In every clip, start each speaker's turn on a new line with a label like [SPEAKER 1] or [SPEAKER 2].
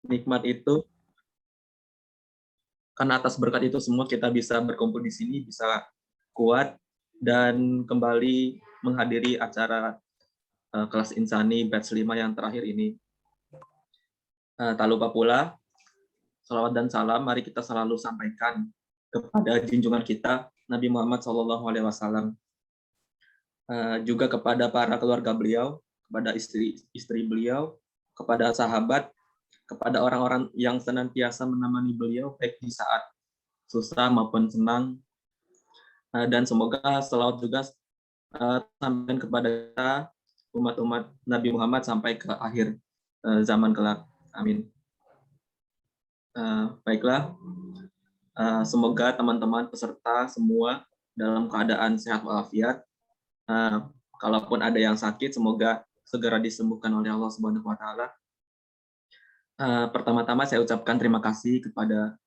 [SPEAKER 1] nikmat itu, karena atas berkat itu semua kita bisa berkumpul di sini, bisa kuat dan kembali menghadiri acara kelas Insani batch 5 yang terakhir ini. Tak lupa pula, salawat dan salam mari kita selalu sampaikan kepada junjungan kita Nabi Muhammad SAW, juga kepada para keluarga beliau, kepada istri beliau, kepada sahabat, kepada orang-orang yang senantiasa menemani beliau baik di saat susah maupun senang, dan semoga selawat juga sampai kepada kita umat-umat Nabi Muhammad sampai ke akhir zaman kelak. Amin. Baiklah, semoga teman-teman peserta semua dalam keadaan sehat walafiat. Kalaupun ada yang sakit, semoga segera disembuhkan oleh Allah Subhanahu wa Ta'ala. Pertama-tama saya ucapkan terima kasih kepada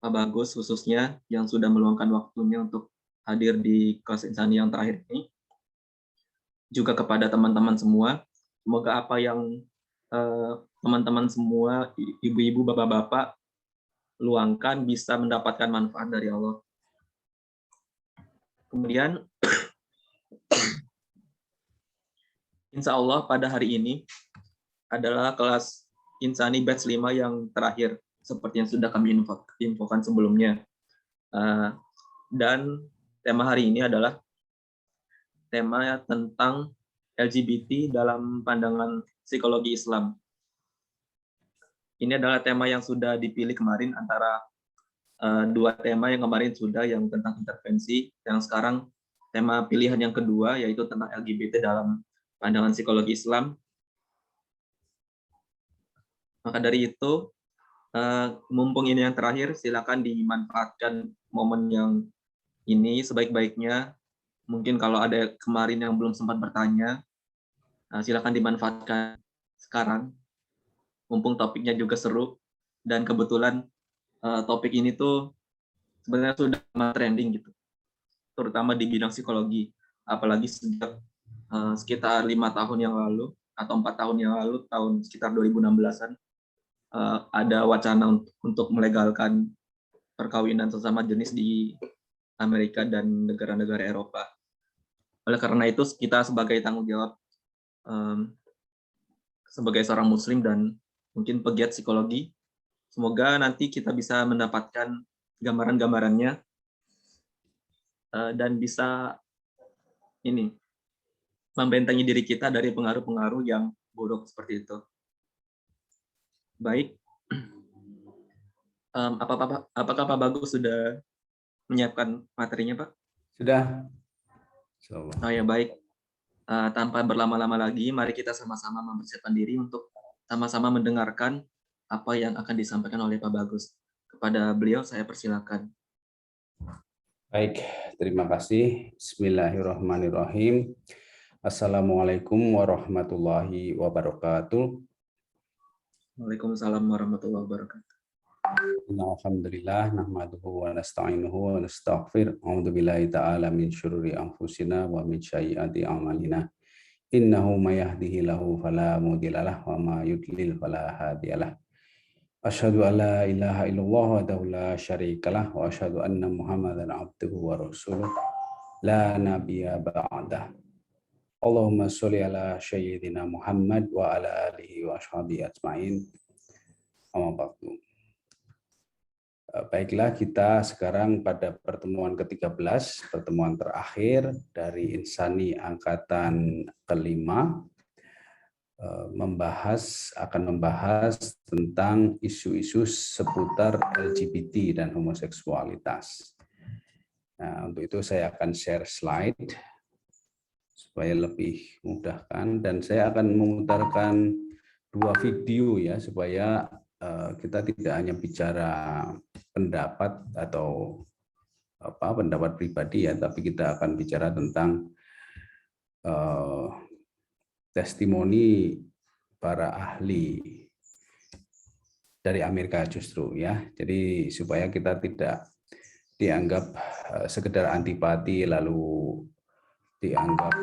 [SPEAKER 1] Pak Bagus khususnya yang sudah meluangkan waktunya untuk hadir di kelas Insani yang terakhir ini. Juga kepada teman-teman semua, semoga apa yang teman-teman semua, ibu-ibu, bapak-bapak, luangkan bisa mendapatkan manfaat dari Allah. Kemudian, insya Allah pada hari ini adalah kelas Insani batch 5 yang terakhir, seperti yang sudah kami infokan sebelumnya. Dan tema hari ini adalah tema tentang LGBT dalam pandangan psikologi Islam. Ini adalah tema yang sudah dipilih kemarin antara dua tema yang kemarin sudah, yang tentang intervensi, yang sekarang tema pilihan yang kedua yaitu tentang LGBT dalam pandangan psikologi Islam. Maka dari itu, mumpung ini yang terakhir, silakan dimanfaatkan momen yang ini sebaik-baiknya. Mungkin kalau ada kemarin yang belum sempat bertanya, silakan dimanfaatkan sekarang. Mumpung topiknya juga seru, dan kebetulan topik ini tuh sebenarnya sudah trending gitu, terutama di bidang psikologi. Apalagi sejak sekitar 5 tahun yang lalu atau 4 tahun yang lalu, tahun sekitar 2016-an, ada wacana untuk melegalkan perkawinan sesama jenis di Amerika dan negara-negara Eropa. Oleh karena itu, kita sebagai tanggung jawab sebagai seorang Muslim dan mungkin pegiat psikologi, semoga nanti kita bisa mendapatkan gambaran-gambarannya dan bisa membentengi diri kita dari pengaruh-pengaruh yang buruk seperti itu. Baik, apakah Pak Bagus sudah menyiapkan materinya, Pak?
[SPEAKER 2] Sudah.
[SPEAKER 1] Oh ya, baik. Tanpa berlama-lama lagi, mari kita sama-sama mempersiapkan diri untuk sama-sama mendengarkan apa yang akan disampaikan oleh Pak Bagus. Kepada beliau, saya persilakan.
[SPEAKER 2] Baik, terima kasih. Bismillahirrahmanirrahim. Assalamualaikum warahmatullahi wabarakatuh.
[SPEAKER 1] Waalaikumsalam warahmatullahi wabarakatuh.
[SPEAKER 2] Alhamdulillah, nahmaduhu wa nasta'inuhu wa nastaghfir. A'udzu billahi ta'ala min syururi anfusina wa min sayyiati a'malina. Innahu may yahdihillahu fala mudhillalah wa may yudlil fala hadiyalah. Asyhadu an la ilaha illallah wa la syarikalah wa asyhadu anna Muhammadan abduhu wa rasuluh la nabiyya ba'dah. Allahumma sholli ala sayyidina Muhammad wa ala alihi wa ashabihi ajmain. Amma ba'du. Baiklah, kita sekarang pada pertemuan ke-13, pertemuan terakhir dari Insani angkatan kelima, akan membahas tentang isu-isu seputar LGBT dan homoseksualitas. Nah, untuk itu saya akan share slide supaya lebih mudahkan, dan saya akan memutarkan dua video ya, supaya kita tidak hanya bicara pendapat atau pendapat pribadi ya, tapi kita akan bicara tentang testimoni para ahli dari Amerika justru ya. Jadi supaya kita tidak dianggap sekedar antipati lalu dianggap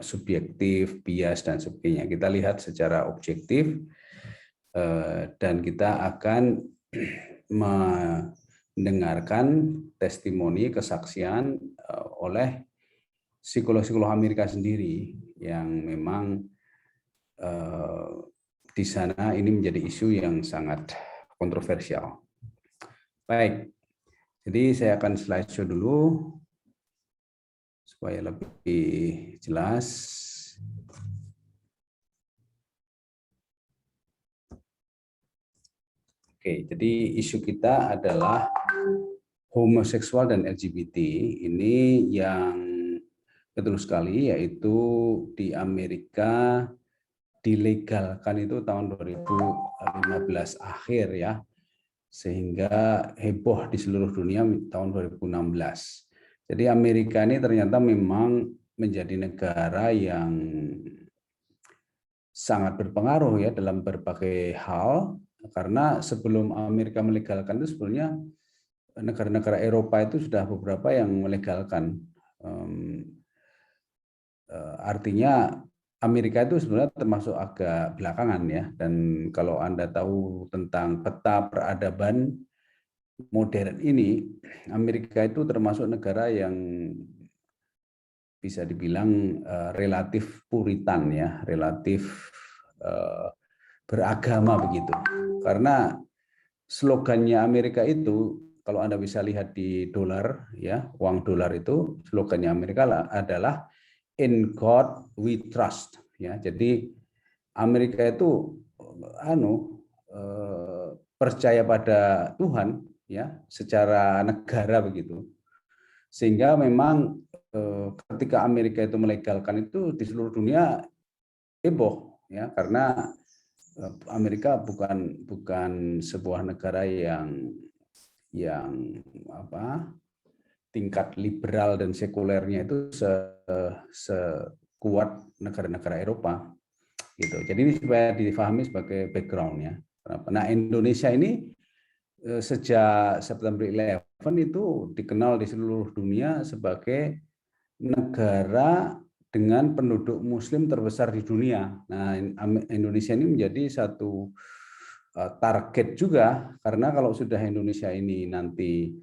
[SPEAKER 2] subjektif, bias dan sebagainya. Kita lihat secara objektif Dan kita akan mendengarkan testimoni kesaksian oleh psikolog-psikolog Amerika sendiri yang memang di sana ini menjadi isu yang sangat kontroversial. Baik, jadi saya akan slideshow dulu supaya lebih jelas. Oke, jadi isu kita adalah homoseksual dan LGBT. Ini yang betul sekali, yaitu di Amerika dilegalkan itu tahun 2015 akhir ya, sehingga heboh di seluruh dunia tahun 2016. Jadi Amerika ini ternyata memang menjadi negara yang sangat berpengaruh ya dalam berbagai hal, karena sebelum Amerika melegalkan itu sebetulnya negara-negara Eropa itu sudah beberapa yang melegalkan. Artinya Amerika itu sebenarnya termasuk agak belakangan ya, dan kalau Anda tahu tentang peta peradaban modern ini, Amerika itu termasuk negara yang bisa dibilang relatif puritan ya, relatif beragama begitu. Karena slogannya Amerika itu, kalau Anda bisa lihat di dolar ya, uang dolar itu slogannya Amerika adalah "In God We Trust" ya. Jadi Amerika itu percaya pada Tuhan ya, secara negara begitu. Sehingga memang ketika Amerika itu melegalkan itu di seluruh dunia heboh ya, karena Amerika bukan sebuah negara yang tingkat liberal dan sekulernya itu sekuat negara-negara Eropa gitu. Jadi ini supaya difahami sebagai background-nya. Nah, Indonesia ini sejak September 11 itu dikenal di seluruh dunia sebagai negara dengan penduduk Muslim terbesar di dunia. Nah, Indonesia ini menjadi satu target juga, karena kalau sudah Indonesia ini nanti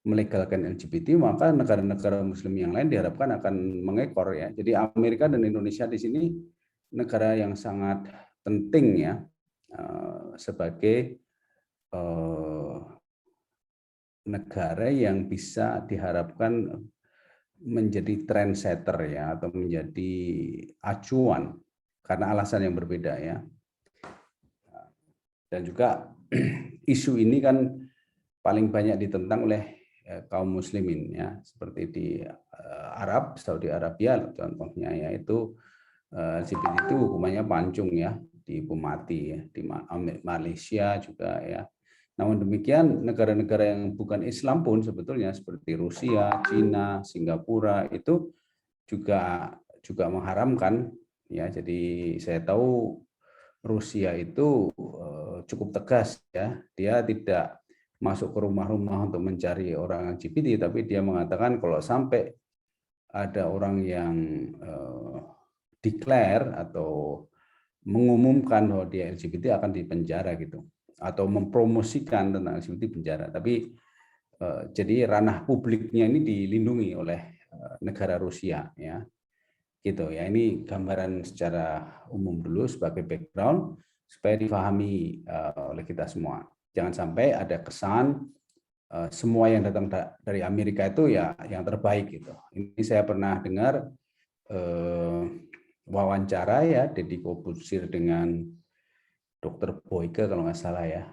[SPEAKER 2] melegalkan LGBT, maka negara-negara Muslim yang lain diharapkan akan mengekor ya. Jadi Amerika dan Indonesia di sini negara yang sangat penting ya, sebagai negara yang bisa diharapkan menjadi trendsetter ya, atau menjadi acuan karena alasan yang berbeda ya. Dan juga isu ini kan paling banyak ditentang oleh kaum muslimin ya, seperti di Arab, Saudi Arabia contohnya, yaitu LGBT itu hukumannya pancung ya, dihukum mati ya, di Malaysia juga ya. Namun demikian negara-negara yang bukan Islam pun sebetulnya seperti Rusia, Cina, Singapura itu juga mengharamkan ya. Jadi saya tahu Rusia itu cukup tegas ya, dia tidak masuk ke rumah-rumah untuk mencari orang LGBT, tapi dia mengatakan kalau sampai ada orang yang declare atau mengumumkan bahwa dia LGBT akan dipenjara gitu, atau mempromosikan tentang LGBT penjara. Tapi jadi ranah publiknya ini dilindungi oleh negara Rusia ya, gitu ya. Ini gambaran secara umum dulu sebagai background supaya difahami oleh kita semua. Jangan sampai ada kesan semua yang datang dari Amerika itu ya yang terbaik gitu. Ini saya pernah dengar wawancara ya Deddy Corbuzier dengan Dokter Boyke kalau nggak salah ya,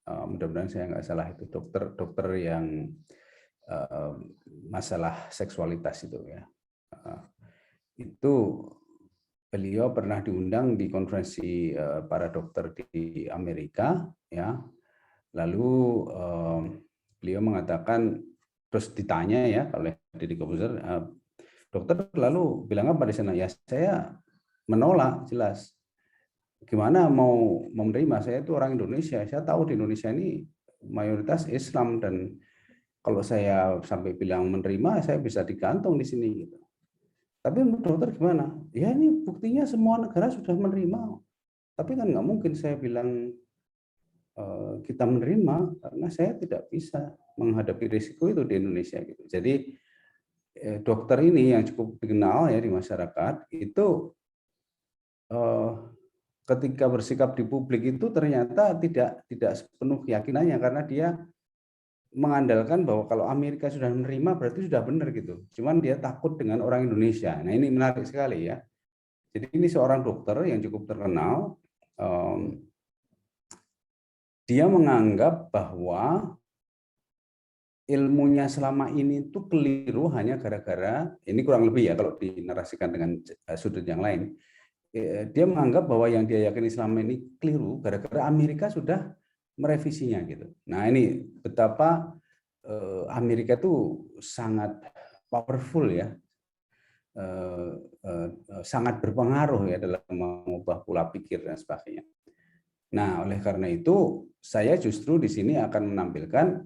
[SPEAKER 2] mudah-mudahan saya nggak salah, itu dokter yang masalah seksualitas itu ya. Itu beliau pernah diundang di konferensi para dokter di Amerika ya, lalu beliau mengatakan, terus ditanya ya oleh Deddy Corbuzier, dokter lalu bilang apa di sana? Ya saya menolak jelas. Gimana mau menerima? Saya itu orang Indonesia. Saya tahu di Indonesia ini mayoritas Islam, dan kalau saya sampai bilang menerima, saya bisa digantung di sini gitu. Tapi menurut dokter gimana? Ya ini buktinya semua negara sudah menerima. Tapi kan nggak mungkin saya bilang kita menerima karena saya tidak bisa menghadapi risiko itu di Indonesia gitu. Jadi dokter ini yang cukup dikenal ya di masyarakat itu ketika bersikap di publik itu ternyata tidak sepenuh keyakinannya karena dia mengandalkan bahwa kalau Amerika sudah menerima berarti sudah benar gitu. Cuman dia takut dengan orang Indonesia. Nah ini menarik sekali ya. Jadi ini seorang dokter yang cukup terkenal. Dia menganggap bahwa ilmunya selama ini itu keliru hanya gara-gara, ini kurang lebih ya kalau dinarasikan dengan sudut yang lain. Dia menganggap bahwa yang dia yakini selama ini keliru gara-gara Amerika sudah merevisinya gitu. Nah ini betapa Amerika itu sangat powerful ya, sangat berpengaruh ya dalam mengubah pola pikir dan sebagainya. Nah oleh karena itu saya justru di sini akan menampilkan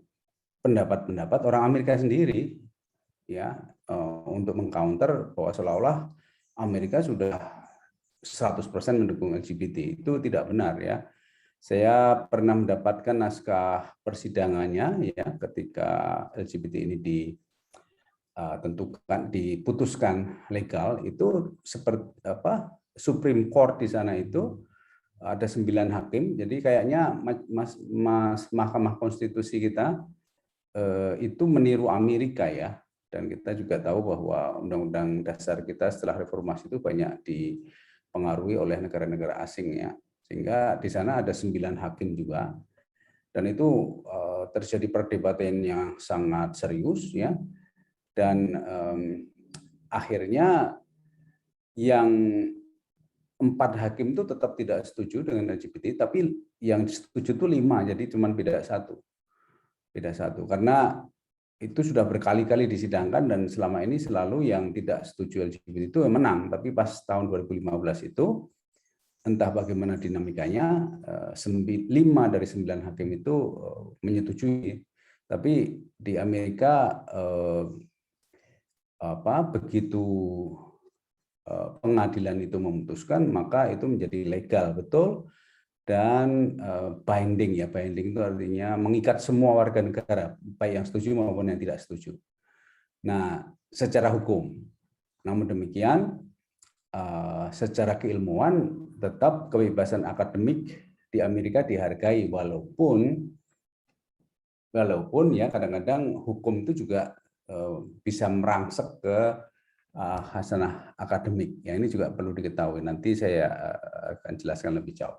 [SPEAKER 2] pendapat-pendapat orang Amerika sendiri ya untuk mengcounter bahwa seolah-olah Amerika sudah 100% mendukung LGBT. Itu tidak benar ya. Saya pernah mendapatkan naskah persidangannya ya ketika LGBT ini diputuskan legal itu seperti Supreme Court di sana itu ada 9 hakim. Jadi kayaknya Mahkamah Konstitusi kita itu meniru Amerika ya. Dan kita juga tahu bahwa Undang-Undang Dasar kita setelah reformasi itu banyak dipengaruhi oleh negara-negara asing ya. Sehingga di sana ada 9 hakim juga, dan itu terjadi perdebatan yang sangat serius ya, dan akhirnya yang 4 hakim itu tetap tidak setuju dengan LGBT, tapi yang setuju itu 5, jadi cuma beda satu, karena itu sudah berkali-kali disidangkan dan selama ini selalu yang tidak setuju LGBT itu menang, tapi pas tahun 2015 itu entah bagaimana dinamikanya, 5 dari 9 hakim itu menyetujui. Tapi di Amerika begitu pengadilan itu memutuskan, maka itu menjadi legal betul dan binding ya. Binding itu artinya mengikat semua warga negara, baik yang setuju maupun yang tidak setuju. Nah, secara hukum. Namun demikian, secara keilmuan tetap kebebasan akademik di Amerika dihargai walaupun ya kadang-kadang hukum itu juga bisa merangsek ke hasanah akademik. Ya ini juga perlu diketahui. Nanti saya akan jelaskan lebih jauh.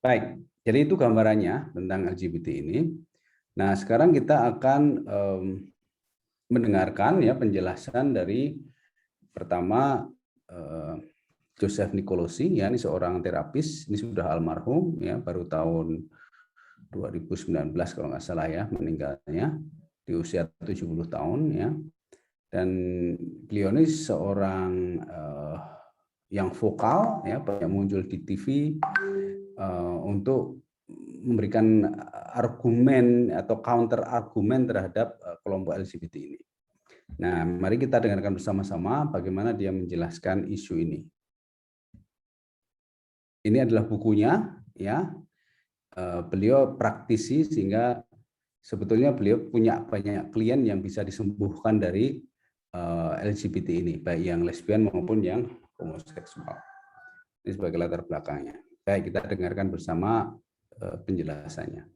[SPEAKER 2] Baik, jadi itu gambarannya tentang LGBT ini. Nah, sekarang kita akan mendengarkan ya penjelasan dari pertama Joseph Nicolosi, ya ini seorang terapis, ini sudah almarhum ya, baru tahun 2019 kalau nggak salah ya meninggalnya di usia 70 tahun ya. Dan beliau ini seorang yang vokal ya, banyak muncul di TV untuk memberikan argumen atau counter argumen terhadap kelompok LGBT ini. Nah, mari kita dengarkan bersama-sama bagaimana dia menjelaskan isu ini. Ini adalah bukunya, ya. Beliau praktisi sehingga sebetulnya beliau punya banyak klien yang bisa disembuhkan dari LGBT ini, baik yang lesbian maupun yang homoseksual. Ini sebagai latar belakangnya. Baik, kita dengarkan bersama penjelasannya.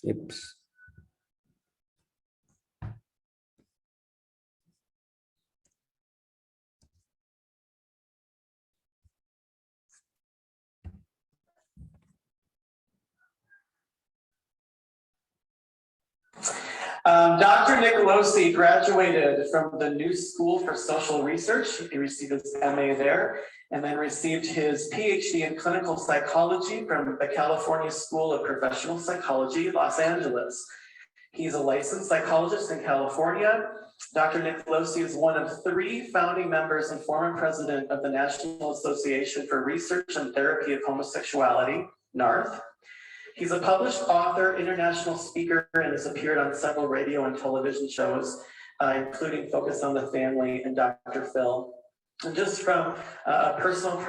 [SPEAKER 2] Oops.
[SPEAKER 3] Dr. Nicolosi graduated from the New School for Social Research. He received his MA there and then received his PhD in clinical psychology from the California School of Professional Psychology, Los Angeles. He's a licensed psychologist in California. Dr. Nicolosi is one of 3 founding members and former president of the National Association for Research and Therapy of Homosexuality, NARTH. He's a published author, international speaker, and has appeared on several radio and television shows. including Focus on the Family and Dr. Phil. And just from a personal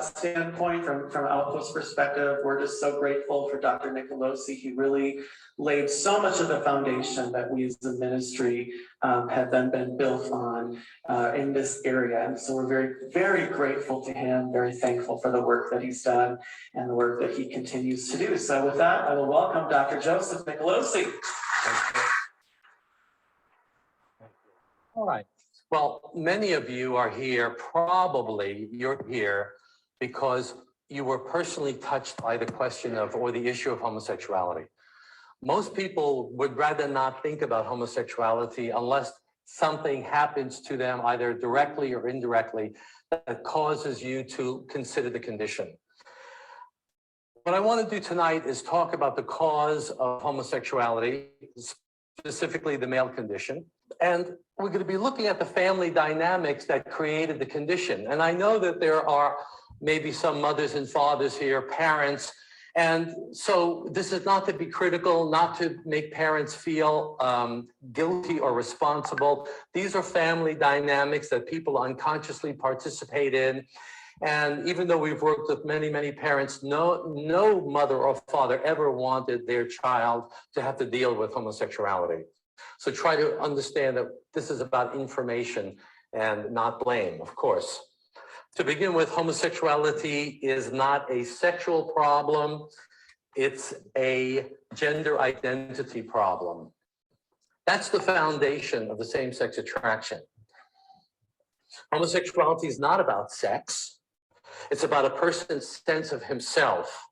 [SPEAKER 3] standpoint, from Outpost perspective, we're just so grateful for Dr. Nicolosi. He really laid so much of the foundation that we as the ministry have then been built on in this area. And so we're very, very grateful to him, very thankful for the work that he's done and the work that he continues to do. So with that, I will welcome Dr. Joseph Nicolosi.
[SPEAKER 4] All right. Well, many of you are here, probably you're here because you were personally touched by the question of, or the issue of homosexuality. Most people would rather not think about homosexuality unless something happens to them, either directly or indirectly, that causes you to consider the condition. What I want to do tonight is talk about the cause of homosexuality, specifically the male condition. And we're going to be looking at the family dynamics that created the condition. And I know that there are maybe some mothers and fathers here, parents. And so this is not to be critical, not to make parents feel guilty or responsible. These are family dynamics that people unconsciously participate in. And even though we've worked with many, many parents, no mother or father ever wanted their child to have to deal with homosexuality. So try to understand that this is about information and not blame, of course. To begin with, homosexuality is not a sexual problem. It's a gender identity problem. That's the foundation of the same-sex attraction. Homosexuality is not about sex. It's about a person's sense of himself,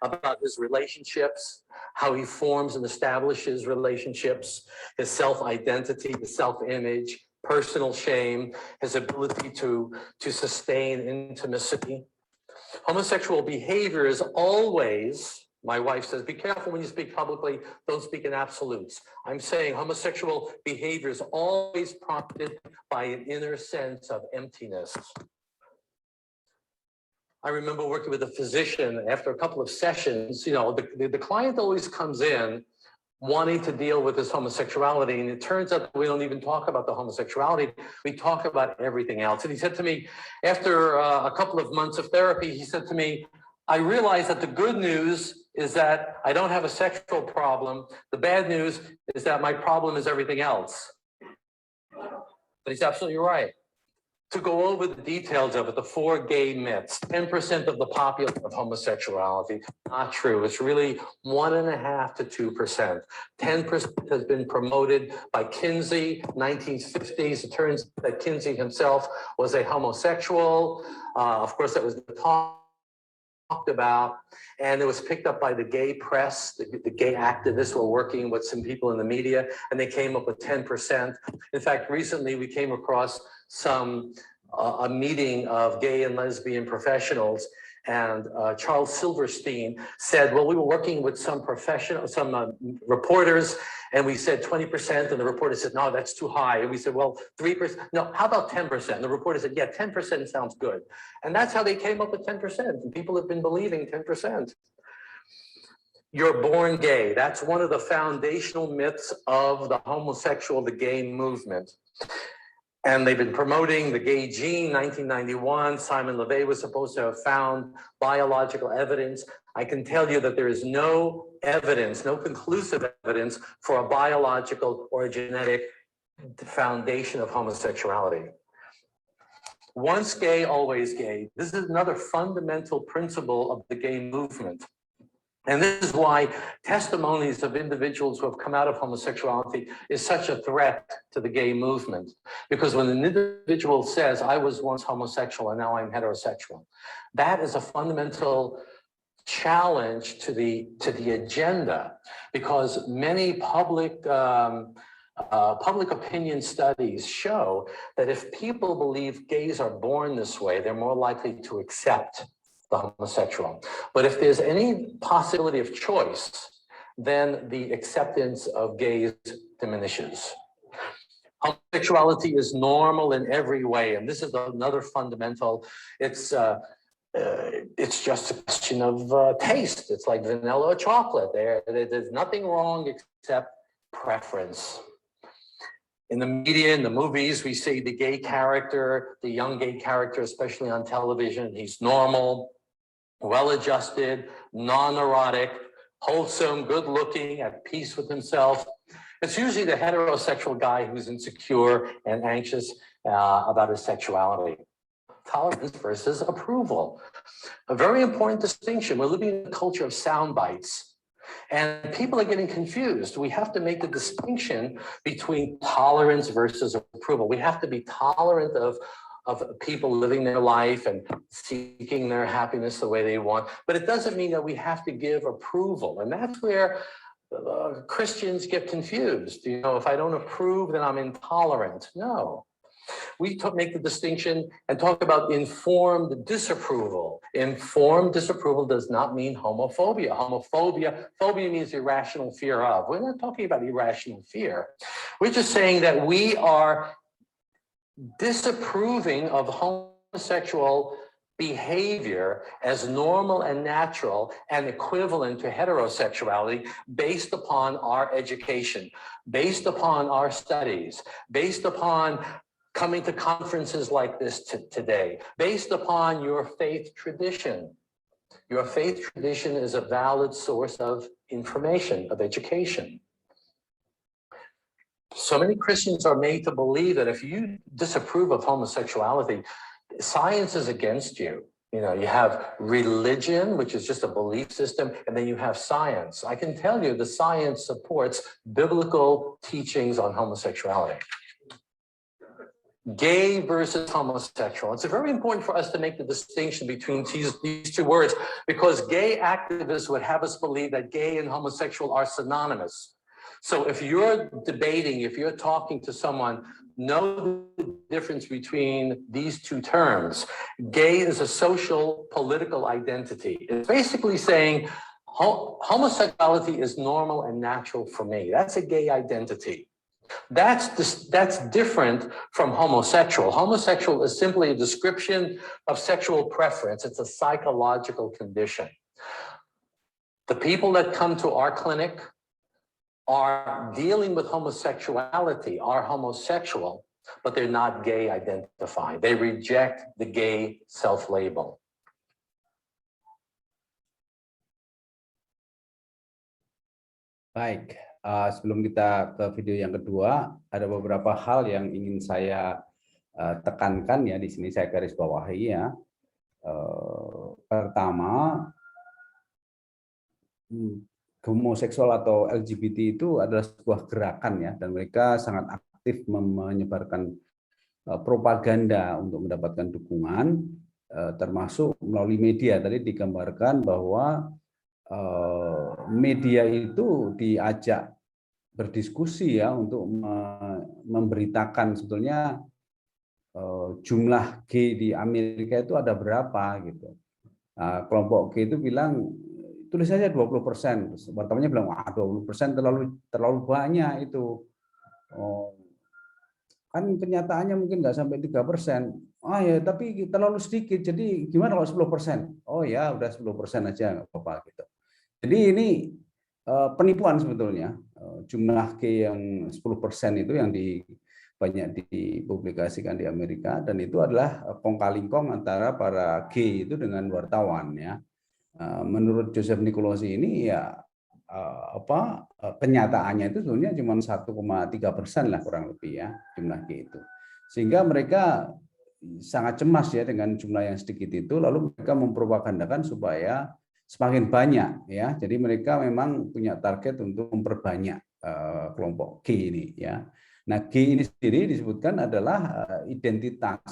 [SPEAKER 4] about his relationships, how he forms and establishes relationships, his self-identity, his self-image, personal shame, his ability to sustain intimacy. Homosexual behavior is always, my wife says, be careful when you speak publicly, don't speak in absolutes. I'm saying homosexual behavior is always prompted by an inner sense of emptiness. I remember working with a physician after a couple of sessions, you know, the client always comes in wanting to deal with his homosexuality. And it turns out that we don't even talk about the homosexuality. We talk about everything else. And he said to me, after a couple of months of therapy, he said to me, I realized that the good news is that I don't have a sexual problem. The bad news is that my problem is everything else. But he's absolutely right. To go over the details of it, the 4 gay myths, 10% of the population of homosexuality, not true. It's really 1.5% to 2%. 10% has been promoted by Kinsey, 1950s. It turns out that Kinsey himself was a homosexual. Of course, that was talked about, and it was picked up by the gay press. The gay activists were working with some people in the media, and they came up with 10%. In fact, recently we came across a meeting of gay and lesbian professionals, and Charles Silverstein said, well, we were working with some reporters, and we said 20%, and the reporter said, no, that's too high. And we said, well, 3%, no, how about 10%? And the reporter said, yeah, 10% sounds good. And that's how they came up with 10%, and people have been believing 10%. You're born gay. That's one of the foundational myths of the homosexual, the gay movement. And they've been promoting the gay gene, 1991. Simon LeVay was supposed to have found biological evidence. I can tell you that there is no evidence, no conclusive evidence for a biological or a genetic foundation of homosexuality. Once gay, always gay. This is another fundamental principle of the gay movement. And this is why testimonies of individuals who have come out of homosexuality is such a threat to the gay movement. Because when an individual says, I was once homosexual and now I'm heterosexual, that is a fundamental challenge to the agenda, because many public opinion studies show that if people believe gays are born this way, they're more likely to accept the homosexual. But if there's any possibility of choice, then the acceptance of gays diminishes. Homosexuality is normal in every way, and this is another fundamental. It's just a question of taste. It's like vanilla or chocolate. There's nothing wrong except preference. In the media, in the movies, we see the gay character, the young gay character, especially on television. He's normal, well-adjusted, non-neurotic, wholesome, good-looking, at peace with himself. It's usually the heterosexual guy who's insecure and anxious about his sexuality. Tolerance versus approval. A very important distinction. We're living in a culture of sound bites, and people are getting confused. We have to make the distinction between tolerance versus approval. We have to be tolerant of people living their life and seeking their happiness the way they want, but it doesn't mean that we have to give approval. And that's where Christians get confused. You know, if I don't approve, then I'm intolerant. No. We make the distinction and talk about informed disapproval. Informed disapproval does not mean homophobia. Phobia means irrational fear of. We're not talking about irrational fear. We're just saying that we are disapproving of homosexual behavior as normal and natural and equivalent to heterosexuality based upon our education, based upon our studies, based upon coming to conferences like this today, based upon your faith tradition. Your faith tradition is a valid source of information, of education. So many Christians are made to believe that if you disapprove of homosexuality, science is against you. You know, you have religion, which is just a belief system, and then you have science. I can tell you the science supports biblical teachings on homosexuality. Gay versus homosexual. It's very important for us to make the distinction between these two words, because gay activists would have us believe that gay and homosexual are synonymous. So if you're debating, if you're talking to someone, know the difference between these two terms. Gay is a social, political identity. It's basically saying homosexuality is normal and natural for me. That's a gay identity. That's different from homosexual. Homosexual is simply a description of sexual preference. It's a psychological condition. The people that come to our clinic are dealing with homosexuality, are homosexual, but they're not gay identified. They reject the gay self-label.
[SPEAKER 2] Baik, sebelum kita ke video yang kedua, ada beberapa hal yang ingin saya tekankan ya, di sini saya garis bawahi ya. Pertama, homoseksual atau LGBT itu adalah sebuah gerakan ya, dan mereka sangat aktif menyebarkan propaganda untuk mendapatkan dukungan, termasuk melalui media. Tadi digambarkan bahwa media itu diajak berdiskusi ya untuk memberitakan sebetulnya jumlah gay di Amerika itu ada berapa gitu. Nah, kelompok gay itu bilang tulis saja 20%. Wartawannya bilang, wah 20% terlalu banyak itu. Kan kenyataannya mungkin nggak sampai 3%. Oh ya, tapi terlalu sedikit. Jadi gimana kalau 10%? Oh ya, udah 10% aja nggak apa-apa gitu. Jadi ini penipuan sebetulnya. Jumlah gay yang 10% itu yang banyak dipublikasikan di Amerika, dan itu adalah kong-kali-kong antara para gay itu dengan wartawan ya. Menurut Joseph Nicolosi ini ya kenyataannya itu sebenarnya cuma 1,3% lah kurang lebih ya jumlah gay itu, sehingga mereka sangat cemas ya dengan jumlah yang sedikit itu, lalu mereka mempropagandakan supaya semakin banyak ya. Jadi mereka memang punya target untuk memperbanyak kelompok gay ini ya. Nah, gay ini sendiri disebutkan adalah identitas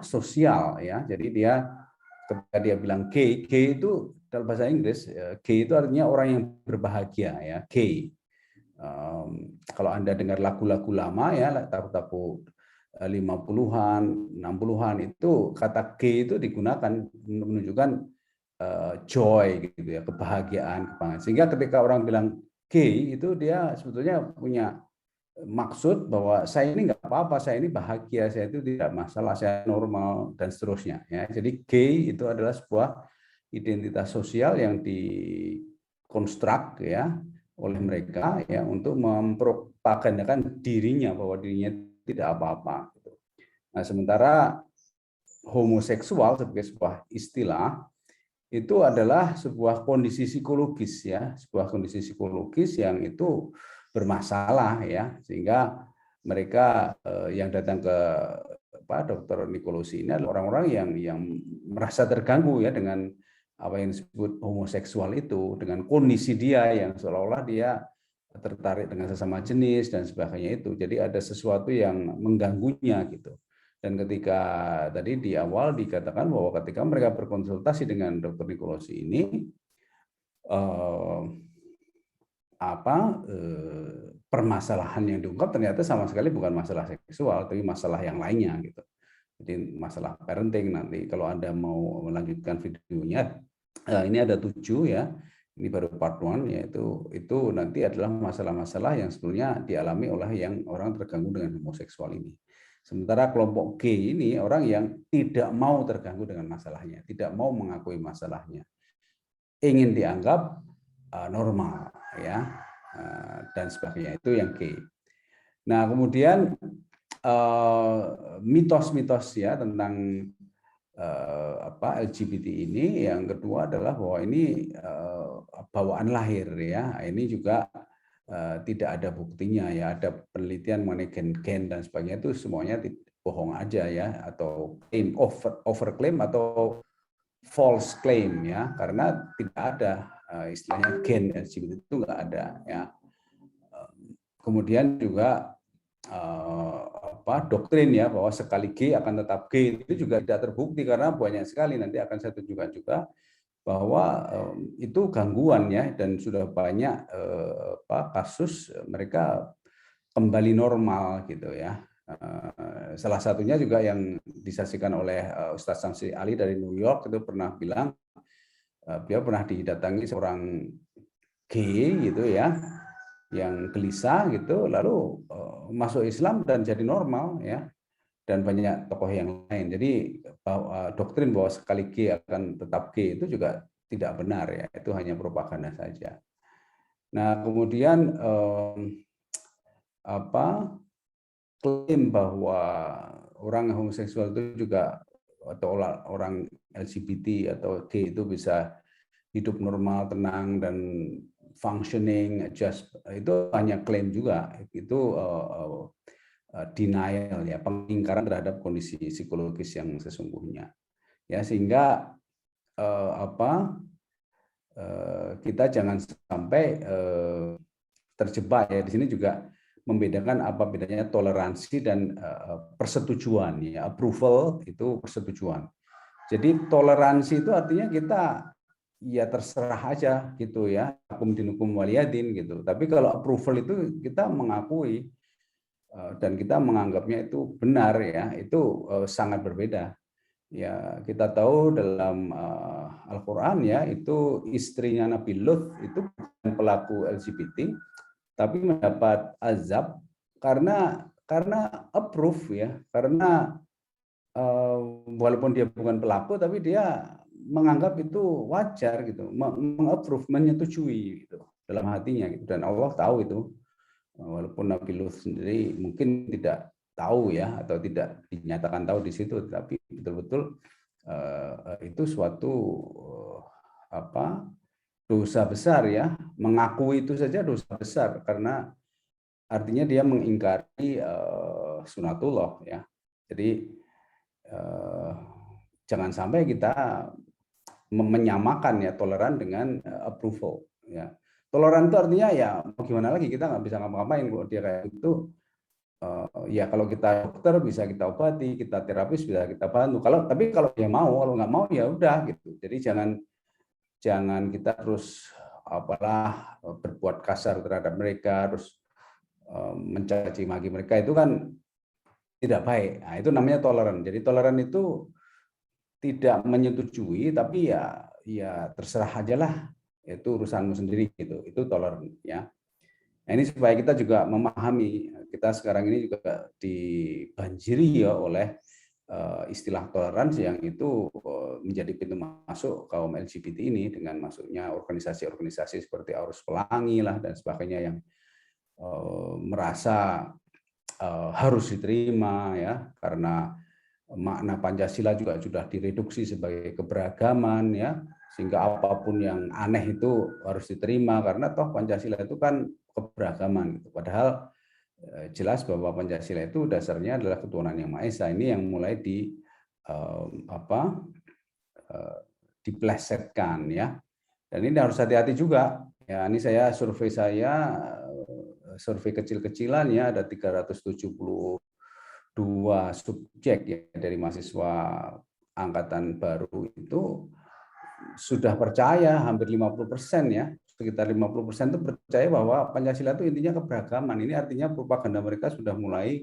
[SPEAKER 2] sosial ya. Jadi dia ketika dia bilang gay itu dalam bahasa Inggris, gay itu artinya orang yang berbahagia ya, gay. Kalau Anda dengar lagu-lagu lama ya, lagu-lagu 50-an, 60-an itu kata gay itu digunakan menunjukkan joy gitu ya, kebahagiaan, kebanggaan. Sehingga ketika orang bilang gay itu dia sebetulnya punya maksud bahwa saya ini nggak apa-apa, saya ini bahagia, saya itu tidak masalah, saya normal dan seterusnya ya. Jadi gay itu adalah sebuah identitas sosial yang dikonstruk ya oleh mereka ya untuk mempropagandakan dirinya bahwa dirinya tidak apa-apa. Nah, sementara homoseksual sebagai sebuah istilah itu adalah sebuah kondisi psikologis ya, sebuah kondisi psikologis yang itu bermasalah ya, sehingga mereka yang datang ke Dr. Nicolosi ini adalah orang-orang yang merasa terganggu ya dengan apa yang disebut homoseksual itu, dengan kondisi dia yang seolah-olah dia tertarik dengan sesama jenis dan sebagainya itu. Jadi ada sesuatu yang mengganggunya gitu. Dan ketika tadi di awal dikatakan bahwa ketika mereka berkonsultasi dengan Dr. Nicolosi ini, permasalahan yang diungkap ternyata sama sekali bukan masalah seksual, tapi masalah yang lainnya gitu. Jadi masalah parenting. Nanti kalau Anda mau melanjutkan videonya, ini ada 7 ya. Ini baru part 1, yaitu itu nanti adalah masalah-masalah yang sebetulnya dialami oleh yang orang terganggu dengan homoseksual ini. Sementara kelompok G ini orang yang tidak mau terganggu dengan masalahnya, tidak mau mengakui masalahnya, ingin dianggap normal ya dan sebagainya, itu yang G. Nah, kemudian mitos-mitos ya tentang LGBT ini, yang kedua adalah bahwa ini bawaan lahir ya. Ini juga tidak ada buktinya ya, ada penelitian mengenai gen dan sebagainya, itu semuanya bohong aja ya, atau claim overclaim atau false claim ya, karena tidak ada istilahnya gen LGBT itu nggak ada ya. Kemudian juga doktrin ya bahwa sekali G akan tetap G itu juga tidak terbukti, karena banyak sekali, nanti akan saya tunjukkan juga bahwa itu gangguan ya, dan sudah banyak kasus mereka kembali normal gitu ya. Salah satunya juga yang disaksikan oleh Ustadz Samsi Ali dari New York, itu pernah bilang beliau pernah didatangi seorang G gitu ya, yang gelisah gitu, lalu masuk Islam dan jadi normal ya, dan banyak tokoh yang lain. Jadi doktrin bahwa sekali G akan tetap G itu juga tidak benar ya, itu hanya propaganda saja. Nah, kemudian klaim bahwa orang homoseksual itu juga, atau orang LGBT atau G itu bisa hidup normal, tenang dan functioning, adjust, itu hanya klaim juga, itu denial ya, pengingkaran terhadap kondisi psikologis yang sesungguhnya ya, sehingga kita jangan sampai terjebak ya. Di sini juga membedakan apa bedanya toleransi dan persetujuan ya. Approval itu persetujuan. Jadi toleransi itu artinya kita ya terserah aja gitu ya, hukum dinukum waliyadin gitu. Tapi kalau approval itu kita mengakui dan kita menganggapnya itu benar ya, itu sangat berbeda. Ya, kita tahu dalam Al-Qur'an ya, itu istrinya Nabi Lut itu bukan pelaku LGBT, tapi mendapat azab karena approve ya, karena walaupun dia bukan pelaku tapi dia menganggap itu wajar gitu, mengapprove, menyetujui gitu dalam hatinya gitu. Dan Allah tahu itu, walaupun Nabi Lut sendiri mungkin tidak tahu ya, atau tidak dinyatakan tahu di situ, tapi betul-betul itu suatu dosa besar ya, mengakui itu saja dosa besar, karena artinya dia mengingkari sunatullah ya. Jadi jangan sampai kita menyamakan ya toleran dengan approval ya. Toleran itu artinya ya bagaimana lagi, kita nggak bisa ngapa-ngapain kalau dia kayak itu. Ya kalau kita dokter bisa kita obati, kita terapis bisa kita bantu. Tapi kalau dia mau, kalau nggak mau ya udah gitu. Jadi jangan kita terus berbuat kasar terhadap mereka, terus mencaci maki mereka, itu kan tidak baik. Nah, itu namanya toleran. Jadi toleran itu tidak menyetujui, tapi ya terserah aja lah, itu urusanmu sendiri gitu. Itu toleran ya. Nah, ini supaya kita juga memahami, kita sekarang ini juga dibanjiri ya oleh istilah toleransi yang itu menjadi pintu masuk kaum LGBT ini dengan masuknya organisasi-organisasi seperti Arus Pelangi lah dan sebagainya yang merasa harus diterima ya karena makna Pancasila juga sudah direduksi sebagai keberagaman ya sehingga apapun yang aneh itu harus diterima karena toh Pancasila itu kan keberagaman gitu. Padahal jelas bahwa Pancasila itu dasarnya adalah ketuhanan yang Maha Esa. Ini yang mulai diplesetkan ya. Dan ini harus hati-hati juga. Ya, ini survei kecil-kecilan ya ada 372 subjek ya dari mahasiswa angkatan baru itu sudah percaya hampir 50% ya. Sekitar 50% itu percaya bahwa Pancasila itu intinya keberagaman. Ini artinya propaganda mereka sudah mulai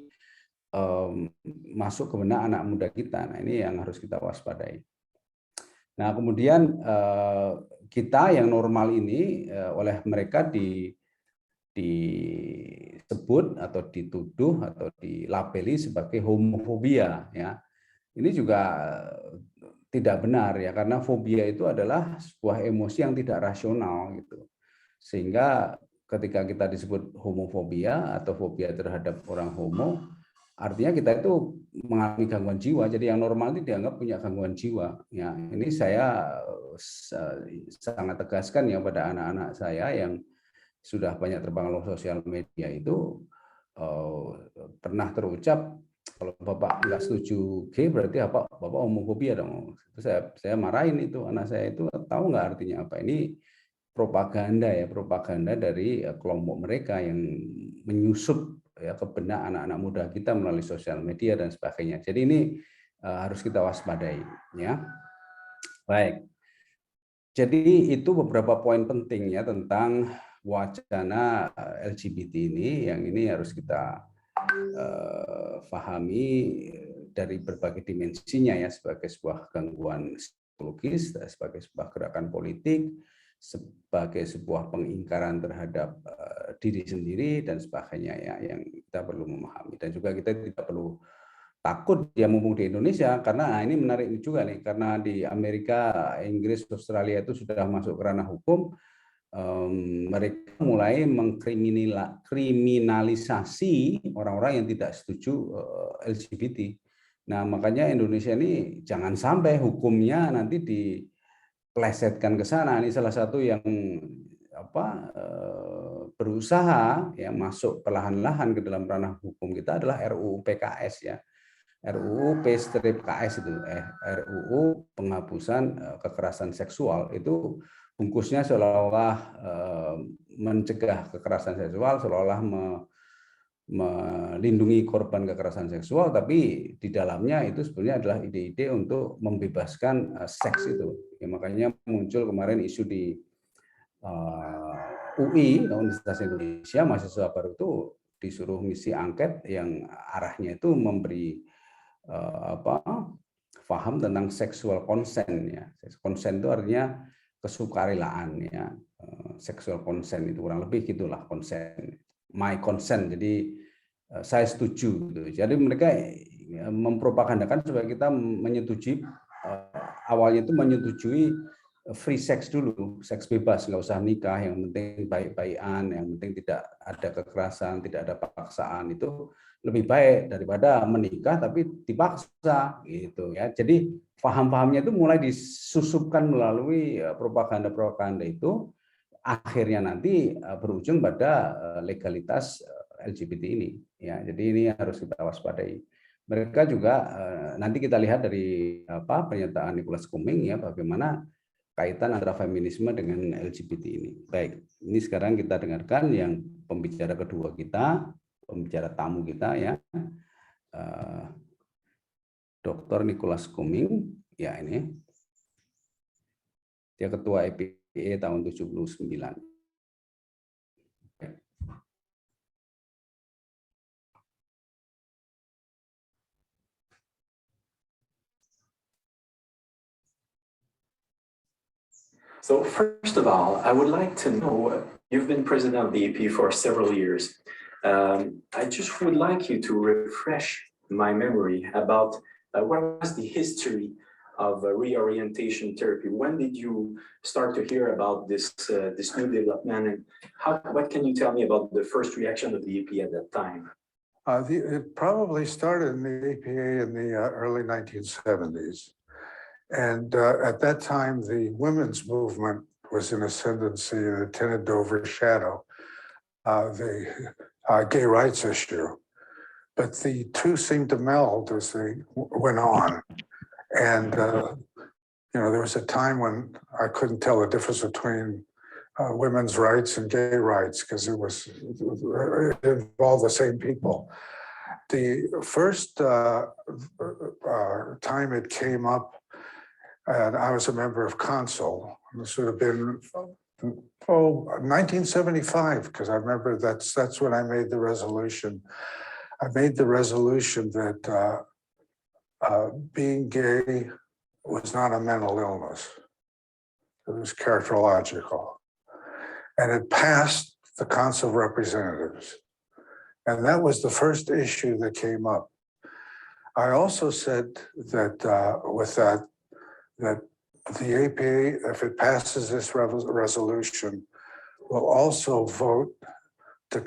[SPEAKER 2] masuk ke benak anak muda kita. Nah, ini yang harus kita waspadai. Nah, kemudian kita yang normal ini oleh mereka disebut atau dituduh atau dilabeli sebagai homofobia ya. Ini juga tidak benar ya karena fobia itu adalah sebuah emosi yang tidak rasional gitu. Sehingga ketika kita disebut homofobia atau fobia terhadap orang homo, artinya kita itu mengalami gangguan jiwa. Jadi yang normal itu dianggap punya gangguan jiwa. Ya, ini saya sangat tegaskan ya pada anak-anak saya yang sudah banyak terpengaruh sosial media itu pernah terucap kalau Bapak nggak setuju G berarti apa? Bapak homofobia dong. Saya marahin itu anak saya itu tahu nggak artinya apa? Ini propaganda ya, propaganda dari kelompok mereka yang menyusup ya ke benak anak-anak muda kita melalui sosial media dan sebagainya. Jadi ini harus kita waspadai ya. Baik. Jadi itu beberapa poin penting ya tentang wacana LGBT ini yang ini harus kita pahami dari berbagai dimensinya ya sebagai sebuah gangguan psikologis, sebagai sebuah gerakan politik, sebagai sebuah pengingkaran terhadap diri sendiri dan sebagainya ya yang kita perlu memahami dan juga kita tidak perlu takut ya mumpung di Indonesia karena ini menarik juga nih karena di Amerika, Inggris, Australia itu sudah masuk ke ranah hukum. Mereka mulai mengkriminalisasi orang-orang yang tidak setuju LGBT. Nah, makanya Indonesia ini jangan sampai hukumnya nanti diplesetkan ke sana. Ini salah satu yang berusaha ya masuk perlahan-lahan ke dalam ranah hukum kita adalah RUU PKS ya. RUU P-KS itu RUU penghapusan kekerasan seksual itu bungkusnya seolah-olah mencegah kekerasan seksual, seolah-olah melindungi korban kekerasan seksual, tapi di dalamnya itu sebenarnya adalah ide-ide untuk membebaskan seks itu. Ya, makanya muncul kemarin isu di UI, Universitas Indonesia, mahasiswa baru itu disuruh ngisi angket yang arahnya itu memberi paham tentang sexual consent ya. Consent itu artinya kesukarelaan ya. Sexual consent itu kurang lebih gitulah consent. My consent. Jadi saya setuju gitu. Jadi mereka mempropagandakan supaya kita menyetujui awalnya itu menyetujui free sex dulu, seks bebas, nggak usah nikah, yang penting baik-baikan, yang penting tidak ada kekerasan, tidak ada paksaan, itu lebih baik daripada menikah tapi dipaksa gitu ya. Jadi paham-pahamnya itu mulai disusupkan melalui propaganda-propaganda itu, akhirnya nanti berujung pada legalitas LGBT ini ya. Jadi ini harus kita waspadai. Mereka juga nanti kita lihat dari pernyataan Nicholas Cummings ya bagaimana kaitan antara feminisme dengan LGBT ini. Baik, ini sekarang kita dengarkan yang pembicara kedua kita, pembicara tamu kita ya, Dr. Nicholas Cummings, ya ini, dia ketua EPE tahun 79.
[SPEAKER 5] So first of all, I would like to know, you've been president of the EP for several years. I just would like you to refresh my memory about what was the history of reorientation therapy? When did you start to hear about this new development, and what can you tell me about the first reaction of the APA at that time?
[SPEAKER 6] It probably started in the APA in the early 1970s. And at that time, the women's movement was in ascendancy and it tended to overshadow the gay rights issue. But the two seemed to meld as they went on. And, there was a time when I couldn't tell the difference between women's rights and gay rights because it involved the same people. The first time it came up, and I was a member of Council. This would have been 1975, because I remember that's when I made the resolution. I made the resolution that being gay was not a mental illness. It was characterological. And it passed the Council of Representatives. And that was the first issue that came up. I also said that that the APA, if it passes this resolution, will also vote to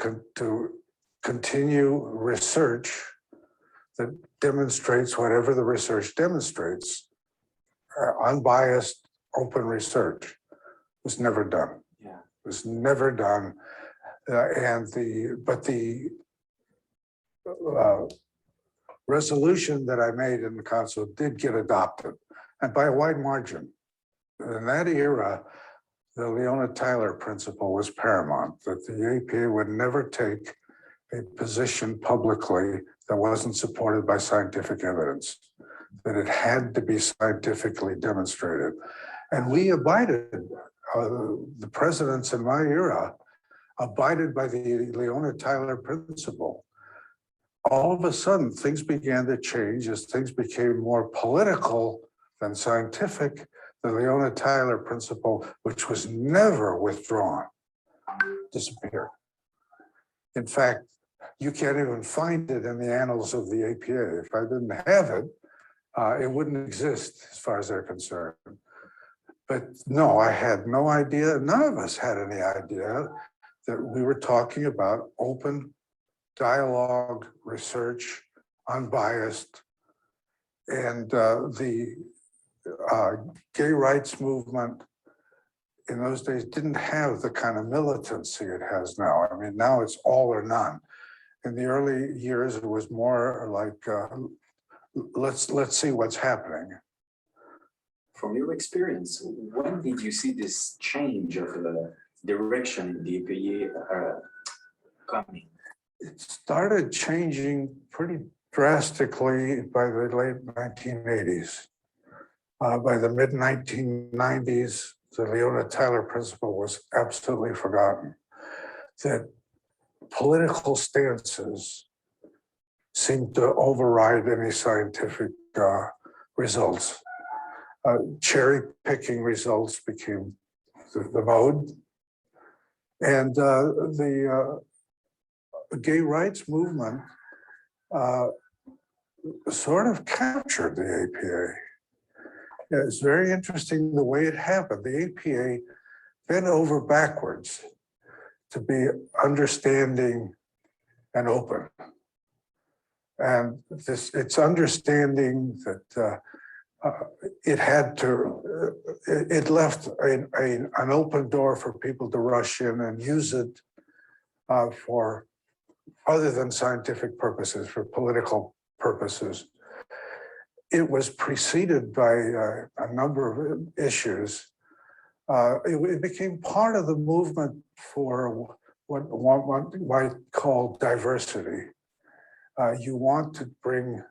[SPEAKER 6] continue research that demonstrates whatever the research demonstrates. Unbiased, open research was never done.
[SPEAKER 5] Yeah,
[SPEAKER 6] it was never done, but the resolution that I made in the council did get adopted, and by a wide margin. In that era, the Leona Tyler principle was paramount, that the APA would never take a position publicly that wasn't supported by scientific evidence, that it had to be scientifically demonstrated. And we abided, the presidents in my era abided by the Leona Tyler principle. All of a sudden, things began to change as things became more political than scientific. The Leona Tyler principle, which was never withdrawn, disappeared. In fact, you can't even find it in the annals of the APA. If I didn't have it, it wouldn't exist as far as they're concerned. But no, I had no idea, none of us had any idea that we were talking about open dialogue, research, unbiased, and the gay rights movement in those days didn't have the kind of militancy it has now. I mean, now it's all or none. In the early years, it was more like, let's see what's happening.
[SPEAKER 5] from your experience, when did you see this change of the direction in the APA coming?
[SPEAKER 6] It started changing pretty drastically by the late 1980s. By the mid 1990s, the Leona Tyler principle was absolutely forgotten. That political stances seemed to override any scientific results. Cherry picking results became the mode. And the gay rights movement sort of captured the APA. It's very interesting the way it happened. The APA bent over backwards to be understanding and open. And it's understanding that it had to, it left an open door for people to rush in and use it for other than scientific purposes, for political purposes. It was preceded by a number of issues. It became part of the movement for what one might call diversity. You want to bring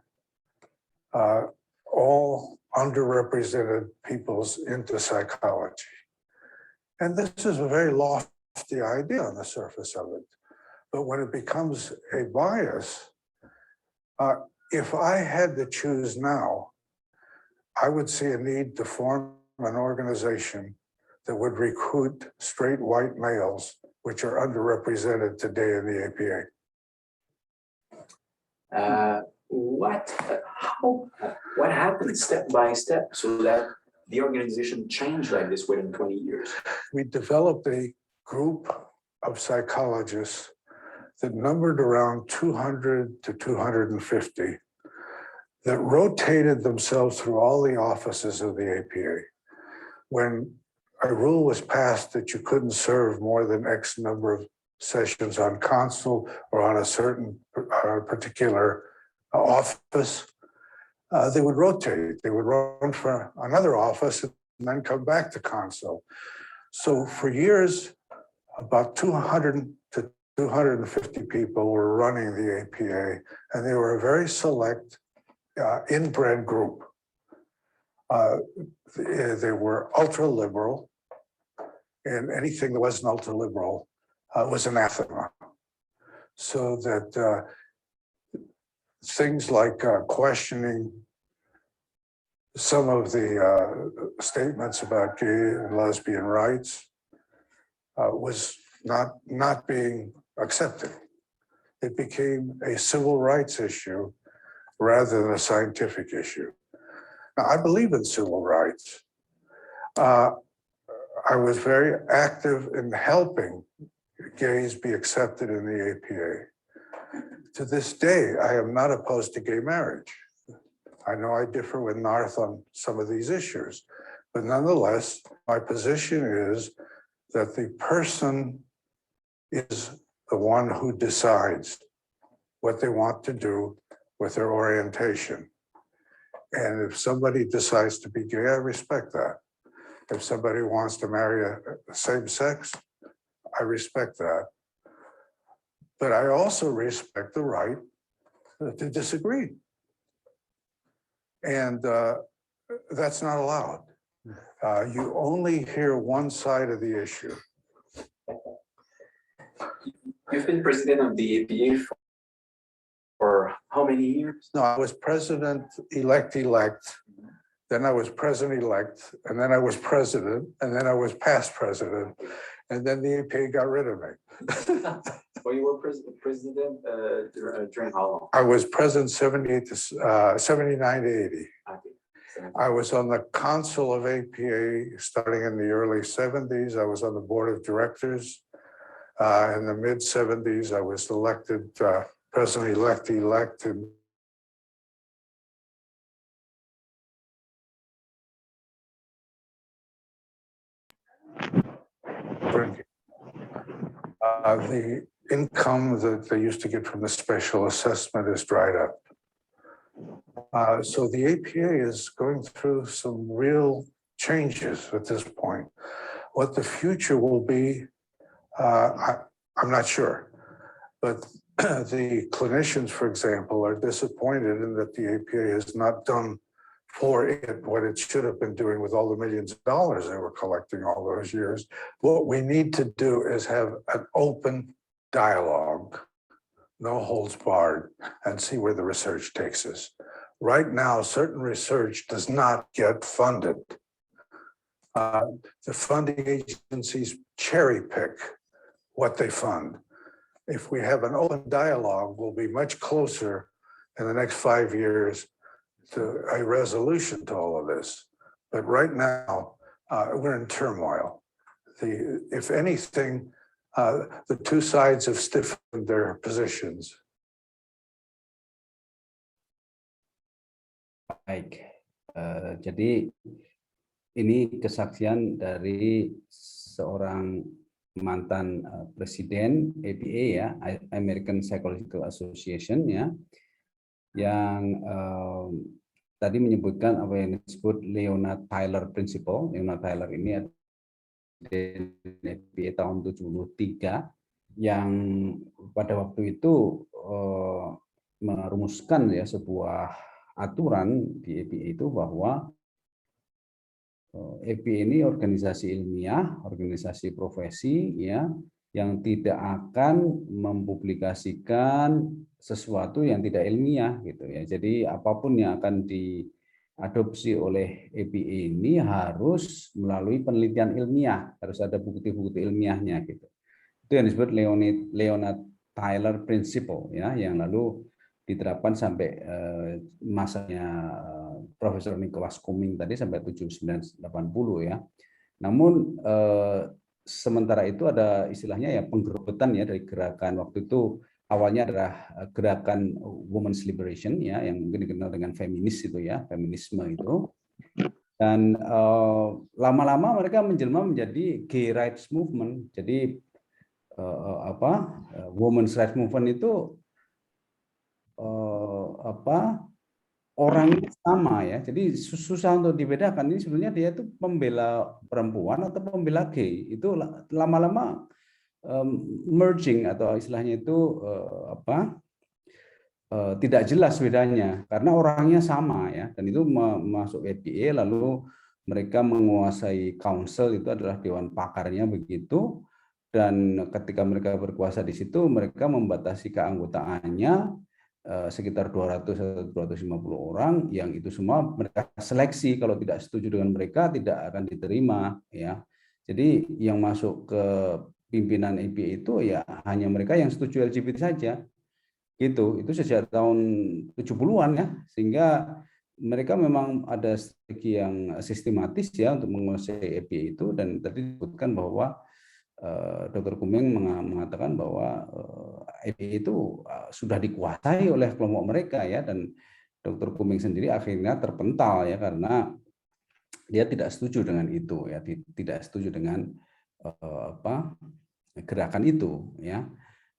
[SPEAKER 6] all underrepresented peoples into psychology. And this is a very lofty idea on the surface of it. But when it becomes a bias, if I had to choose now, I would see a need to form an organization that would recruit straight white males, which are underrepresented today in the APA.
[SPEAKER 5] what happened step by step so that the organization changed like this within 20 years?
[SPEAKER 6] We developed a group of psychologists that numbered around 200 to 250 that rotated themselves through all the offices of the APA. When a rule was passed that you couldn't serve more than X number of sessions on consul or on a certain particular office, they would rotate. They would run for another office and then come back to consul. So for years, about 200 to 250 people were running the APA, and they were a very select inbred group. They were ultra liberal, and anything that wasn't ultra liberal was anathema. So that things like questioning some of the statements about gay and lesbian rights was not being accepted. It became a civil rights issue rather than a scientific issue. Now, I believe in civil rights. I was very active in helping gays be accepted in the APA. To this day, I am not opposed to gay marriage. I know I differ with Narth on some of these issues, but nonetheless, my position is that the person is the one who decides what they want to do with their orientation. And if somebody decides to be gay, I respect that. If somebody wants to marry a same sex, I respect that. But I also respect the right to disagree. And that's not allowed. You only hear one side of the issue.
[SPEAKER 5] You've been president of the APA for how many years?
[SPEAKER 6] No, I was president-elect, then I was president-elect, and then I was president, and then I was past president, and then the APA got rid of me.
[SPEAKER 5] Well, you were president during how long?
[SPEAKER 6] I was president 79 to 80.
[SPEAKER 5] Okay.
[SPEAKER 6] I was on the council of APA starting in the early 70s. I was on the board of directors. In the mid 70s, I was elected president-elect and the income that they used to get from the special assessment is dried up. So the APA is going through some real changes at this point. What the future will be, I'm not sure. But the clinicians, for example, are disappointed in that the APA has not done for it what it should have been doing with all the millions of dollars they were collecting all those years. What we need to do is have an open dialogue, no holds barred, and see where the research takes us. Right now, certain research does not get funded. The funding agencies cherry pick what they fund. If we have an open dialogue, we'll be much closer in the next 5 years to a resolution to all of this. But right now, we're in turmoil. If anything, the two sides have stiffened their positions.
[SPEAKER 2] Baik, jadi ini kesaksian dari seorang mantan presiden APA ya, American Psychological Association ya, yang tadi menyebutkan apa yang disebut Leonard Tyler Principle. Leonard Tyler ini ada di APA tahun 73 yang pada waktu itu merumuskan ya sebuah aturan di APA itu bahwa APA ini organisasi ilmiah, organisasi profesi ya, yang tidak akan mempublikasikan sesuatu yang tidak ilmiah gitu ya. Jadi apapun yang akan diadopsi oleh APA ini harus melalui penelitian ilmiah, harus ada bukti-bukti ilmiahnya gitu. Itu yang disebut Leonard Tyler Principle ya, yang lalu diterapkan sampai masanya Profesor Nicholas Cumming tadi sampai 7980 ya. Namun sementara itu ada istilahnya ya penggerobetan ya dari gerakan waktu itu, awalnya adalah gerakan Women's Liberation ya, yang mungkin dikenal dengan feminis itu ya, feminisme itu. Dan lama-lama mereka menjelma menjadi Gay Rights Movement. Jadi Women's Rights Movement itu orangnya sama ya, jadi susah untuk dibedakan. Ini sebenarnya dia itu pembela perempuan atau pembela gay. Itu lama-lama merging atau istilahnya itu tidak jelas bedanya karena orangnya sama ya. Dan itu masuk APA, lalu mereka menguasai council, itu adalah dewan pakarnya begitu. Dan ketika mereka berkuasa di situ, mereka membatasi keanggotaannya sekitar 200 atau 250 orang, yang itu semua mereka seleksi, kalau tidak setuju dengan mereka tidak akan diterima ya. Jadi yang masuk ke pimpinan APA itu ya hanya mereka yang setuju LGBT saja. Gitu. Itu sejak tahun 70-an ya, sehingga mereka memang ada strategi yang sistematis ya untuk menguasai APA itu. Dan tadi disebutkan bahwa Dr. Cumming mengatakan bahwa APA itu sudah dikuasai oleh kelompok mereka ya, dan Dr. Cumming sendiri akhirnya terpental ya karena dia tidak setuju dengan itu ya, tidak setuju dengan gerakan itu ya.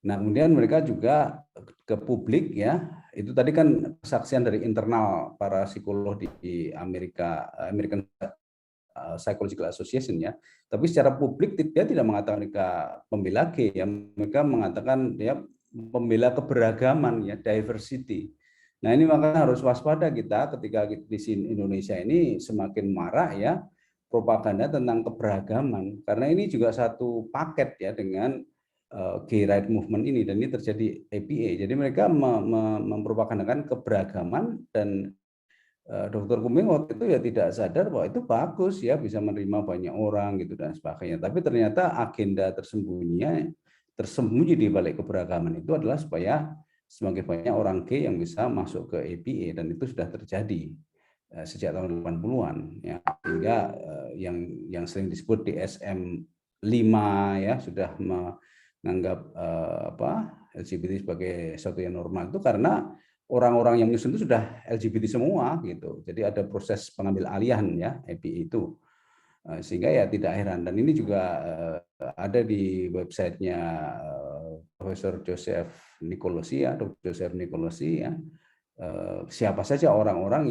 [SPEAKER 2] Nah, kemudian mereka juga ke publik ya, itu tadi kan kesaksian dari internal para psikolog di American Psychological Association ya. Tapi secara publik dia tidak mengatakan mereka pembela gay ya, mereka mengatakan dia pembela keberagaman ya, diversity. Nah, ini makanya harus waspada kita ketika di sini Indonesia ini semakin marak ya propaganda tentang keberagaman, karena ini juga satu paket ya dengan Gay Right Movement ini, dan ini terjadi APA. Jadi mereka mempropagandakan keberagaman, dan Dr. Cumming waktu itu ya tidak sadar bahwa itu bagus ya, bisa menerima banyak orang gitu dan sebagainya. Tapi ternyata agenda tersembunyi di balik keberagaman itu adalah supaya semakin banyak orang gay yang bisa masuk ke APA, dan itu sudah terjadi sejak tahun 80-an ya. Sehingga yang sering disebut DSM 5 ya sudah menganggap LGBT sebagai sesuatu yang normal, itu karena orang-orang yang menyusun itu sudah LGBT semua gitu. Jadi ada proses pengambil alihan ya APA itu, sehingga ya tidak heran. Dan ini juga ada di websitenya Profesor Joseph Nicolosi ya, Dr. Joseph Nicolosi ya, siapa saja orang-orang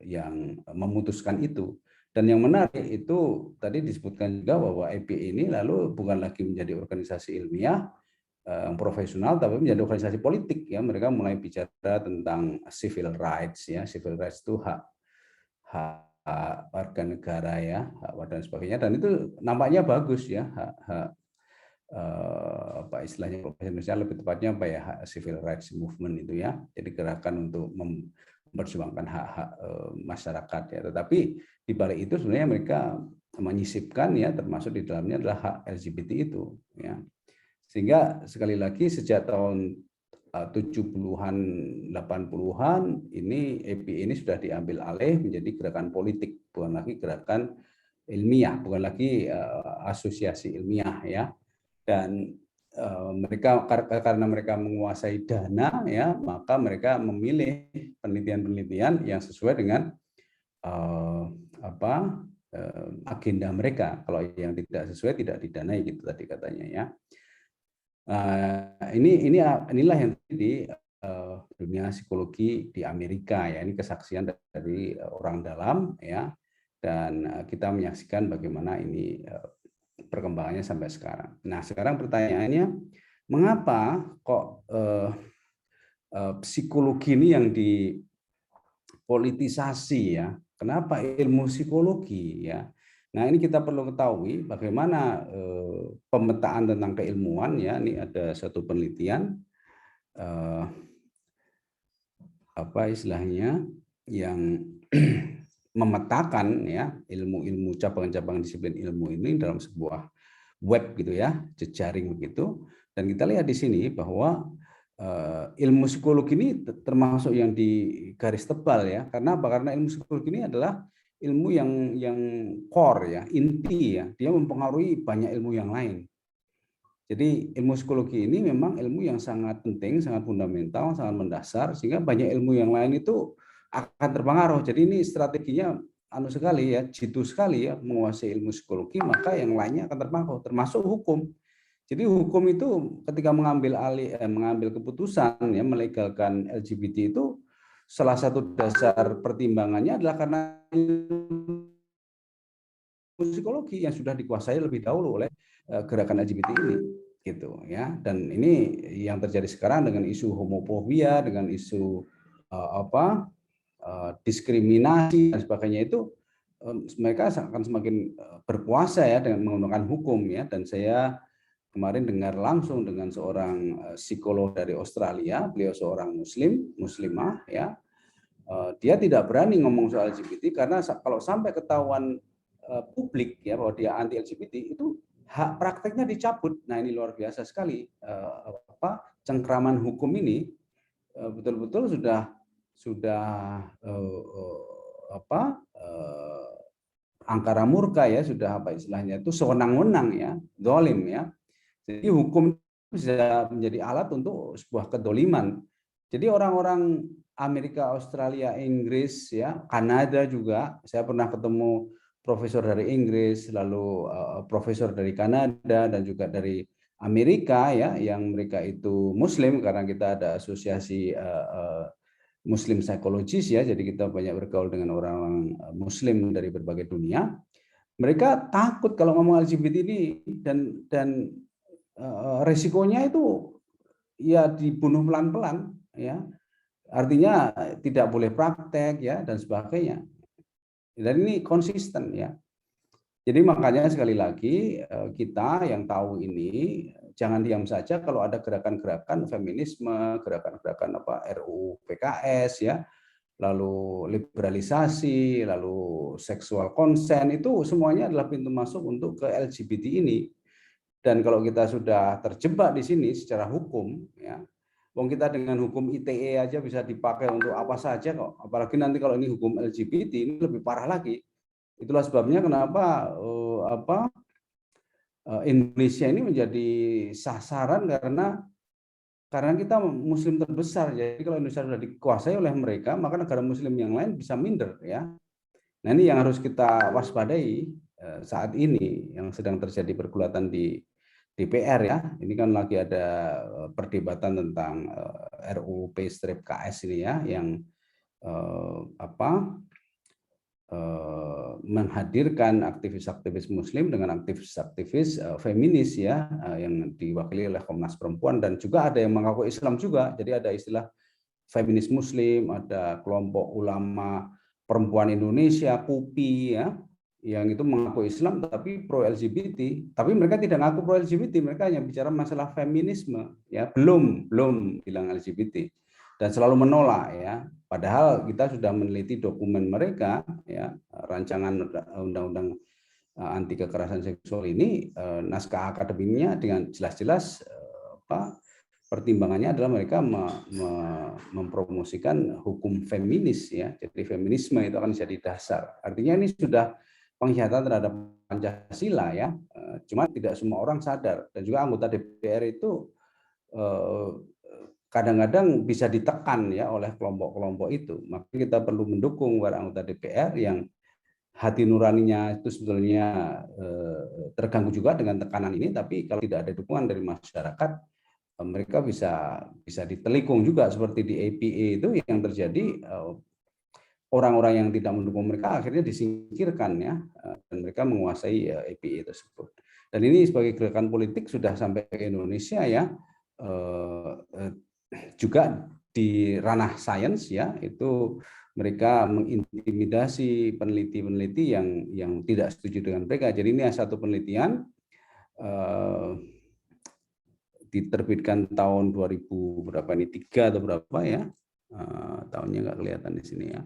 [SPEAKER 2] yang memutuskan itu. Dan yang menarik itu tadi disebutkan juga bahwa APA ini lalu bukan lagi menjadi organisasi ilmiah profesional, tapi menjadi organisasi politik ya. Mereka mulai bicara tentang civil rights ya, civil rights itu hak warga negara ya, hak dan sebagainya. Dan itu nampaknya bagus ya, hak istilahnya Indonesia lebih tepatnya hak civil rights movement itu ya. Jadi gerakan untuk memperjuangkan hak-hak masyarakat ya. Tetapi di balik itu sebenarnya mereka menyisipkan ya, termasuk di dalamnya adalah hak LGBT itu ya. Sehingga sekali lagi sejak tahun 70-an, 80-an ini APA ini sudah diambil alih menjadi gerakan politik, bukan lagi gerakan ilmiah, bukan lagi asosiasi ilmiah ya. Dan mereka karena mereka menguasai dana ya, maka mereka memilih penelitian-penelitian yang sesuai dengan agenda mereka. Kalau yang tidak sesuai tidak didanai gitu tadi katanya ya. Inilah yang di dunia psikologi di Amerika ya. Ini kesaksian dari orang dalam ya, dan kita menyaksikan bagaimana ini perkembangannya sampai sekarang. Nah, sekarang pertanyaannya, mengapa kok psikologi ini yang dipolitisasi ya? Kenapa ilmu psikologi ya? Nah, ini kita perlu ketahui bagaimana pemetaan tentang keilmuan ya. Ini ada satu penelitian istilahnya yang memetakan ya ilmu-ilmu cabang-cabang disiplin ilmu ini dalam sebuah web gitu ya, jejaring begitu. Dan kita lihat di sini bahwa ilmu psikologi ini termasuk yang di garis tebal ya. Karena apa? Karena ilmu psikologi ini adalah ilmu yang core ya, inti ya. Dia mempengaruhi banyak ilmu yang lain. Jadi ilmu psikologi ini memang ilmu yang sangat penting, sangat fundamental, sangat mendasar, sehingga banyak ilmu yang lain itu akan terpengaruh. Jadi ini strateginya sekali ya, jitu sekali ya, menguasai ilmu psikologi, maka yang lainnya akan terpengaruh, termasuk hukum. Jadi hukum itu ketika mengambil keputusan ya melegalkan LGBT itu salah satu dasar pertimbangannya adalah karena psikologi yang sudah dikuasai lebih dahulu oleh gerakan LGBT ini gitu ya. Dan ini yang terjadi sekarang dengan isu homofobia, dengan isu diskriminasi dan sebagainya itu mereka akan semakin berkuasa ya dengan menggunakan hukum ya. Dan saya kemarin dengar langsung dengan seorang psikolog dari Australia, beliau seorang muslimah ya. Dia tidak berani ngomong soal LGBT karena kalau sampai ketahuan publik ya bahwa dia anti LGBT itu hak prakteknya dicabut. Nah, ini luar biasa sekali cengkraman hukum ini betul-betul sudah angkara murka ya, sudah apa istilahnya itu sewenang-wenang ya, zalim ya. Jadi hukum bisa menjadi alat untuk sebuah kedoliman. Jadi orang-orang Amerika, Australia, Inggris, ya, Kanada juga. Saya pernah ketemu profesor dari Inggris, lalu profesor dari Kanada dan juga dari Amerika, ya, yang mereka itu Muslim karena kita ada asosiasi Muslim Psychologist, ya. Jadi kita banyak bergaul dengan orang-orang Muslim dari berbagai dunia. Mereka takut kalau ngomong LGBT ini dan resikonya itu ya dibunuh pelan-pelan ya, artinya tidak boleh praktek ya dan sebagainya, dan ini konsisten ya. Jadi makanya sekali lagi kita yang tahu ini jangan diam saja kalau ada gerakan-gerakan feminisme, gerakan-gerakan RUU PKS ya, lalu liberalisasi, lalu seksual konsen, itu semuanya adalah pintu masuk untuk ke LGBT ini. Dan kalau kita sudah terjebak di sini secara hukum, ya, wong kita dengan hukum ITE aja bisa dipakai untuk apa saja kok. Apalagi nanti kalau ini hukum LGBT ini lebih parah lagi. Itulah sebabnya kenapa Indonesia ini menjadi sasaran karena kita Muslim terbesar. Jadi kalau Indonesia sudah dikuasai oleh mereka, maka negara Muslim yang lain bisa minder, ya. Nah, ini yang harus kita waspadai saat ini yang sedang terjadi pergulatan di DPR ya. Ini kan lagi ada perdebatan tentang RUU P-KS ini ya, yang menghadirkan aktivis-aktivis Muslim dengan aktivis-aktivis feminis ya, yang diwakili oleh Komnas Perempuan, dan juga ada yang mengaku Islam juga. Jadi ada istilah feminis Muslim, ada kelompok ulama perempuan Indonesia KUPI ya, yang itu mengaku Islam tapi pro LGBT, tapi mereka tidak mengaku pro LGBT, mereka hanya bicara masalah feminisme ya, belum bilang LGBT dan selalu menolak ya. Padahal kita sudah meneliti dokumen mereka ya, rancangan undang-undang anti kekerasan seksual ini, naskah akademiknya dengan jelas-jelas pertimbangannya adalah mereka mempromosikan hukum feminis ya. Jadi feminisme itu akan jadi dasar. Artinya ini sudah pengkhianatan terhadap Pancasila ya. Cuma tidak semua orang sadar, dan juga anggota DPR itu kadang-kadang bisa ditekan ya oleh kelompok-kelompok itu. Maka kita perlu mendukung para anggota DPR yang hati nuraninya itu sebetulnya terganggu juga dengan tekanan ini, tapi kalau tidak ada dukungan dari masyarakat, mereka bisa ditelikung juga seperti di APA itu yang terjadi. Orang-orang yang tidak mendukung mereka akhirnya disingkirkan ya, dan mereka menguasai APA tersebut. Dan ini sebagai gerakan politik sudah sampai ke Indonesia ya, juga di ranah sains ya, itu mereka mengintimidasi peneliti-peneliti yang tidak setuju dengan mereka. Jadi ini satu penelitian diterbitkan tahun 2000 berapa ini, 3 atau berapa ya, tahunnya nggak kelihatan di sini ya.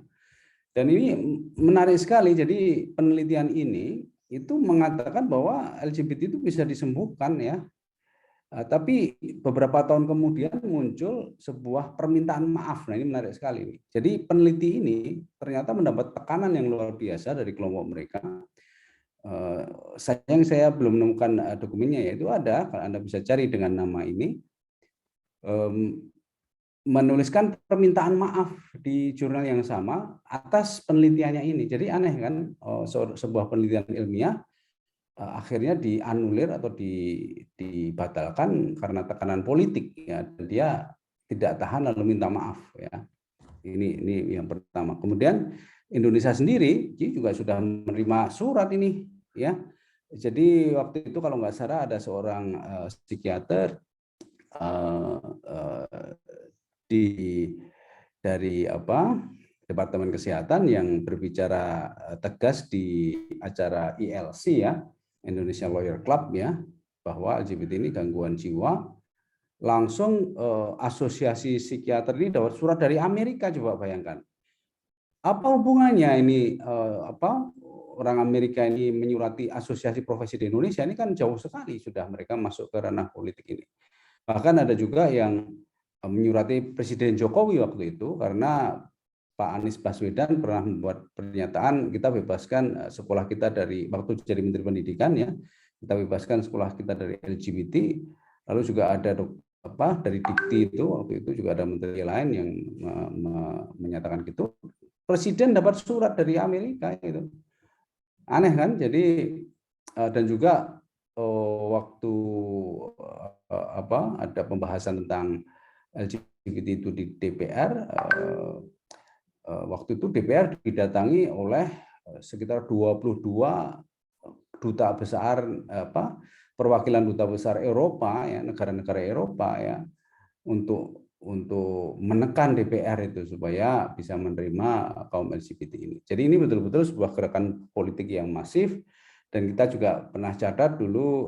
[SPEAKER 2] Dan ini menarik sekali. Jadi penelitian ini itu mengatakan bahwa LGBT itu bisa disembuhkan ya. Tapi beberapa tahun kemudian muncul sebuah permintaan maaf. Nah, ini menarik sekali. Jadi peneliti ini ternyata mendapat tekanan yang luar biasa dari kelompok mereka. Sayang saya belum menemukan dokumennya, yaitu ada, kalau Anda bisa cari dengan nama ini, menuliskan permintaan maaf di jurnal yang sama atas penelitiannya ini. Jadi aneh kan, sebuah penelitian ilmiah akhirnya dianulir atau dibatalkan karena tekanan politik, ya. Dia tidak tahan lalu minta maaf, ya. Ini yang pertama. Kemudian Indonesia sendiri juga sudah menerima surat ini, ya. Jadi waktu itu kalau nggak salah ada seorang psikiater dari Departemen Kesehatan yang berbicara tegas di acara ILC, ya, Indonesia Lawyer Club, ya, bahwa LGBT ini gangguan jiwa. Langsung asosiasi psikiater ini dapat surat dari Amerika, coba bayangkan. Apa hubungannya ini, orang Amerika ini menyurati asosiasi profesi di Indonesia? Ini kan jauh sekali sudah mereka masuk ke ranah politik ini. Bahkan ada juga yang menyurati Presiden Jokowi waktu itu karena Pak Anies Baswedan pernah membuat pernyataan, kita bebaskan sekolah kita dari, waktu jadi Menteri Pendidikan, ya, kita bebaskan sekolah kita dari LGBT. Lalu juga ada dari Dikti itu, waktu itu juga ada menteri lain yang menyatakan gitu. Presiden dapat surat dari Amerika itu. Aneh kan? Jadi dan juga waktu ada pembahasan tentang LGBT itu di DPR, waktu itu DPR didatangi oleh sekitar 22 duta besar, perwakilan duta besar Eropa, ya, negara-negara Eropa, ya, untuk menekan DPR itu supaya bisa menerima kaum LGBT ini. Jadi ini betul-betul sebuah gerakan politik yang masif, dan kita juga pernah catat dulu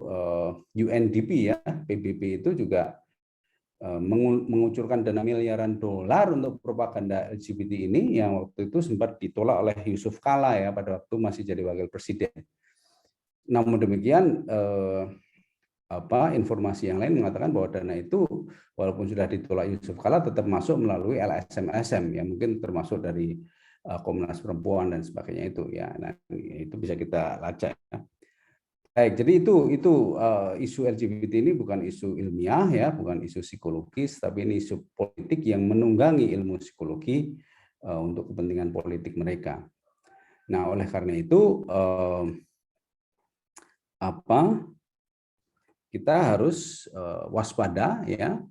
[SPEAKER 2] UNDP, ya, PBB itu juga mengucurkan dana miliaran dolar untuk propaganda LGBT ini yang waktu itu sempat ditolak oleh Yusuf Kala, ya, pada waktu masih jadi wakil presiden. Namun demikian, informasi yang lain mengatakan bahwa dana itu walaupun sudah ditolak Yusuf Kala tetap masuk melalui LSM-LSM, ya, mungkin termasuk dari Komnas Perempuan dan sebagainya itu, ya. Nah, itu bisa kita lacak, ya. Baik, jadi itu isu LGBT ini bukan isu ilmiah, ya, bukan isu psikologis, tapi ini isu politik yang menunggangi ilmu psikologi untuk kepentingan politik mereka. Nah, oleh karena itu kita harus waspada, ya,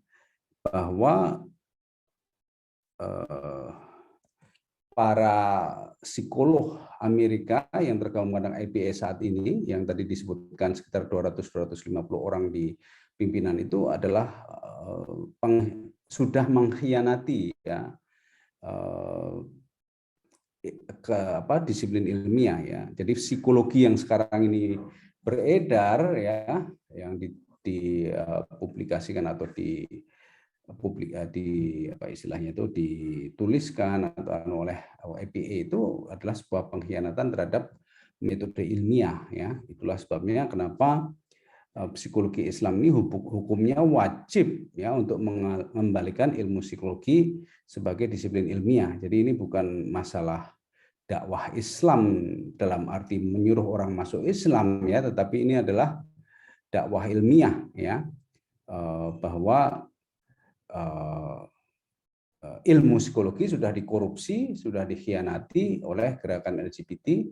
[SPEAKER 2] bahwa para psikolog Amerika yang tergabung dengan IPA saat ini, yang tadi disebutkan sekitar 200-250 orang di pimpinan itu adalah sudah mengkhianati, ya, disiplin ilmiah, ya. Jadi psikologi yang sekarang ini beredar, ya, yang dipublikasikan atau istilahnya itu dituliskan atau oleh IPA itu adalah sebuah pengkhianatan terhadap metode ilmiah, ya. Itulah sebabnya kenapa psikologi Islam ini hukumnya wajib, ya, untuk mengembalikan ilmu psikologi sebagai disiplin ilmiah. Jadi ini bukan masalah dakwah Islam dalam arti menyuruh orang masuk Islam, ya, tetapi ini adalah dakwah ilmiah, ya, bahwa ilmu psikologi sudah dikorupsi, sudah dikhianati oleh gerakan LGBT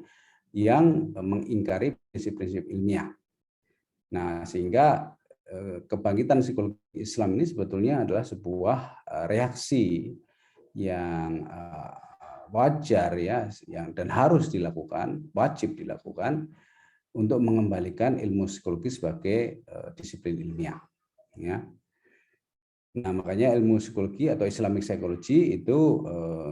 [SPEAKER 2] yang mengingkari prinsip-prinsip ilmiah. Nah, sehingga kebangkitan psikologi Islam ini sebetulnya adalah sebuah reaksi yang wajar, ya, yang dan harus dilakukan, wajib dilakukan untuk mengembalikan ilmu psikologi sebagai disiplin ilmiah, ya. Nah, makanya ilmu psikologi atau Islamic psychology itu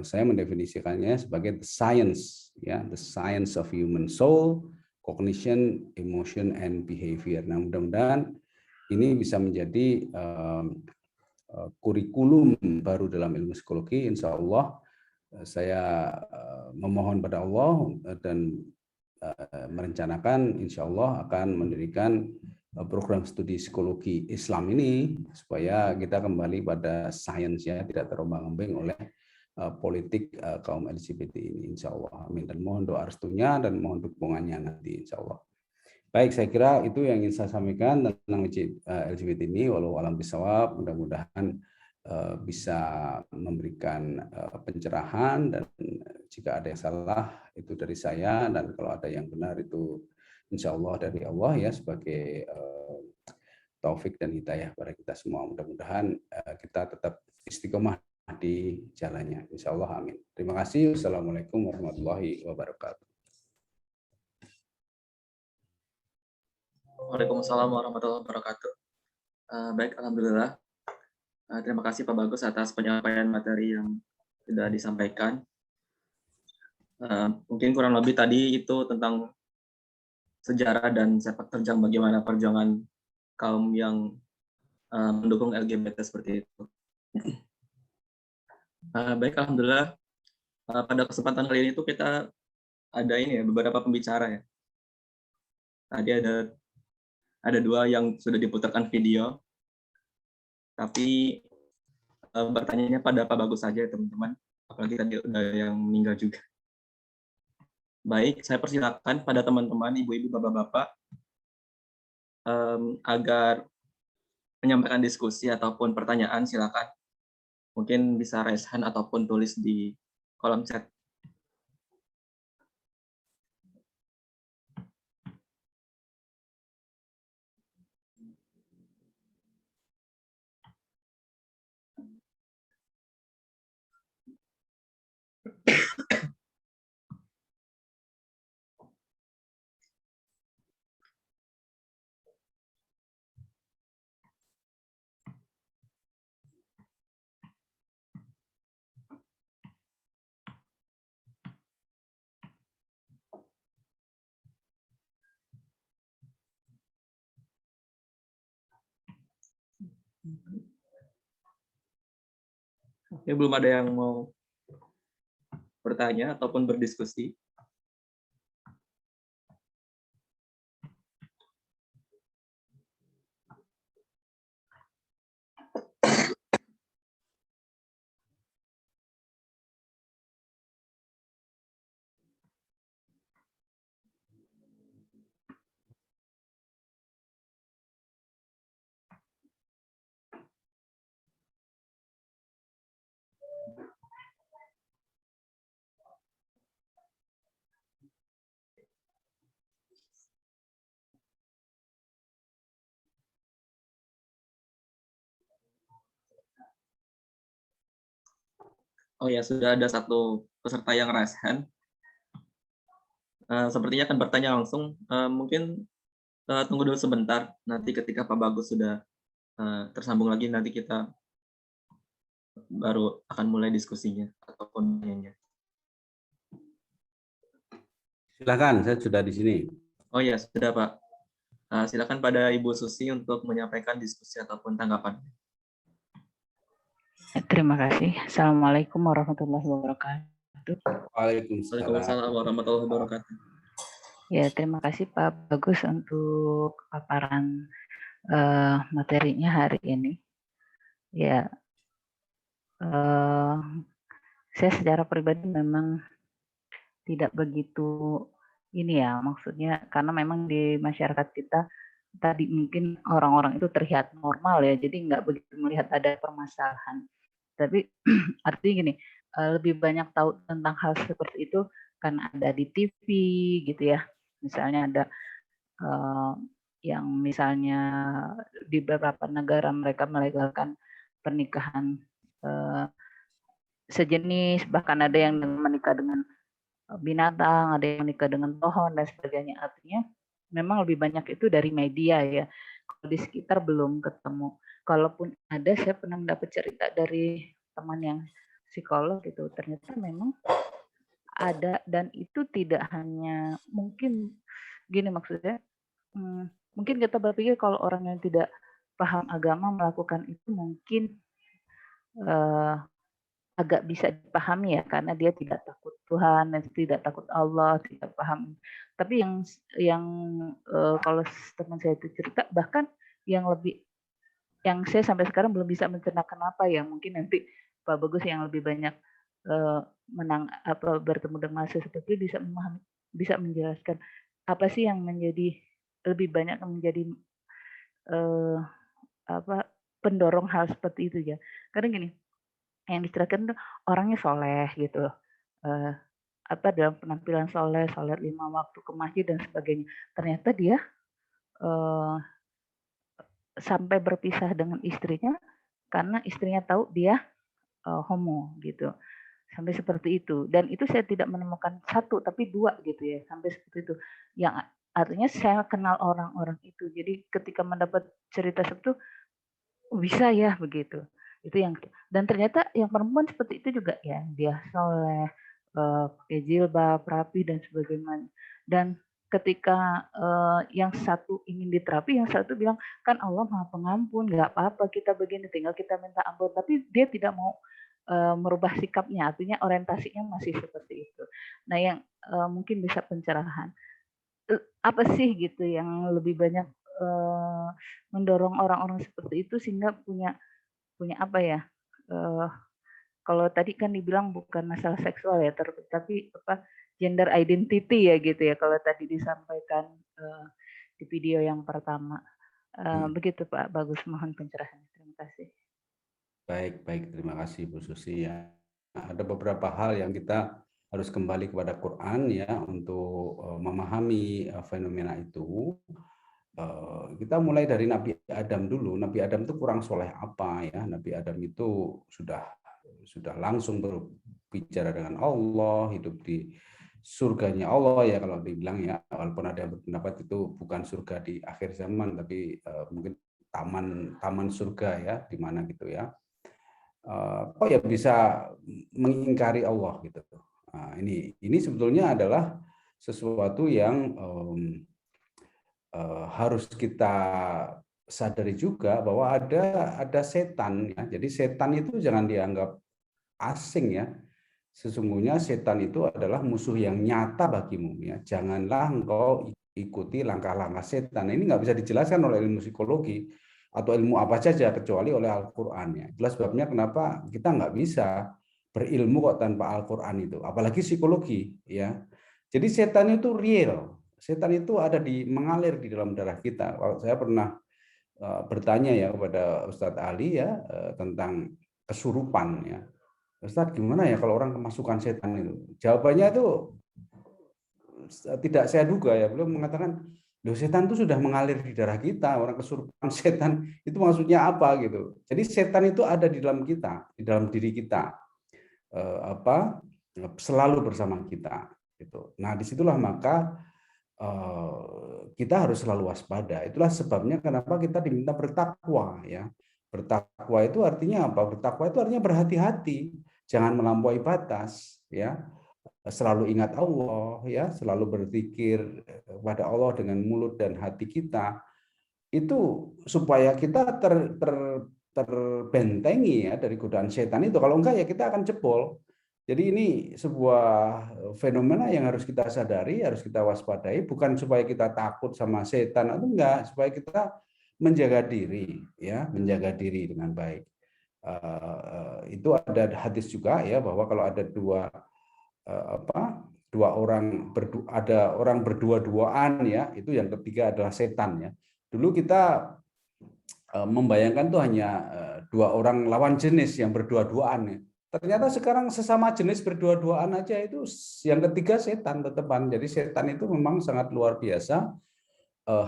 [SPEAKER 2] saya mendefinisikannya sebagai the science, ya, the science of human soul, cognition, emotion, and behavior. Nah, mudah-mudahan ini bisa menjadi kurikulum baru dalam ilmu psikologi. Insya Allah saya memohon pada Allah dan merencanakan insya Allah akan mendirikan program studi psikologi Islam ini supaya kita kembali pada sainsnya, tidak terombang-ambing oleh politik kaum LGBT ini, insya Allah. Amin. Dan mohon doa restunya dan mohon dukungannya nanti, insya Allah. Baik, saya kira itu yang ingin saya sampaikan tentang LGBT ini. Walau alam bisawab, mudah-mudahan bisa memberikan pencerahan, dan jika ada yang salah itu dari saya, dan kalau ada yang benar itu insya Allah dari Allah ya, sebagai taufik dan hidayah pada kita semua. Mudah-mudahan kita tetap istiqomah di jalannya, insya Allah, amin. Terima kasih. Wassalamualaikum warahmatullahi wabarakatuh.
[SPEAKER 1] Waalaikumsalam warahmatullahi wabarakatuh. Baik, alhamdulillah. Terima kasih Pak Bagus atas penyampaian materi yang sudah disampaikan. Mungkin kurang lebih tadi itu tentang sejarah dan sepak terjang bagaimana perjuangan kaum yang mendukung LGBT seperti itu. Baik, alhamdulillah. Pada kesempatan kali ini tuh kita ada ini ya, beberapa pembicara ya. Tadi ada dua yang sudah diputarkan video, tapi bertanyanya pada Pak Bagus saja ya teman-teman, apalagi tadi udah yang meninggal juga. Baik, saya persilakan pada teman-teman, ibu-ibu, bapak-bapak, agar menyampaikan diskusi ataupun pertanyaan, silakan. Mungkin bisa raise hand ataupun tulis di kolom chat. Oke, belum ada yang mau bertanya ataupun berdiskusi. Oh ya, sudah ada satu peserta yang raise hand. Sepertinya akan bertanya langsung. Mungkin tunggu dulu sebentar. Nanti ketika Pak Bagus sudah tersambung lagi, nanti kita baru akan mulai diskusinya ataupun tanyanya.
[SPEAKER 2] Silakan, saya sudah di sini.
[SPEAKER 1] Oh ya, sudah Pak. Silakan pada Ibu Susi untuk menyampaikan diskusi ataupun tanggapan.
[SPEAKER 7] Terima kasih. Assalamualaikum warahmatullahi wabarakatuh.
[SPEAKER 1] Waalaikumsalam warahmatullahi wabarakatuh.
[SPEAKER 7] Ya, terima kasih Pak Bagus untuk paparan materinya hari ini. Ya, saya secara pribadi memang tidak begitu ini ya, maksudnya karena memang di masyarakat kita tadi mungkin orang-orang itu terlihat normal ya, jadi nggak begitu melihat ada permasalahan. Tapi artinya gini, lebih banyak tahu tentang hal seperti itu karena ada di TV gitu ya. Misalnya ada yang misalnya di beberapa negara mereka melegalkan pernikahan sejenis, bahkan ada yang menikah dengan binatang, ada yang menikah dengan pohon dan sebagainya. Artinya memang lebih banyak itu dari media ya. Kalau di sekitar belum ketemu. Kalaupun ada, saya pernah mendapat cerita dari teman yang psikolog gitu. Ternyata memang ada, dan itu tidak hanya mungkin gini maksudnya. Mungkin kita berpikir kalau orang yang tidak paham agama melakukan itu mungkin agak bisa dipahami ya, karena dia tidak takut Tuhan, dan tidak takut Allah, tidak paham. Tapi yang kalau teman saya itu cerita, bahkan yang saya sampai sekarang belum bisa mencerna kenapa ya, mungkin nanti Pak Bagus yang lebih banyak bertemu dengan mahasiswa seperti itu bisa menjelaskan apa sih yang menjadi lebih banyak menjadi pendorong hal seperti itu ya. Karena gini, yang diceritakan tuh orangnya soleh gitu, dalam penampilan soleh, sholat 5 waktu ke masjid dan sebagainya. Ternyata dia sampai berpisah dengan istrinya karena istrinya tahu dia homo gitu. Sampai seperti itu. Dan itu saya tidak menemukan satu tapi 2 gitu ya, sampai seperti itu. Yang artinya saya kenal orang-orang itu. Jadi ketika mendapat cerita seperti itu, bisa ya begitu. Itu yang, dan ternyata yang perempuan seperti itu juga ya, dia soleh, pakai jilbab, rapi dan sebagainya. Dan ketika yang satu ingin diterapi, yang satu bilang kan Allah Maha Pengampun, nggak apa-apa kita begini, tinggal kita minta ampun. Tapi dia tidak mau merubah sikapnya, artinya orientasinya masih seperti itu. Nah, yang mungkin bisa pencerahan. Apa sih gitu yang lebih banyak mendorong orang-orang seperti itu sehingga punya apa ya? Kalau tadi kan dibilang bukan masalah seksual ya, tapi gender identity ya gitu ya. Kalau tadi disampaikan di video yang pertama, begitu Pak. Bagus, mohon pencerahan. Terima kasih.
[SPEAKER 2] Baik, terima kasih Bu Susi ya. Nah, ada beberapa hal yang kita harus kembali kepada Quran ya untuk memahami fenomena itu. Kita mulai dari Nabi Adam dulu. Nabi Adam itu kurang soleh apa ya? Nabi Adam itu sudah langsung berbicara dengan Allah, hidup di surganya Allah ya kalau dibilang ya. Walaupun ada yang berpendapat itu bukan surga di akhir zaman, tapi mungkin taman surga ya, di mana gitu ya. Kok ya bisa mengingkari Allah gitu. Nah, ini sebetulnya adalah sesuatu yang harus kita sadari juga bahwa ada setan ya. Jadi setan itu jangan dianggap asing ya. Sesungguhnya setan itu adalah musuh yang nyata bagimu ya. Janganlah engkau ikuti langkah-langkah setan. Ini nggak bisa dijelaskan oleh ilmu psikologi atau ilmu apa saja kecuali oleh Al-Qur'an ya. Itulah sebabnya kenapa kita nggak bisa berilmu kok tanpa Al-Qur'an itu, apalagi psikologi ya. Jadi setan itu real. Setan itu ada mengalir di dalam darah kita. Kalau saya pernah bertanya ya kepada Ustadz Ali ya tentang kesurupan ya. Ustadz, gimana ya kalau orang kemasukan setan itu? Jawabannya itu tidak saya duga ya. Beliau mengatakan, loh setan itu sudah mengalir di darah kita. Orang kesurupan setan itu maksudnya apa gitu. Jadi setan itu ada di dalam kita, di dalam diri kita. Selalu bersama kita gitu. Nah, disitulah maka kita harus selalu waspada. Itulah sebabnya kenapa kita diminta bertakwa ya. Bertakwa itu artinya apa? Bertakwa itu artinya berhati-hati, jangan melampaui batas ya. Selalu ingat Allah ya, selalu berzikir kepada Allah dengan mulut dan hati kita. Itu supaya kita terbentengi ya dari godaan setan itu. Kalau enggak ya kita akan jebol. Jadi ini sebuah fenomena yang harus kita sadari, harus kita waspadai, bukan supaya kita takut sama setan atau enggak, supaya kita menjaga diri, ya, menjaga diri dengan baik. Itu ada hadis juga ya bahwa kalau ada ada orang berdua-duaan ya, itu yang ketiga adalah setan ya. Dulu kita membayangkan tuh hanya 2 orang lawan jenis yang berdua-duaan ya. Ternyata sekarang sesama jenis berdua-duaan aja itu yang ketiga setan tetepan. Jadi setan itu memang sangat luar biasa,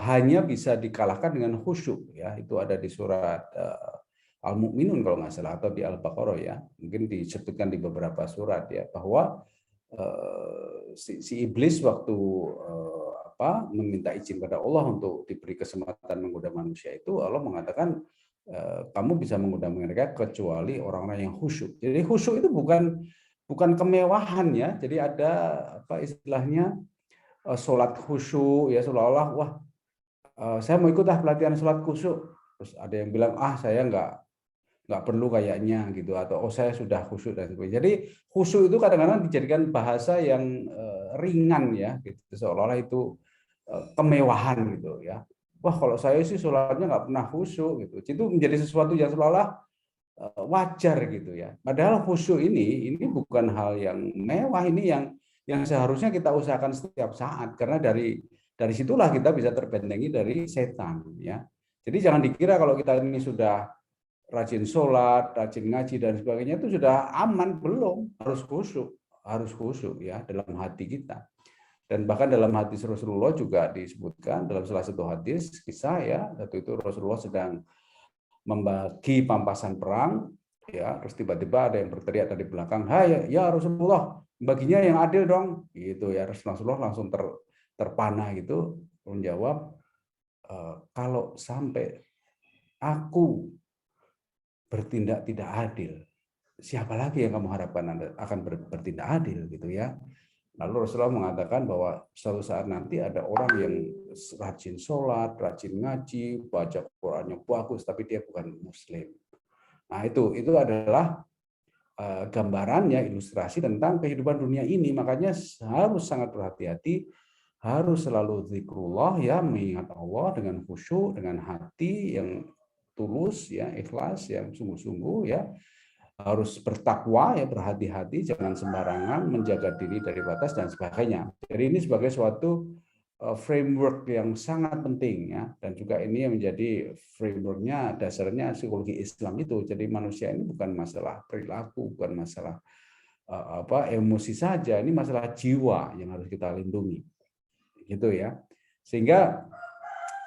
[SPEAKER 2] hanya bisa dikalahkan dengan khusyuk ya. Itu ada di surat Al-Mu'minun kalau nggak salah atau di Al-Baqarah ya. Mungkin disebutkan di beberapa surat ya bahwa si iblis waktu meminta izin pada Allah untuk diberi kesempatan menggoda manusia itu, Allah mengatakan kamu bisa menggoda mereka kecuali orang-orang yang khusyuk. Jadi khusyuk itu bukan kemewahan ya. Jadi ada istilahnya sholat khusyuk ya, seolah-olah wah saya mau ikut pelatihan sholat khusyuk. Terus ada yang bilang saya nggak perlu kayaknya gitu, atau oh saya sudah khusyuk dan sebagainya. Jadi khusyuk itu kadang-kadang dijadikan bahasa yang ringan ya, gitu. Seolah-olah itu kemewahan gitu ya. Wah kalau saya sih sholatnya nggak pernah khusyuk gitu. Itu menjadi sesuatu yang seolah-olah wajar gitu ya. Padahal khusyuk ini bukan hal yang mewah, ini yang seharusnya kita usahakan setiap saat, karena dari situlah kita bisa terbentengi dari setan ya. Jadi jangan dikira kalau kita ini sudah rajin sholat, rajin ngaji dan sebagainya itu sudah aman, belum, harus khusyuk ya dalam hati kita. Dan bahkan dalam hadis Rasulullah juga disebutkan dalam salah satu hadis kisah ya, waktu itu Rasulullah sedang membagi pampasan perang ya, terus tiba-tiba ada yang berteriak dari belakang, "Hai ya Rasulullah, baginya yang adil dong." Gitu ya. Rasulullah langsung terpana gitu menjawab, "Kalau sampai aku bertindak tidak adil, siapa lagi yang kamu harapkan akan bertindak adil gitu ya." Lalu Rasulullah mengatakan bahwa suatu saat nanti ada orang yang rajin sholat, rajin ngaji, baca Qurannya bagus, tapi dia bukan Muslim. Nah itu adalah gambarannya, ilustrasi tentang kehidupan dunia ini. Makanya harus sangat berhati-hati, harus selalu zikrullah ya, mengingat Allah dengan khusyuk, dengan hati yang tulus ya, ikhlas yang sungguh-sungguh ya, harus bertakwa ya, berhati-hati, jangan sembarangan, menjaga diri dari batas dan sebagainya. Jadi ini sebagai suatu framework yang sangat penting ya, dan juga ini yang menjadi frameworknya, dasarnya psikologi Islam itu. Jadi manusia ini bukan masalah perilaku, bukan masalah emosi saja, ini masalah jiwa yang harus kita lindungi, gitu ya. Sehingga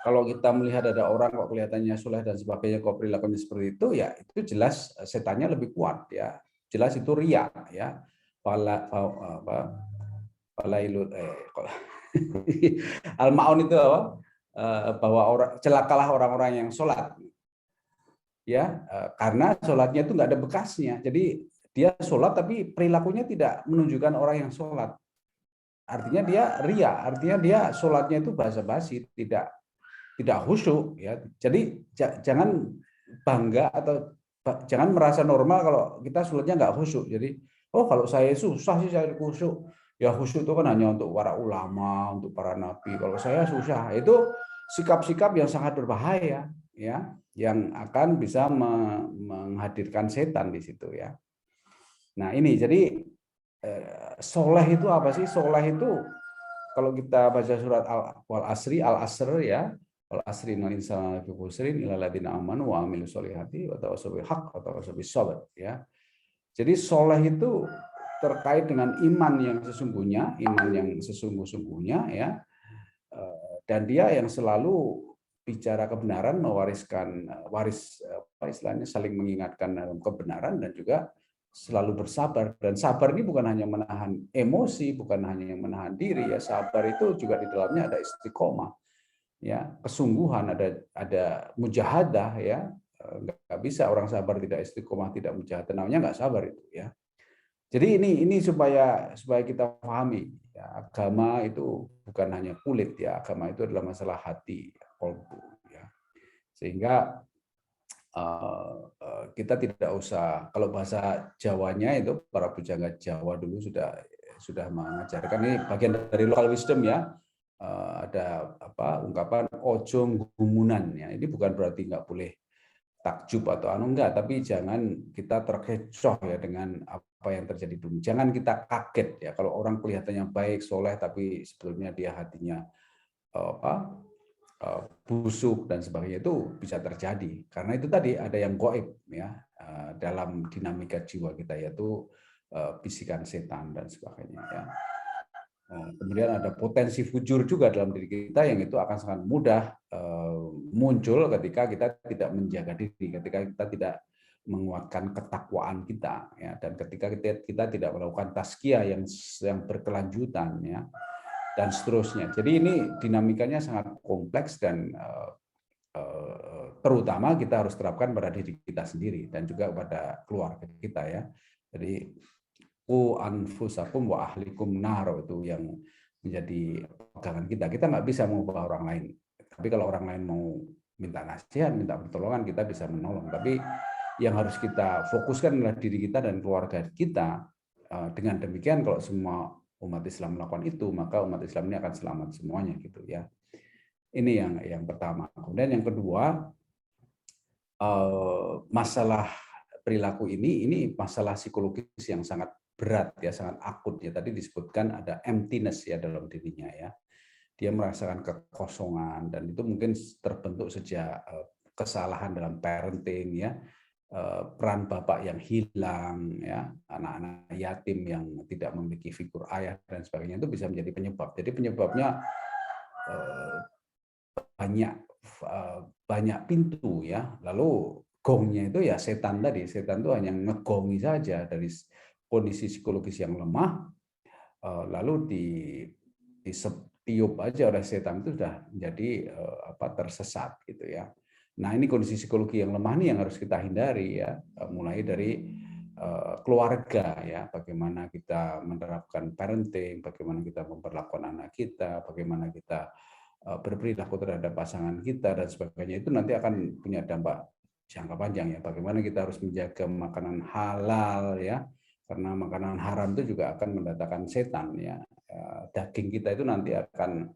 [SPEAKER 2] kalau kita melihat ada orang kok kelihatannya soleh dan sebagainya, kok perilakunya seperti itu, ya itu jelas setannya lebih kuat ya. Jelas itu riya ya. Al-Ma'un itu apa? Bahwa celakalah orang-orang yang sholat. Ya, karena sholatnya itu nggak ada bekasnya. Jadi dia sholat tapi perilakunya tidak menunjukkan orang yang sholat. Artinya dia riya, artinya dia sholatnya itu basa-basi, tidak khusyuk ya. Jadi jangan bangga atau jangan merasa normal kalau kita sholatnya nggak khusyuk. Jadi oh kalau saya susah sih saya khusyuk. Ya khusyuk itu kan hanya untuk para ulama, untuk para nabi. Kalau saya susah. Itu sikap-sikap yang sangat berbahaya ya, yang akan bisa menghadirkan setan di situ ya. Nah ini jadi soleh itu apa sih? Soleh itu kalau kita baca surat Al-Asr ya, Al-Asri innal insana lafi khusrin illa alladziina aamanu wa 'amilus sholihati wa tawassaw bil haqq wa tawassaw bis sabr ya. Jadi soleh itu terkait dengan iman yang sesungguhnya, iman yang sesungguh-sungguhnya ya. Dan dia yang selalu bicara kebenaran, mewariskan apa istilahnya, saling mengingatkan dalam kebenaran, dan juga selalu bersabar. Dan sabar ini bukan hanya menahan emosi, bukan hanya menahan diri ya. Sabar itu juga di dalamnya ada istiqomah. Ya, kesungguhan, ada mujahadah ya. Nggak bisa orang sabar tidak istiqomah, tidak mujahadah, namanya nggak sabar itu ya. Jadi ini supaya kita pahami ya, agama itu bukan hanya kulit ya, agama itu adalah masalah hati, kolbu ya. Sehingga kita tidak usah, kalau bahasa Jawanya itu para pujangga Jawa dulu sudah mengajarkan, ini bagian dari local wisdom ya. Ada ungkapan ojo gumunan ya. Ini bukan berarti nggak boleh takjub atau enggak, tapi jangan kita terkecoh ya dengan apa yang terjadi dulu. Jangan kita kaget ya kalau orang kelihatannya baik, soleh, tapi sebetulnya dia hatinya busuk dan sebagainya, itu bisa terjadi. Karena itu tadi ada yang gaib ya dalam dinamika jiwa kita, yaitu bisikan setan dan sebagainya ya. Kemudian ada potensi fujur juga dalam diri kita yang itu akan sangat mudah muncul ketika kita tidak menjaga diri, ketika kita tidak menguatkan ketakwaan kita ya, dan ketika kita tidak melakukan tazkiyah yang berkelanjutan ya, dan seterusnya. Jadi ini dinamikanya sangat kompleks, dan terutama kita harus terapkan pada diri kita sendiri dan juga pada keluarga kita ya. Jadi anfusakum wa ahlikum nar, itu yang menjadi pegangan kita. Kita nggak bisa mengubah orang lain, tapi kalau orang lain mau minta nasihat, minta pertolongan, kita bisa menolong. Tapi yang harus kita fokuskan adalah diri kita dan keluarga kita. Dengan demikian kalau semua umat Islam melakukan itu, maka umat Islam ini akan selamat semuanya gitu ya. Ini yang pertama. Kemudian yang kedua, masalah perilaku ini masalah psikologis yang sangat berat ya, sangat akut ya. Tadi disebutkan ada emptiness ya dalam dirinya ya. Dia merasakan kekosongan dan itu mungkin terbentuk sejak kesalahan dalam parenting ya, peran bapak yang hilang ya, anak-anak yatim yang tidak memiliki figur ayah dan sebagainya, itu bisa menjadi penyebab. Jadi penyebabnya banyak pintu ya. Lalu gongnya itu ya setan tadi. Setan itu hanya ngegongi saja dari kondisi psikologis yang lemah, lalu ditiup aja oleh setan, itu sudah menjadi tersesat gitu ya. Nah, ini kondisi psikologi yang lemah nih yang harus kita hindari ya, mulai dari keluarga ya, bagaimana kita menerapkan parenting, bagaimana kita memperlakukan anak kita, bagaimana kita berperilaku terhadap pasangan kita dan sebagainya. Itu nanti akan punya dampak jangka panjang ya. Bagaimana kita harus menjaga makanan halal ya, karena makanan haram itu juga akan mendatangkan setan ya. Daging kita itu nanti akan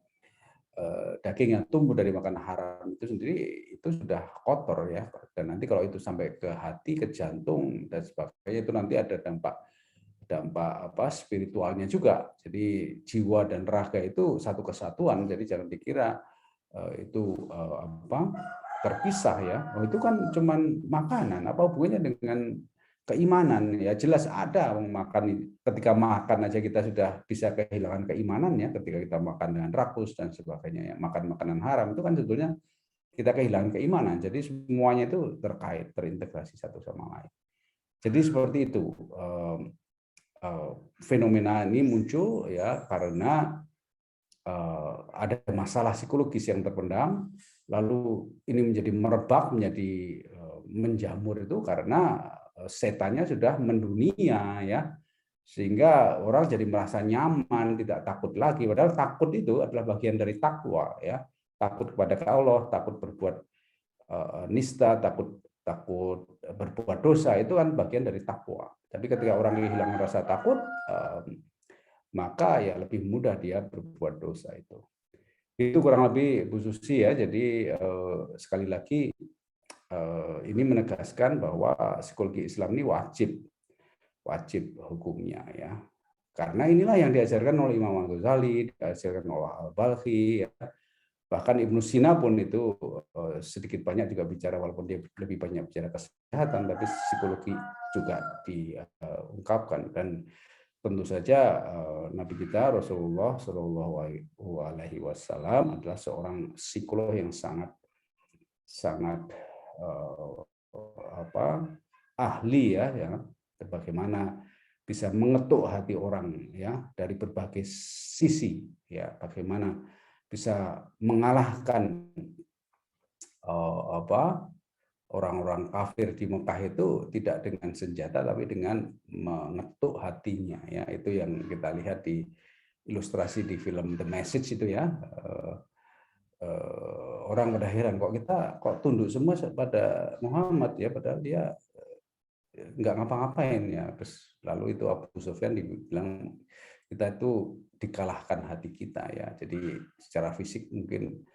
[SPEAKER 2] daging yang tumbuh dari makanan haram itu sendiri itu sudah kotor ya, dan nanti kalau itu sampai ke hati, ke jantung dan sebagainya, itu nanti ada dampak spiritualnya juga. Jadi jiwa dan raga itu satu kesatuan, jadi jangan dikira itu terpisah ya. Oh, itu kan cuman makanan, apa hubungannya dengan keimanan ya? Jelas ada. Ketika makan aja kita sudah bisa kehilangan keimanan ya, ketika kita makan dengan rakus dan sebagainya ya, makan makanan haram itu kan sebetulnya kita kehilangan keimanan. Jadi semuanya itu terkait, terintegrasi satu sama lain. Jadi seperti itu, fenomena ini muncul ya karena ada masalah psikologis yang terpendam, lalu ini menjadi merebak, menjadi menjamur itu karena setannya sudah mendunia ya, sehingga orang jadi merasa nyaman, tidak takut lagi. Padahal takut itu adalah bagian dari takwa ya, takut kepada Allah, takut berbuat nista, takut berbuat dosa, itu kan bagian dari takwa. Tapi ketika orang kehilangan rasa takut, maka ya lebih mudah dia berbuat dosa itu. Itu kurang lebih Bu Susi ya. Jadi sekali lagi ini menegaskan bahwa psikologi Islam ini wajib hukumnya ya. Karena inilah yang diajarkan oleh Imam Al-Ghazali, diajarkan oleh Al-Balkhi ya. Bahkan Ibnu Sina pun itu sedikit banyak juga bicara, walaupun dia lebih banyak bicara kesehatan, tapi psikologi juga diungkapkan. Dan tentu saja Nabi kita Rasulullah SAW adalah seorang psikolog yang sangat ahli ya, bagaimana bisa mengetuk hati orang ya dari berbagai sisi ya, bagaimana bisa mengalahkan orang-orang kafir di Mekah itu tidak dengan senjata tapi dengan mengetuk hatinya ya. Itu yang kita lihat di ilustrasi di film The Message itu ya. Orang pada heran, kok tunduk semua pada Muhammad ya, padahal dia nggak ngapa-ngapain ya. Terus lalu itu Abu Sufyan dibilang kita itu dikalahkan hati kita ya. Jadi secara fisik mungkin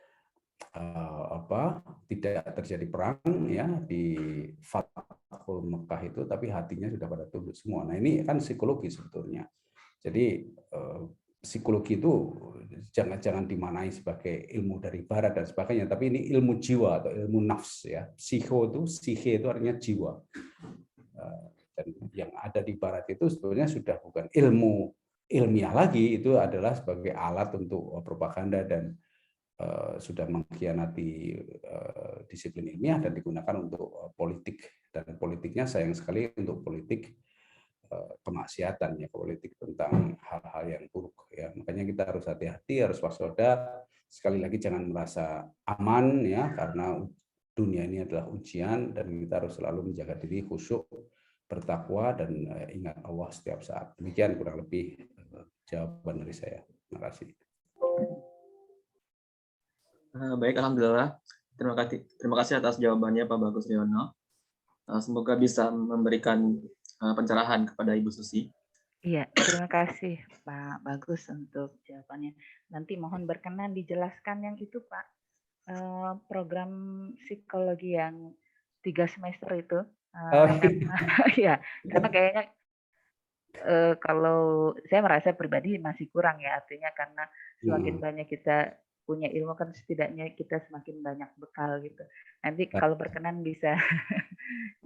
[SPEAKER 2] tidak terjadi perang ya di Fathul Mekah itu, tapi hatinya sudah pada tunduk semua. Nah, ini kan psikologi sebetulnya. Jadi psikologi itu jangan dimanai sebagai ilmu dari barat dan sebagainya, tapi ini ilmu jiwa atau ilmu nafs ya. Psihe itu artinya jiwa. Dan yang ada di barat itu sebetulnya sudah bukan ilmu ilmiah lagi, itu adalah sebagai alat untuk propaganda dan sudah mengkhianati disiplin ilmiah dan digunakan untuk politik, dan politiknya sayang sekali untuk politik kemaksiatan ya, politik tentang hal-hal yang buruk ya. Makanya kita harus hati-hati, harus waspada. Sekali lagi jangan merasa aman ya, karena dunia ini adalah ujian dan kita harus selalu menjaga diri, khusyuk, bertakwa dan ingat Allah setiap saat. Demikian kurang lebih jawaban dari saya. Terima kasih.
[SPEAKER 1] Baik, alhamdulillah. Terima kasih atas jawabannya Pak Bagus Riono. Semoga bisa memberikan pencerahan kepada Ibu Susi.
[SPEAKER 7] Iya, terima kasih Pak Bagus untuk jawabannya. Nanti mohon berkenan dijelaskan yang itu Pak, program psikologi yang 3 semester itu. Ya, karena kayaknya kalau saya merasa pribadi masih kurang ya, artinya karena semakin banyak kita punya ilmu kan setidaknya kita semakin banyak bekal gitu. Nanti kalau berkenan bisa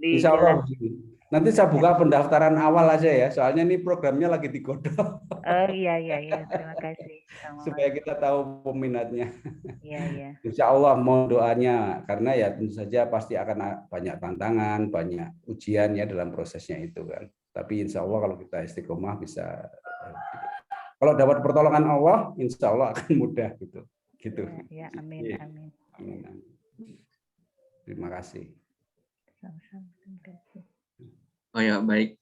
[SPEAKER 2] Insya Allah.
[SPEAKER 7] dijelaskan.
[SPEAKER 2] Nanti saya buka pendaftaran awal aja ya, soalnya ini programnya lagi digodok.
[SPEAKER 7] Oh iya, terima kasih.
[SPEAKER 2] Supaya kita tahu peminatnya.
[SPEAKER 7] Iya.
[SPEAKER 2] Insya Allah mau doanya, karena ya tentu saja pasti akan banyak tantangan, banyak ujian ya dalam prosesnya itu kan. Tapi insya Allah kalau kita istiqomah bisa, kalau dapat pertolongan Allah, insya Allah akan mudah gitu.
[SPEAKER 7] Ya, amin.
[SPEAKER 2] Terima kasih.
[SPEAKER 7] Sama-sama, terima kasih.
[SPEAKER 1] Oh ya, baik.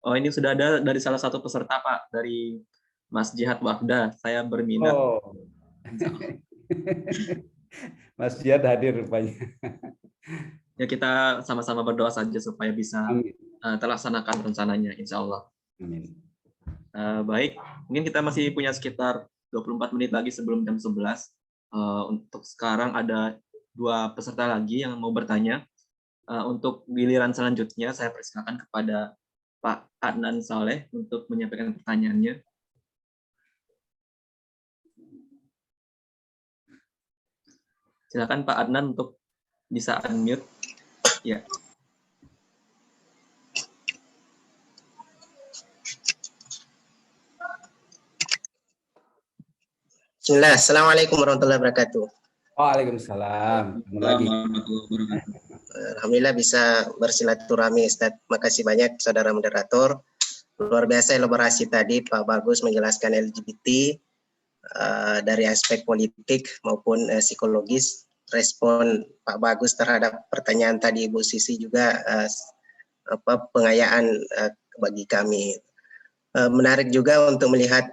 [SPEAKER 1] Oh, ini sudah ada dari salah satu peserta Pak, dari Mas Jihad Wafda. Saya berminat.
[SPEAKER 2] Oh. Mas Jihad hadir rupanya.
[SPEAKER 1] Ya, kita sama-sama berdoa saja supaya bisa terlaksanakan rencananya, insya Allah.
[SPEAKER 2] Amin.
[SPEAKER 1] Baik, mungkin kita masih punya sekitar 24 menit lagi sebelum jam 11. Untuk sekarang ada 2 peserta lagi yang mau bertanya. Untuk giliran selanjutnya, saya persilakan kepada Pak Adnan Saleh untuk menyampaikan pertanyaannya. Silakan Pak Adnan untuk bisa unmute. Ya.
[SPEAKER 8] Bismillah, Assalamualaikum warahmatullahi wabarakatuh.
[SPEAKER 2] Waalaikumsalam. Lagi.
[SPEAKER 8] Alhamdulillah bisa bersilaturahmi, Ustaz. Makasih banyak saudara moderator. Luar biasa elaborasi tadi Pak Bagus menjelaskan LGBT dari aspek politik maupun psikologis. Respon Pak Bagus terhadap pertanyaan tadi Ibu Sisi juga pengayaan bagi kami. Menarik juga untuk melihat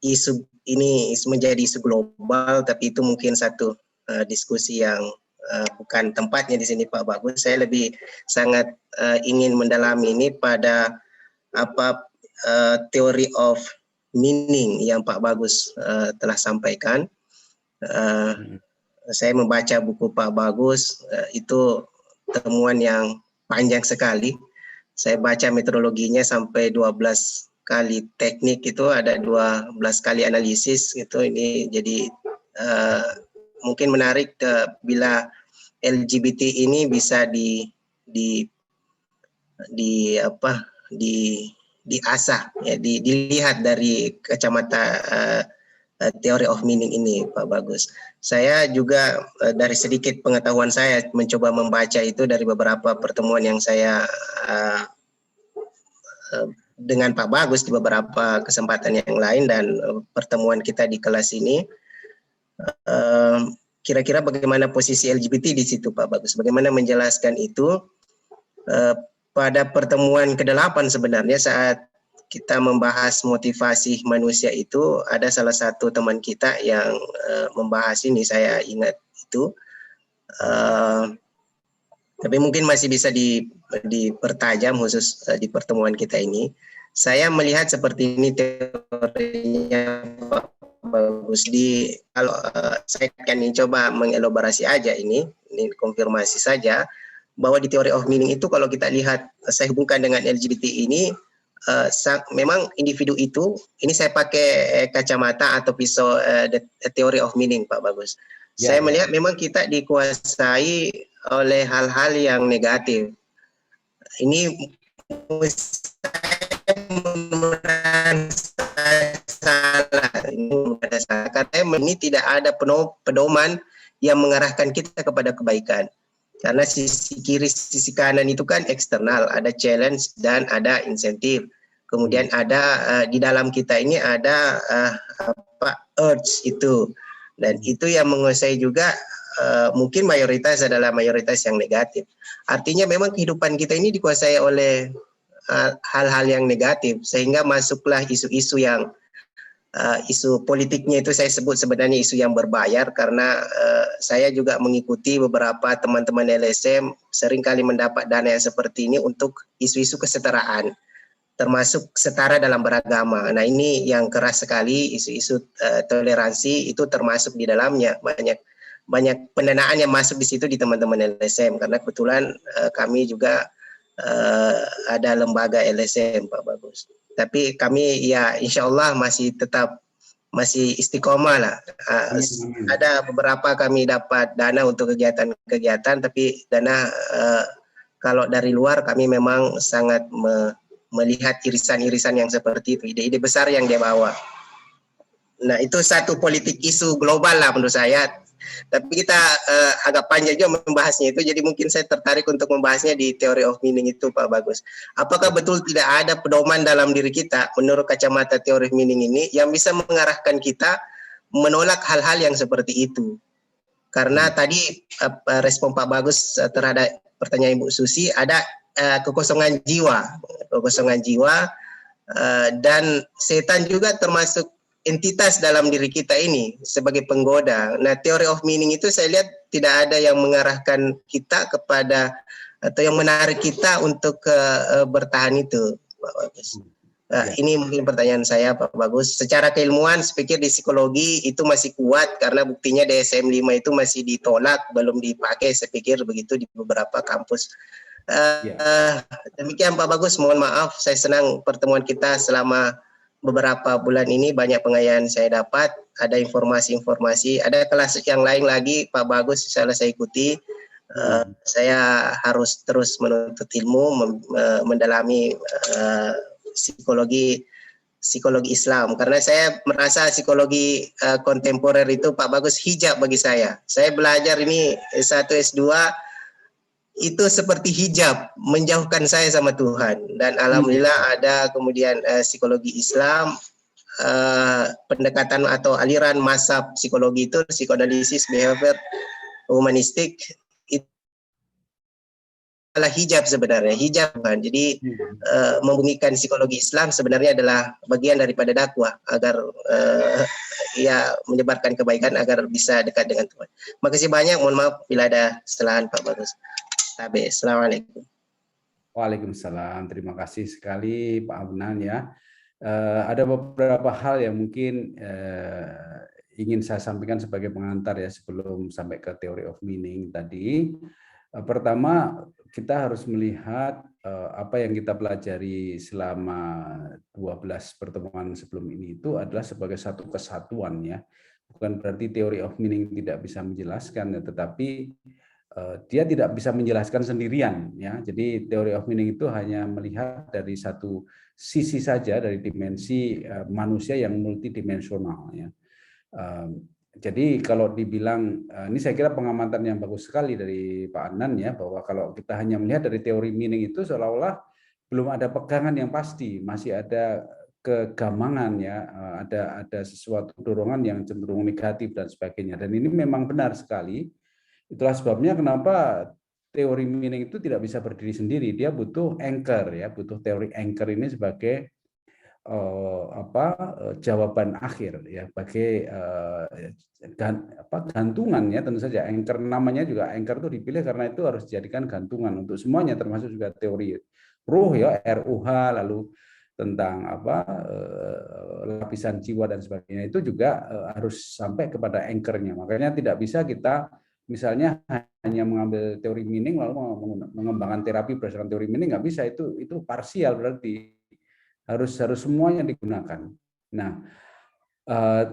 [SPEAKER 8] isu ini menjadi isu global, tapi itu mungkin satu diskusi yang bukan tempatnya di sini Pak Bagus. Saya lebih sangat ingin mendalami ini pada teori of meaning yang Pak Bagus telah sampaikan. Saya membaca buku Pak Bagus, itu temuan yang panjang sekali. Saya baca metodologinya sampai 12 kali teknik, itu ada 12 kali analisis gitu. Ini jadi mungkin menarik bila LGBT ini bisa diasah ya, dilihat dari kacamata teori of meaning ini Pak Bagus. Saya juga dari sedikit pengetahuan saya mencoba membaca itu dari beberapa pertemuan yang saya dengan Pak Bagus di beberapa kesempatan yang lain dan pertemuan kita di kelas ini. Kira-kira bagaimana posisi LGBT di situ Pak Bagus? Bagaimana menjelaskan itu? Pada pertemuan ke-8 sebenarnya saat kita membahas motivasi manusia itu, ada salah satu teman kita yang membahas ini, saya ingat itu. Tapi mungkin masih bisa dipertajam khusus di pertemuan kita ini. Saya melihat seperti ini teorinya Pak Bagus. Kalau saya akan coba mengelaborasi aja ini konfirmasi saja, bahwa di teori of meaning itu kalau kita lihat, saya hubungkan dengan LGBT ini, memang individu itu, ini saya pakai kacamata atau pisau teori of meaning Pak Bagus. Saya melihat memang kita dikuasai oleh hal-hal yang negatif. Ini salah, karena ini tidak ada pedoman yang mengarahkan kita kepada kebaikan. Karena sisi kiri, sisi kanan itu kan eksternal, ada challenge dan ada insentif. Kemudian ada di dalam kita ini ada urge itu, dan itu yang menguasai juga. Mungkin mayoritas adalah mayoritas yang negatif. Artinya memang kehidupan kita ini dikuasai oleh hal-hal yang negatif, sehingga masuklah isu-isu yang isu politiknya itu saya sebut sebenarnya isu yang berbayar, karena saya juga mengikuti beberapa teman-teman LSM seringkali mendapat dana yang seperti ini untuk isu-isu kesetaraan, termasuk setara dalam beragama. Nah, ini yang keras sekali, isu-isu toleransi itu termasuk di dalamnya. Banyak pendanaan yang masuk di situ di teman-teman LSM, karena kebetulan kami juga ada lembaga LSM, Pak Bagus. Tapi kami ya insya Allah masih istiqomah lah. Ada beberapa kami dapat dana untuk kegiatan-kegiatan, tapi dana kalau dari luar kami memang sangat melihat irisan-irisan yang seperti itu, ide-ide besar yang dia bawa. Nah, itu satu politik isu global lah menurut saya. Tapi kita agak panjang juga membahasnya itu, jadi mungkin saya tertarik untuk membahasnya di theory of meaning itu, Pak Bagus. Apakah betul tidak ada pedoman dalam diri kita menurut kacamata theory of meaning ini yang bisa mengarahkan kita menolak hal-hal yang seperti itu? Karena tadi respon Pak Bagus terhadap pertanyaan Ibu Susi, ada kekosongan jiwa, dan setan juga termasuk entitas dalam diri kita ini sebagai penggoda. Nah, theory of meaning itu saya lihat tidak ada yang mengarahkan kita kepada atau yang menarik kita untuk bertahan itu, Pak Bagus. Ini mungkin pertanyaan saya, Pak Bagus. Secara keilmuan, saya pikir di psikologi itu masih kuat karena buktinya DSM-5 itu masih ditolak, belum dipakai, saya pikir begitu di beberapa kampus. Demikian Pak Bagus, mohon maaf, saya senang pertemuan kita selama beberapa bulan ini, banyak pengayaan saya dapat, ada informasi-informasi, ada kelas yang lain lagi Pak Bagus, insya Allah saya ikuti. Saya harus terus menuntut ilmu, mendalami psikologi Islam, karena saya merasa psikologi kontemporer itu Pak Bagus hijab bagi saya. Saya belajar ini S1 S2 itu seperti hijab menjauhkan saya sama Tuhan, dan alhamdulillah ada kemudian psikologi Islam, pendekatan atau aliran mazhab psikologi itu psikoanalisis behavior humanistik, itu adalah hijab sebenarnya, hijab kan. Jadi membumikan psikologi Islam sebenarnya adalah bagian daripada dakwah agar ya menyebarkan kebaikan agar bisa dekat dengan Tuhan. Makasih banyak, mohon maaf bila ada kesalahan Pak Bagus. Assalamualaikum.
[SPEAKER 2] Waalaikumsalam. Terima kasih sekali Pak Abnan ya. Ada beberapa hal yang mungkin ingin saya sampaikan sebagai pengantar ya sebelum sampai ke theory of meaning tadi. Pertama, kita harus melihat apa yang kita pelajari selama 12 pertemuan sebelum ini itu adalah sebagai satu kesatuan ya. Bukan berarti theory of meaning tidak bisa menjelaskan ya, tetapi dia tidak bisa menjelaskan sendirian ya. Jadi theory of meaning itu hanya melihat dari satu sisi saja, dari dimensi manusia yang multidimensional ya. Jadi kalau dibilang, ini saya kira pengamatan yang bagus sekali dari Pak Adnan ya, bahwa kalau kita hanya melihat dari teori meaning itu seolah-olah belum ada pegangan yang pasti, masih ada kegamangan ya, ada sesuatu dorongan yang cenderung negatif dan sebagainya. Dan ini memang benar sekali. Itulah sebabnya kenapa teori meaning itu tidak bisa berdiri sendiri. Dia butuh anchor ya, butuh teori anchor ini sebagai jawaban akhir ya, sebagai gantungan ya, tentu saja anchor, namanya juga anchor itu dipilih karena itu harus dijadikan gantungan untuk semuanya, termasuk juga teori ruh ya, RUH, lalu tentang lapisan jiwa dan sebagainya, itu juga harus sampai kepada anchornya. Makanya tidak bisa kita misalnya hanya mengambil teori meaning lalu mengembangkan terapi berdasarkan teori meaning, nggak bisa, itu parsial, berarti harus semuanya digunakan. Nah,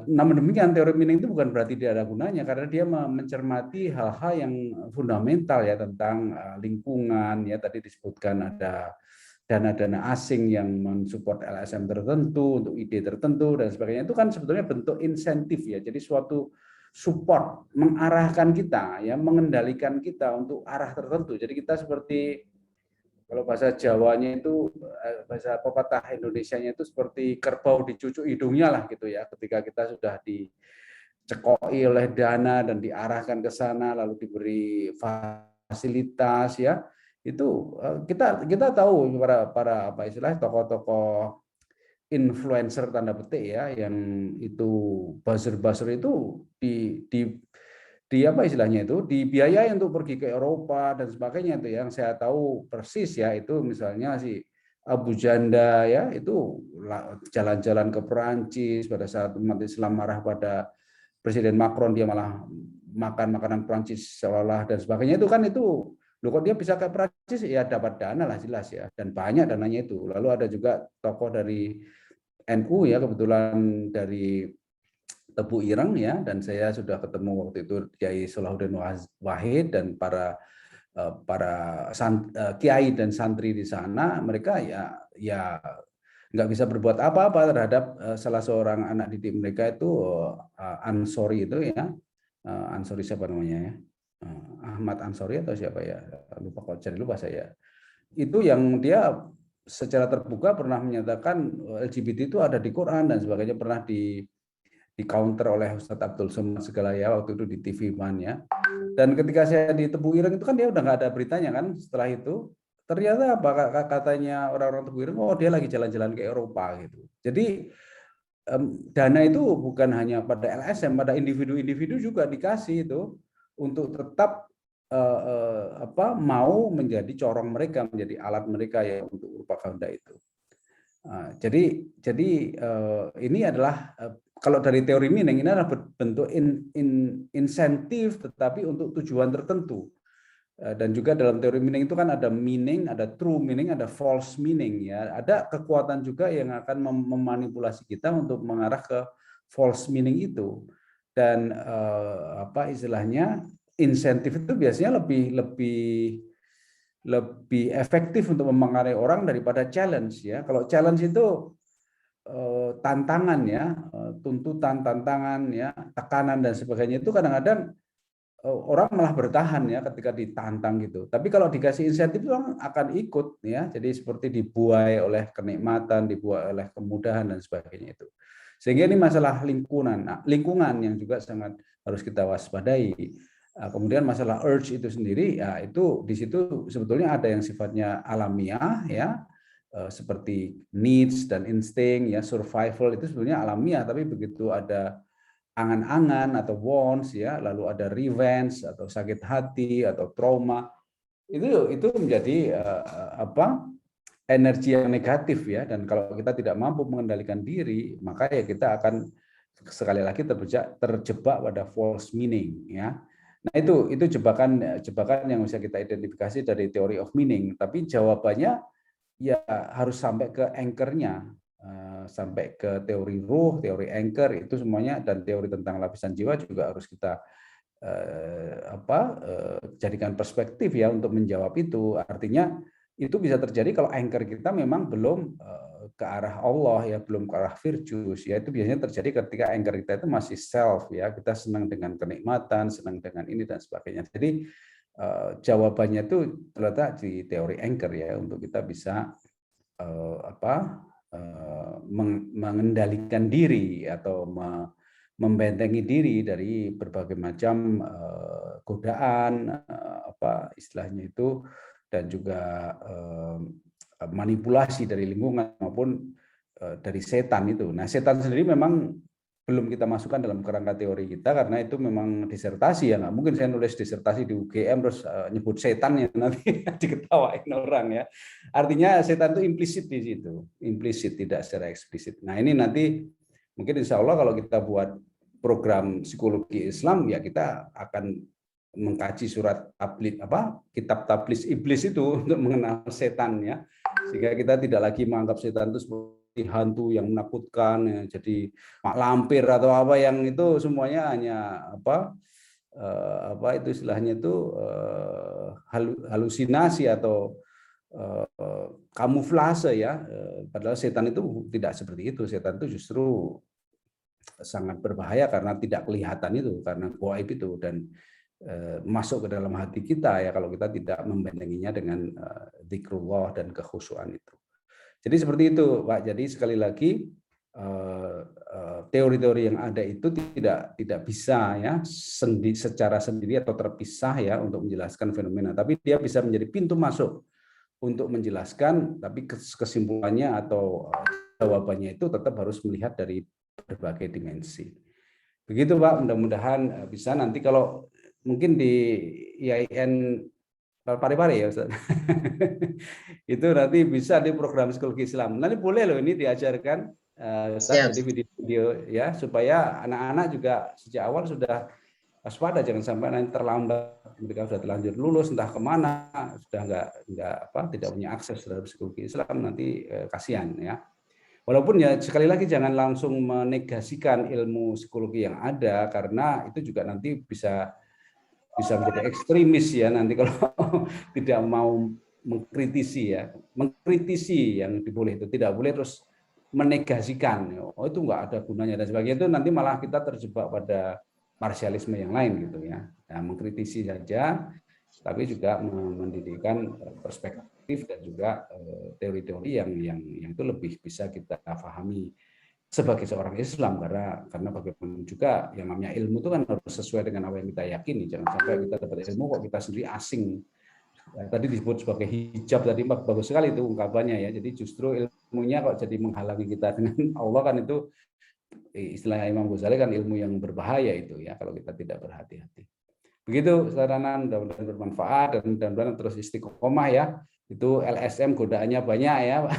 [SPEAKER 2] namun demikian teori meaning itu bukan berarti dia ada gunanya, karena dia mencermati hal-hal yang fundamental ya tentang lingkungan ya, tadi disebutkan ada dana-dana asing yang mensupport LSM tertentu untuk ide tertentu dan sebagainya, itu kan sebetulnya bentuk insentif ya, jadi suatu support, mengarahkan kita ya, mengendalikan kita untuk arah tertentu. Jadi kita seperti, kalau bahasa Jawanya itu, bahasa pepatah Indonesianya itu seperti kerbau dicucuk hidungnya lah gitu ya, ketika kita sudah dicekoi oleh dana dan diarahkan ke sana lalu diberi fasilitas ya, itu kita tahu para apa istilahnya tokoh-tokoh influencer tanda petik ya, yang itu buzzer itu di apa istilahnya itu dibiayai untuk pergi ke Eropa dan sebagainya. Itu yang saya tahu persis ya, itu misalnya si Abu Janda ya, itu jalan-jalan ke Perancis pada saat umat Islam marah pada Presiden Macron, dia malah makan makanan Perancis seolah dan sebagainya. Itu kan itu loh, kok dia bisa ke Perancis, ya dapat dana lah jelas ya, dan banyak dananya itu. Lalu ada juga tokoh dari NU ya, kebetulan dari Tebu Ireng ya, dan saya sudah ketemu waktu itu Kiai Salahuddin Wahid dan para kiai dan santri di sana. Mereka ya nggak bisa berbuat apa-apa terhadap salah seorang anak didik mereka itu, Ansori itu ya, Ansori siapa namanya ya, Ahmad Ansori atau siapa ya, lupa saya. Itu yang dia secara terbuka pernah menyatakan LGBT itu ada di Quran dan sebagainya, pernah di counter oleh Ustadz Abdul Somad segala ya waktu itu di TV One ya. Dan ketika saya di Tebu Ireng itu kan dia udah nggak ada beritanya kan. Setelah itu ternyata apa katanya orang-orang Tebu Ireng, oh dia lagi jalan-jalan ke Eropa gitu. Jadi dana itu bukan hanya pada LSM, pada individu-individu juga dikasih itu untuk tetap mau menjadi corong mereka, menjadi alat mereka ya untuk propaganda itu. Jadi ini adalah kalau dari teori meaning ini adalah bentuk insentif tetapi untuk tujuan tertentu. Dan juga dalam teori meaning itu kan ada meaning, ada true meaning, ada false meaning ya. Ada kekuatan juga yang akan memanipulasi kita untuk mengarah ke false meaning itu. Dan istilahnya insentif itu biasanya lebih efektif untuk mempengaruhi orang daripada challenge ya. Kalau challenge itu tantangan ya, tuntutan, tantangan ya, tekanan dan sebagainya, itu kadang-kadang orang malah bertahan ya ketika ditantang gitu. Tapi kalau dikasih insentif orang akan ikut ya. Jadi seperti dibuai oleh kenikmatan, dibuai oleh kemudahan dan sebagainya itu. Sehingga ini masalah lingkungan yang juga sangat harus kita waspadai. Kemudian masalah urge itu sendiri ya, itu di situ sebetulnya ada yang sifatnya alamiah ya, seperti needs dan insting ya, survival itu sebenarnya alamiah, tapi begitu ada angan-angan atau wants ya, lalu ada revenge atau sakit hati atau trauma, itu menjadi energi yang negatif ya. Dan kalau kita tidak mampu mengendalikan diri, maka ya kita akan sekali lagi terjebak pada false meaning ya. Nah itu jebakan yang bisa kita identifikasi dari theory of meaning. Tapi jawabannya ya harus sampai ke anchor-nya, sampai ke teori ruh, teori anchor itu semuanya, dan teori tentang lapisan jiwa juga harus kita jadikan perspektif ya untuk menjawab itu. Artinya itu bisa terjadi kalau anchor kita memang belum ke arah Allah ya, belum ke arah virtues ya. Itu biasanya terjadi ketika anchor kita itu masih self ya, kita senang dengan kenikmatan, senang dengan ini dan sebagainya. Jadi jawabannya itu terletak di teori anchor ya, untuk kita bisa mengendalikan diri atau membentengi diri dari berbagai macam godaan istilahnya itu, dan juga manipulasi dari lingkungan maupun dari setan itu. Nah, setan sendiri memang belum kita masukkan dalam kerangka teori kita karena itu memang disertasi ya, nggak mungkin saya nulis disertasi di UGM terus nyebut setan ya, nanti diketawain orang ya. Artinya setan itu implisit di situ, implisit, tidak secara eksplisit. Nah ini nanti mungkin insya Allah kalau kita buat program psikologi Islam ya, kita akan mengkaji surat kitab tablis iblis itu untuk mengenal setan ya, sehingga kita tidak lagi menganggap setan itu seperti hantu yang menakutkan ya, jadi mak lampir atau apa yang itu semuanya hanya itu istilahnya itu halusinasi atau kamuflase ya. Padahal setan itu tidak seperti itu. Setan itu justru sangat berbahaya karena tidak kelihatan itu, karena gaib itu, dan masuk ke dalam hati kita ya kalau kita tidak membentenginya dengan zikrullah dan kekhusyuan itu. Jadi seperti itu Pak. Jadi sekali lagi teori-teori yang ada itu tidak bisa ya secara sendiri atau terpisah ya untuk menjelaskan fenomena, tapi dia bisa menjadi pintu masuk untuk menjelaskan, tapi kesimpulannya atau jawabannya itu tetap harus melihat dari berbagai dimensi. Begitu Pak, mudah-mudahan bisa nanti kalau mungkin di IAIN Parepare ya Ustaz. Itu nanti bisa di program psikologi Islam. Nanti boleh loh ini diajarkan Ustaz, jadi video-video ya supaya anak-anak juga sejak awal sudah waspada, jangan sampai nanti terlambat mereka sudah terlanjur lulus entah kemana, sudah tidak punya akses terhadap psikologi Islam, nanti kasihan ya. Walaupun ya sekali lagi jangan langsung menegasikan ilmu psikologi yang ada, karena itu juga nanti bisa menjadi ekstremis ya nanti kalau tidak mau mengkritisi yang diboleh itu tidak boleh terus menegasikan, oh itu nggak ada gunanya dan sebagainya, itu nanti malah kita terjebak pada marsialisme yang lain gitu ya. Nah, mengkritisi saja, tapi juga mendirikan perspektif dan juga teori-teori yang itu lebih bisa kita pahami sebagai seorang Islam, karena bagaimanapun juga yang namanya ilmu itu kan harus sesuai dengan apa yang kita yakini. Jangan sampai kita dapat ilmu kok kita sendiri asing. Tadi disebut sebagai hijab tadi bagus sekali itu ungkapannya ya. Jadi justru ilmunya kok jadi menghalangi kita dengan Allah, kan itu istilah Imam Ghazali kan ilmu yang berbahaya itu ya kalau kita tidak berhati-hati. Begitu saudara, mudah-mudahan bermanfaat dan mudah-mudahan terus istiqomah ya. Itu LSM godaannya banyak ya Pak.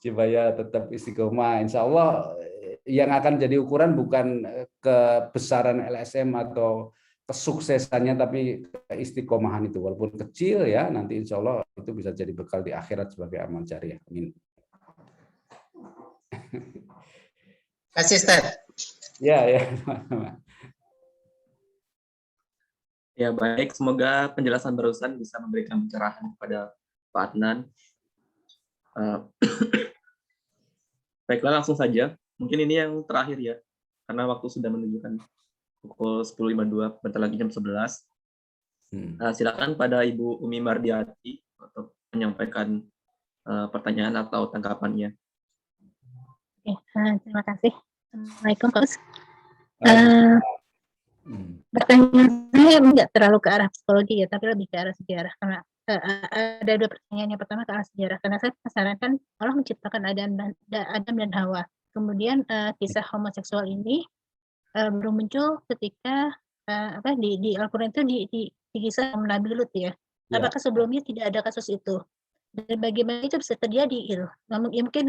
[SPEAKER 2] Supaya tetap istiqomah. Insya Allah yang akan jadi ukuran bukan kebesaran LSM atau kesuksesannya, tapi keistiqomahan itu walaupun kecil ya, nanti insya Allah itu bisa jadi bekal di akhirat sebagai amal jariah. Amin.
[SPEAKER 8] Kasih Ustaz.
[SPEAKER 2] Ya.
[SPEAKER 1] Ya baik, semoga penjelasan barusan bisa memberikan pencerahan kepada Pak Adnan. Baiklah, langsung saja. Mungkin ini yang terakhir ya, karena waktu sudah menunjukkan pukul 10.52, bentar lagi jam 11. Silakan pada Ibu Umi Mardiati untuk menyampaikan pertanyaan atau tanggapannya.
[SPEAKER 9] Terima kasih. Assalamualaikum Pak Gus. Pertanyaan saya tidak terlalu ke arah psikologi ya, tapi lebih ke arah sejarah. Karena ada dua pertanyaan. Yang pertama ke arah sejarah, karena saya penasaran kan Allah menciptakan Adam dan Hawa. Kemudian kisah homoseksual ini baru muncul ketika di Al-Quran itu di kisah Nabi Lut ya. Apakah sebelumnya tidak ada kasus itu? Dan bagaimana itu bisa terjadi gitu? Mungkin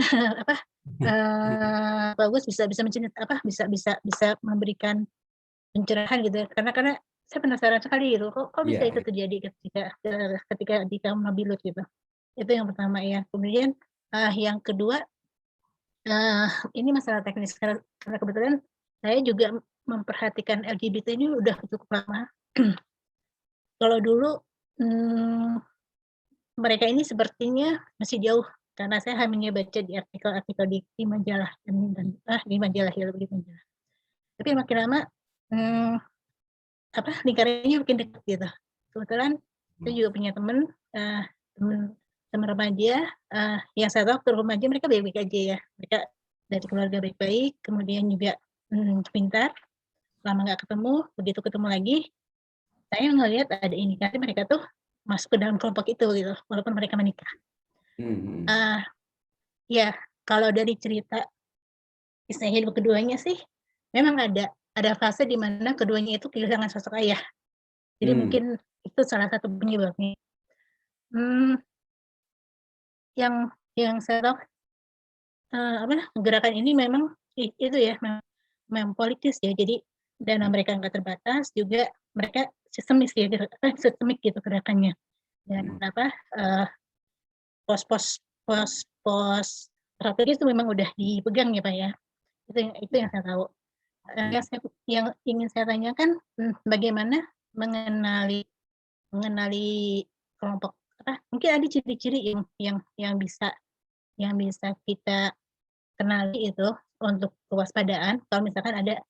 [SPEAKER 9] bagus bisa bisa memberikan pencerahan gitu ya. Karena saya penasaran sekali gitu. Kok bisa itu terjadi ketika di kaum Nabi Lut gitu? Itu yang pertama ya. Kemudian yang kedua, ini masalah teknis karena kebetulan saya juga memperhatikan LGBT ini udah cukup lama. Kalau dulu mereka ini sepertinya masih jauh, karena saya hanya baca di artikel-artikel di majalah di majalah ya, lebih majalah. Tapi makin lama lingkarannya makin dekat gitu. Kebetulan saya juga punya teman remaja yang saya tahu ke remaja mereka baik-baik aja ya. Mereka dari keluarga baik-baik, kemudian juga pintar. Lama nggak ketemu, begitu ketemu lagi, saya ngelihat ada indikasi mereka tuh masuk ke dalam kelompok itu gitu, walaupun mereka menikah. Ya, kalau dari cerita kisah hidup keduanya sih, memang ada fase di mana keduanya itu kehilangan sosok ayah. Jadi mungkin itu salah satu penyebabnya. Yang saya tahu gerakan ini memang itu ya, memang politis ya. Jadi dana mereka nggak terbatas, juga mereka sistemik gitu gerakannya. Dan pos strategis itu memang udah dipegang ya Pak ya. Itu yang saya tahu. Yang ingin saya tanyakan, bagaimana mengenali kelompok mungkin ada ciri-ciri yang bisa kita kenali itu untuk kewaspadaan kalau misalkan ada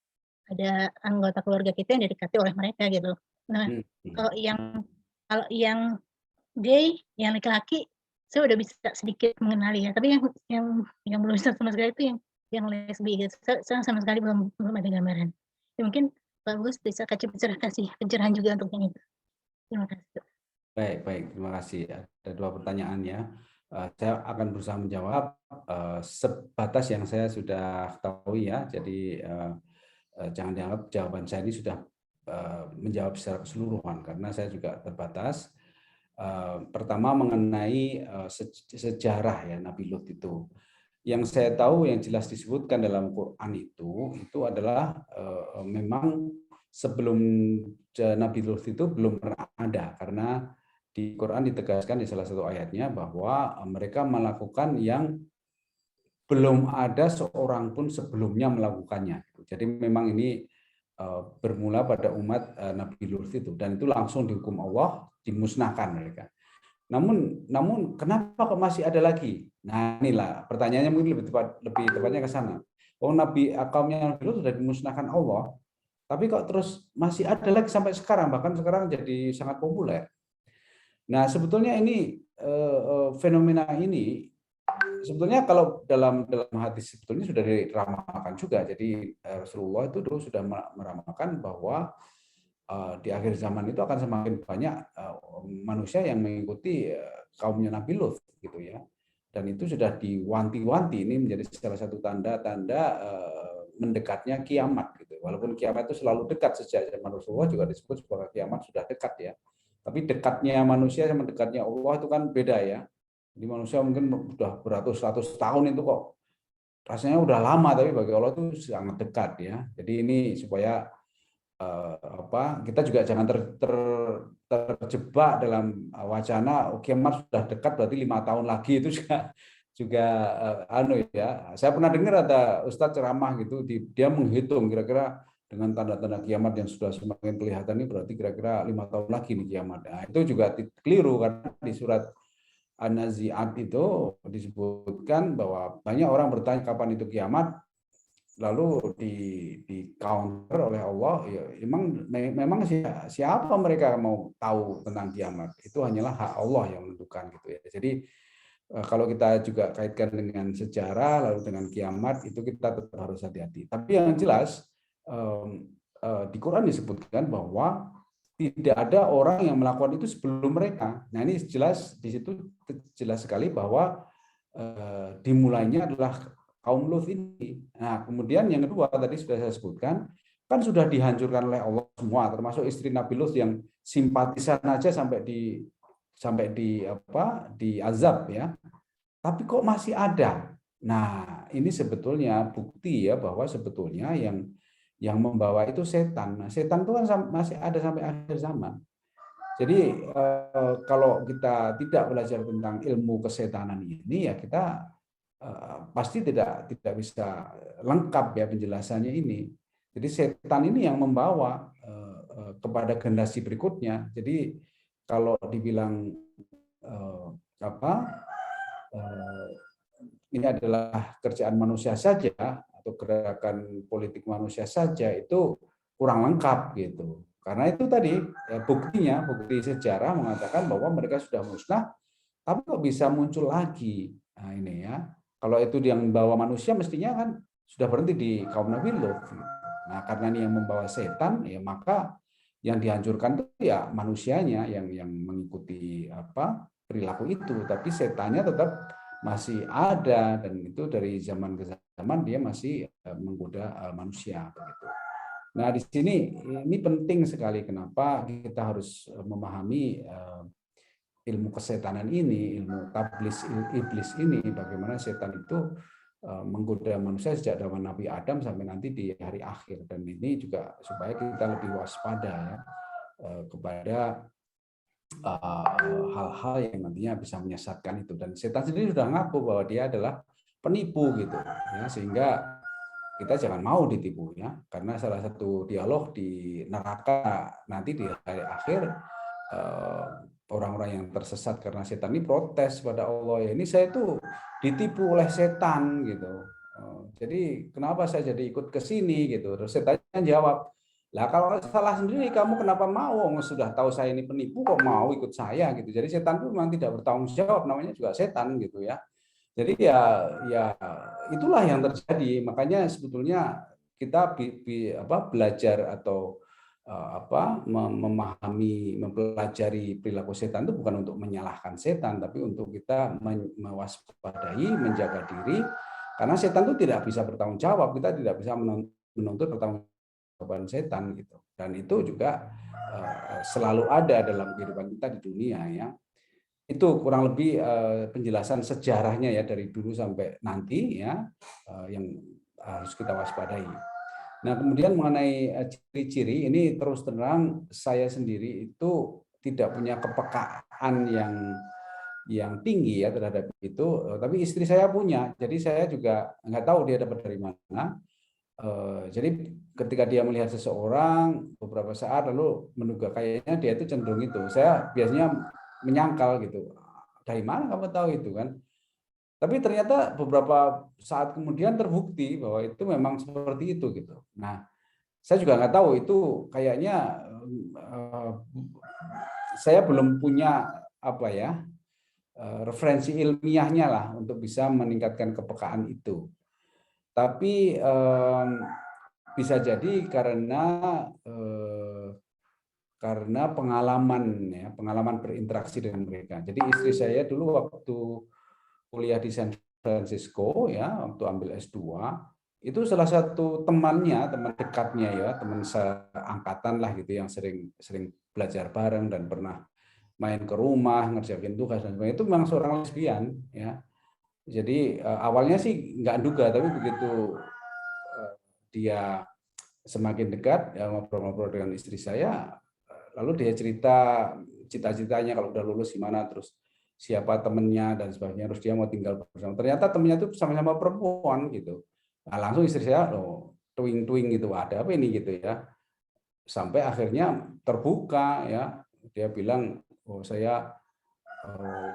[SPEAKER 9] anggota keluarga kita yang didekati oleh mereka gitu. Nah, kalau yang gay, yang laki-laki, saya udah bisa sedikit mengenali ya. Tapi yang belum bisa sama sekali itu yang lesbi gitu. Saya sama sekali belum ada gambaran. Ya, mungkin Pak Gus bisa kasih pencerahan juga untuk yang itu. Terima kasih.
[SPEAKER 2] Baik, terima kasih. Ada dua pertanyaan ya. Saya akan berusaha menjawab sebatas yang saya sudah tahu ya. Jadi jangan dianggap jawaban saya ini sudah menjawab secara keseluruhan karena saya juga terbatas. Pertama mengenai sejarah ya Nabi Lut itu. Yang saya tahu yang jelas disebutkan dalam Quran itu adalah memang sebelum Nabi Lut itu belum pernah ada, karena di Quran ditegaskan di salah satu ayatnya bahwa mereka melakukan yang belum ada seorang pun sebelumnya melakukannya. Jadi memang ini bermula pada umat Nabi Lut itu, dan itu langsung dihukum Allah, dimusnahkan mereka. Namun kenapa kok masih ada lagi? Nah inilah pertanyaannya, mungkin lebih tepatnya ke sana. Oh, kaumnya Nabi Lut sudah dimusnahkan Allah, tapi kok terus masih ada lagi sampai sekarang, bahkan sekarang jadi sangat populer. Nah sebetulnya ini fenomena ini sebetulnya kalau dalam hadis sebetulnya sudah diramalkan juga. Jadi Rasulullah itu dulu sudah meramalkan bahwa di akhir zaman itu akan semakin banyak manusia yang mengikuti kaumnya Nabi Lut gitu ya. Dan itu sudah diwanti-wanti, ini menjadi salah satu tanda-tanda mendekatnya kiamat gitu. Walaupun kiamat itu selalu dekat, sejak zaman Rasulullah juga disebut sebagai kiamat sudah dekat ya. Tapi dekatnya manusia sama dekatnya Allah itu kan beda ya. Jadi manusia mungkin sudah beratus-ratus tahun itu kok rasanya udah lama, tapi bagi Allah itu sangat dekat ya. Jadi ini supaya kita juga jangan terjebak dalam wacana kiamat sudah dekat berarti 5 tahun lagi, itu juga ya. Saya pernah dengar ada Ustadz ceramah gitu, dia menghitung kira-kira dengan tanda-tanda kiamat yang sudah semakin kelihatan ini berarti kira-kira 5 tahun lagi nih kiamat. Nah, itu juga keliru karena di surat An-Nazi'at itu disebutkan bahwa banyak orang bertanya kapan itu kiamat, lalu di counter oleh Allah, ya memang siapa mereka mau tahu tentang kiamat, itu hanyalah hak Allah yang menentukan gitu ya. Jadi kalau kita juga kaitkan dengan sejarah lalu dengan kiamat, itu kita tetap harus hati-hati. Tapi yang jelas di Quran disebutkan bahwa tidak ada orang yang melakukan itu sebelum mereka. Nah ini jelas di situ jelas sekali bahwa dimulainya adalah kaum Lut ini. Nah kemudian yang kedua tadi sudah saya sebutkan, kan sudah dihancurkan oleh Allah semua, termasuk istri Nabi Lut yang simpatisan aja sampai di azab ya. Tapi kok masih ada. Nah ini sebetulnya bukti ya bahwa sebetulnya yang membawa itu setan. Nah, setan itu kan masih ada sampai akhir zaman. Jadi kalau kita tidak belajar tentang ilmu kesetanan ini, ya kita pasti tidak bisa lengkap ya penjelasannya ini. Jadi setan ini yang membawa kepada generasi berikutnya. Jadi kalau dibilang ini adalah kerjaan manusia saja atau gerakan politik manusia saja, itu kurang lengkap gitu. Karena itu tadi ya, bukti sejarah mengatakan bahwa mereka sudah musnah, tapi kok bisa muncul lagi. Nah ini ya, kalau itu yang membawa manusia mestinya kan sudah berhenti di kaum Nabi Lut. Nah karena ini yang membawa setan, ya maka yang dihancurkan itu ya manusianya yang mengikuti perilaku itu, tapi setannya tetap masih ada, dan itu dari zaman ke zaman dia masih menggoda manusia begitu. Nah di sini ini penting sekali kenapa kita harus memahami ilmu kesetanan ini, ilmu tablis iblis ini, bagaimana setan itu menggoda manusia sejak zaman Nabi Adam sampai nanti di hari akhir, dan ini juga supaya kita lebih waspada ya kepada hal-hal yang nantinya bisa menyesatkan itu. Dan setan sendiri sudah ngaku bahwa dia adalah penipu gitu ya, sehingga kita jangan mau ditipu ya, karena salah satu dialog di neraka nanti di hari akhir, orang-orang yang tersesat karena setan ini protes pada Allah, ya ini saya tuh ditipu oleh setan gitu, jadi kenapa saya jadi ikut ke sini gitu. Terus setannya jawab, lah kalau salah sendiri kamu kenapa mau? Sudah tahu saya ini penipu kok mau ikut saya gitu. Jadi setan itu memang tidak bertanggung jawab, namanya juga setan gitu ya. Jadi ya itulah yang terjadi. Makanya sebetulnya kita belajar atau memahami, mempelajari perilaku setan itu bukan untuk menyalahkan setan, tapi untuk kita mewaspadai, menjaga diri, karena setan itu tidak bisa bertanggung jawab, kita tidak bisa menuntut pertanggungjawaban setan gitu. Dan itu juga selalu ada dalam kehidupan kita di dunia ya. Itu kurang lebih penjelasan sejarahnya ya dari dulu sampai nanti ya, yang harus kita waspadai. Nah, kemudian mengenai ciri-ciri ini, terus terang saya sendiri itu tidak punya kepekaan yang tinggi ya terhadap itu, tapi istri saya punya. Jadi saya juga nggak tahu dia dapat dari mana. Jadi ketika dia melihat seseorang beberapa saat lalu menduga kayaknya dia itu cenderung itu. Saya biasanya menyangkal gitu. Dari mana kamu tahu itu kan? Tapi ternyata beberapa saat kemudian terbukti bahwa itu memang seperti itu gitu. Nah, saya juga nggak tahu itu kayaknya saya belum punya apa ya referensi ilmiahnya lah untuk bisa meningkatkan kepekaan itu. Tapi bisa jadi karena pengalaman berinteraksi dengan mereka. Jadi istri saya dulu waktu kuliah di San Francisco ya, waktu ambil S2, itu salah satu teman dekatnya ya, teman seangkatan lah gitu yang sering belajar bareng dan pernah main ke rumah, ngerjain tugas dan sebagainya, itu memang seorang lesbian ya. Jadi awalnya sih nggak duga, tapi begitu dia semakin dekat ya, ngobrol-ngobrol dengan istri saya, lalu dia cerita cita-citanya kalau udah lulus gimana, terus siapa temennya dan sebagainya, terus dia mau tinggal bersama. Ternyata temennya itu sama-sama perempuan gitu. Nah, langsung istri saya twing gitu, ada apa ini gitu ya. Sampai akhirnya terbuka ya, dia bilang, oh saya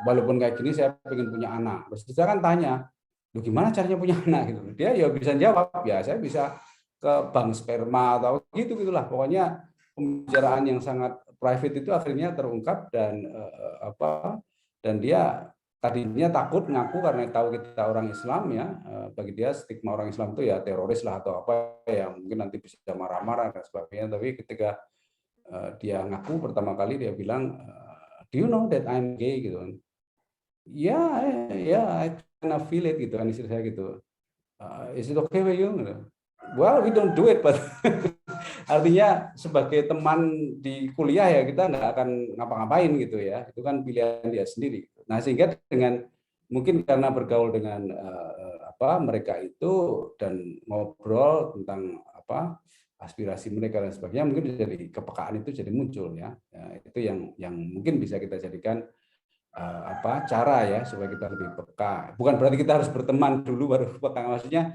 [SPEAKER 2] walaupun kayak gini saya pengen punya anak. Terus saya kan tanya, lu gimana caranya punya anak gitu. Dia ya bisa jawab, ya saya bisa ke bank sperma atau gitulah. Pokoknya pembicaraan yang sangat private itu akhirnya terungkap dan dia tadinya takut ngaku karena tahu kita orang Islam ya, bagi dia stigma orang Islam itu ya teroris lah atau apa yang mungkin nanti bisa marah-marah dan sebagainya. Tapi ketika dia ngaku pertama kali dia bilang, do you know that I'm gay gitu kan? Ya, I kind of feel it gitu kan istri saya gitu. Is it okay with you? Well, we don't do it, but artinya sebagai teman di kuliah ya kita nggak akan ngapa-ngapain gitu ya. Itu kan pilihan dia sendiri. Nah, sehingga dengan mungkin karena bergaul dengan mereka itu dan ngobrol tentang aspirasi mereka dan sebagainya, mungkin jadi kepekaan itu jadi muncul ya. Itu yang mungkin bisa kita jadikan cara ya supaya kita lebih peka. Bukan berarti kita harus berteman dulu baru peka, maksudnya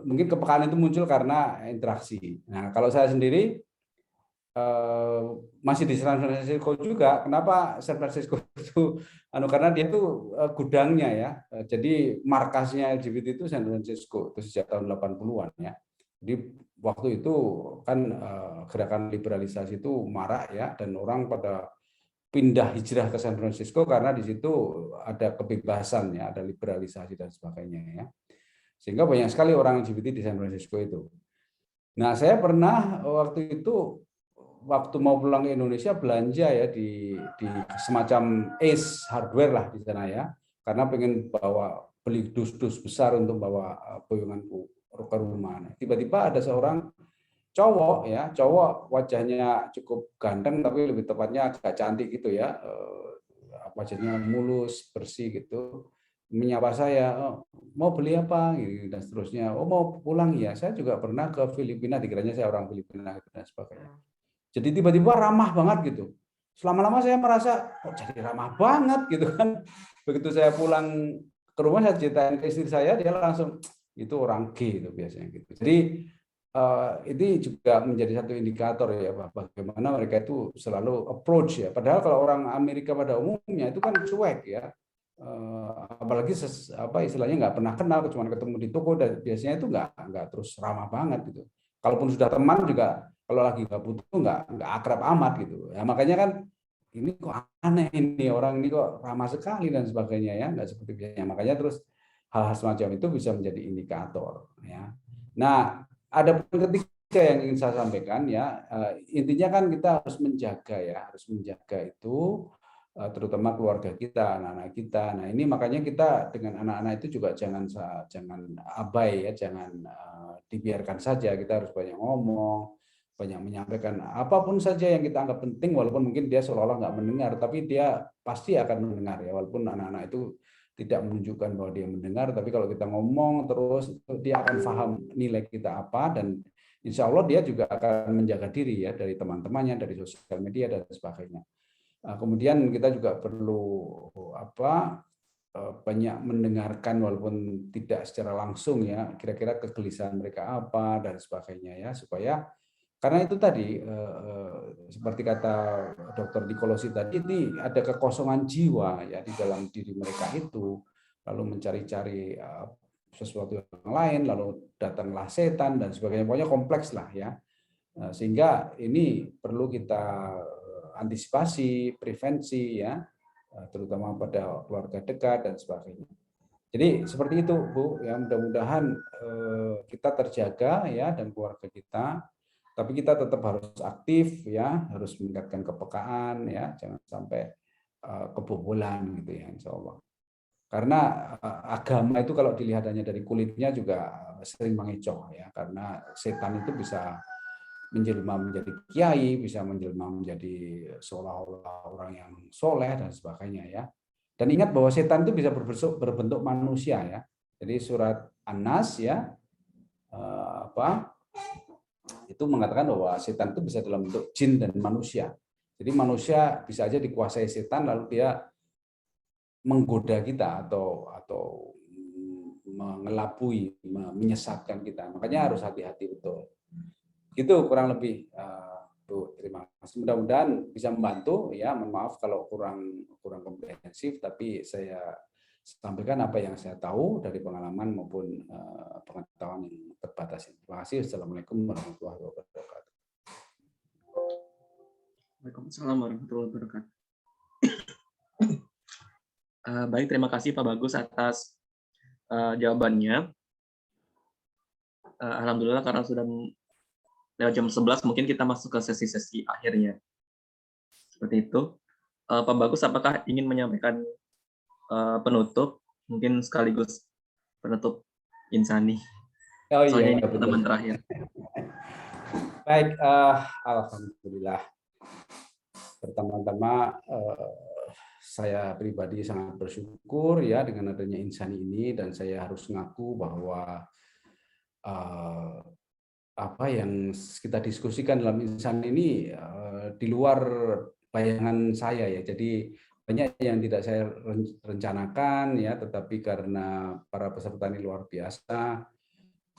[SPEAKER 2] mungkin kepekaan itu muncul karena interaksi. Nah, kalau saya sendiri masih di San Francisco juga. Kenapa San Francisco itu? Karena dia itu gudangnya ya. Jadi markasnya LGBT itu San Francisco itu sejak tahun 80-an ya. Jadi waktu itu kan gerakan liberalisasi itu marak ya, dan orang pada pindah hijrah ke San Francisco karena di situ ada kebebasan ya, ada liberalisasi dan sebagainya ya. Sehingga banyak sekali orang LGBT di San Francisco itu. Nah, saya pernah waktu itu mau pulang ke Indonesia belanja ya di semacam Ace Hardware lah di sana ya, karena pengen beli dus-dus besar untuk bawa boyonganku ke rumah. Tiba-tiba ada seorang cowok wajahnya cukup ganteng tapi lebih tepatnya agak cantik gitu ya, wajahnya mulus bersih gitu, menyapa saya, mau beli apa gitu, dan seterusnya. Mau pulang ya, saya juga pernah ke Filipina, dikiranya saya orang Filipina gitu, dan sebagainya. Jadi tiba-tiba ramah banget gitu. Selama-lama saya merasa kok jadi ramah banget gitu kan. Begitu saya pulang ke rumah, saya ceritain ke istri saya, dia langsung itu orang gay itu biasanya gitu. Jadi ini juga menjadi satu indikator ya bagaimana mereka itu selalu approach ya. Padahal kalau orang Amerika pada umumnya itu kan cuek ya. Apalagi istilahnya nggak pernah kenal, cuma ketemu di toko, dan biasanya itu nggak terus ramah banget gitu. Kalaupun sudah teman juga kalau lagi nggak butuh nggak akrab amat gitu. Ya makanya kan ini kok aneh ini orang ini kok ramah sekali dan sebagainya ya, nggak seperti biasanya. Makanya terus hal-hal semacam itu bisa menjadi indikator ya. Nah, ada poin ketiga yang ingin saya sampaikan ya, intinya kan kita harus menjaga ya, harus menjaga itu terutama keluarga kita, anak-anak kita. Nah ini makanya kita dengan anak-anak itu juga jangan abai ya, jangan dibiarkan saja. Kita harus banyak ngomong, banyak menyampaikan apapun saja yang kita anggap penting, walaupun mungkin dia seolah-olah nggak mendengar, tapi dia pasti akan mendengar ya, walaupun anak-anak itu tidak menunjukkan bahwa dia mendengar, tapi kalau kita ngomong terus dia akan paham nilai kita apa, dan insya Allah dia juga akan menjaga diri ya dari teman-temannya, dari sosial media dan sebagainya. Kemudian kita juga perlu banyak mendengarkan walaupun tidak secara langsung ya, kira-kira kegelisahan mereka apa dan sebagainya ya, supaya karena itu tadi seperti kata Dr. Nikolosi tadi, ini ada kekosongan jiwa ya di dalam diri mereka itu, lalu mencari-cari sesuatu yang lain, lalu datanglah setan dan sebagainya, pokoknya kompleks lah ya, sehingga ini perlu kita antisipasi, prevensi ya, terutama pada keluarga dekat dan sebagainya. Jadi seperti itu Bu, ya mudah-mudahan kita terjaga ya dan keluarga kita. Tapi kita tetap harus aktif ya, harus meningkatkan kepekaan ya, jangan sampai kebobolan gitu ya, insya Allah. Karena agama itu kalau dilihat hanya dari kulitnya juga sering mengecoh ya, karena setan itu bisa menjelma menjadi kiai, bisa menjelma menjadi seolah-olah orang yang soleh dan sebagainya ya. Dan ingat bahwa setan itu bisa berbentuk manusia ya. Jadi surat An-Nas ya itu mengatakan bahwa setan itu bisa dalam bentuk jin dan manusia. Jadi manusia bisa aja dikuasai setan lalu dia menggoda kita atau mengelabui, menyesatkan kita. Makanya harus hati-hati betul. Itu kurang lebih Bu, terima kasih. Mudah-mudahan bisa membantu ya. Mohon maaf kalau kurang komprehensif, tapi saya sampaikan apa yang saya tahu dari pengalaman maupun pengetahuan yang terbatas. Terima kasih. Assalamualaikum warahmatullahi wabarakatuh.
[SPEAKER 1] Waalaikumsalam warahmatullahi wabarakatuh. Baik, terima kasih Pak Bagus atas jawabannya. Alhamdulillah karena sudah lewat jam 11, mungkin kita masuk ke sesi-sesi akhirnya. Seperti itu. Pak Bagus, apakah ingin menyampaikan penutup, mungkin sekaligus penutup Insani?
[SPEAKER 2] Oh
[SPEAKER 1] Soalnya
[SPEAKER 2] iya,
[SPEAKER 1] ini pertemuan terakhir.
[SPEAKER 2] Baik, alhamdulillah. Pertama-tama saya pribadi sangat bersyukur ya dengan adanya Insani ini, dan saya harus ngaku bahwa apa yang kita diskusikan dalam Insani ini di luar bayangan saya ya. Jadi banyak yang tidak saya rencanakan ya, tetapi karena para peserta ini luar biasa,